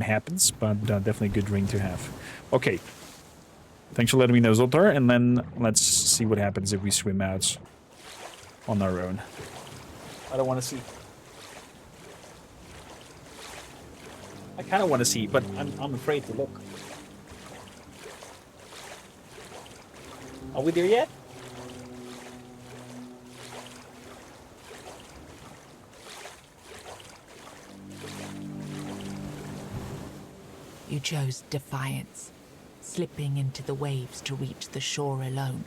happens, but definitely a good ring to have. Okay. Thanks for letting me know, Zoltar, and then let's see what happens if we swim out on our own. I don't want to see. I kind of want to see, but I'm afraid to look. Are we there yet? You chose defiance, slipping into the waves to reach the shore alone,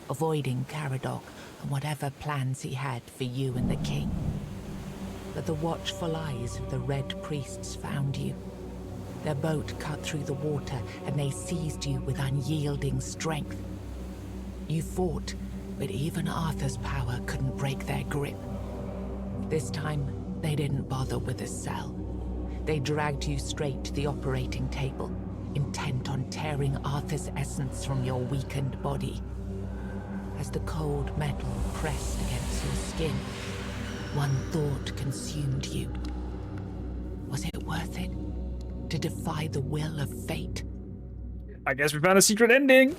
avoiding Caradoc and whatever plans he had for you and the king. But the watchful eyes of the Red Priests found you. Their boat cut through the water, and they seized you with unyielding strength. You fought, but even Arthur's power couldn't break their grip. This time, they didn't bother with a cell. They dragged you straight to the operating table, intent on tearing Arthur's essence from your weakened body. As the cold metal pressed against your skin, one thought consumed you. Was it worth it? To defy the will of fate? I guess we found a secret ending.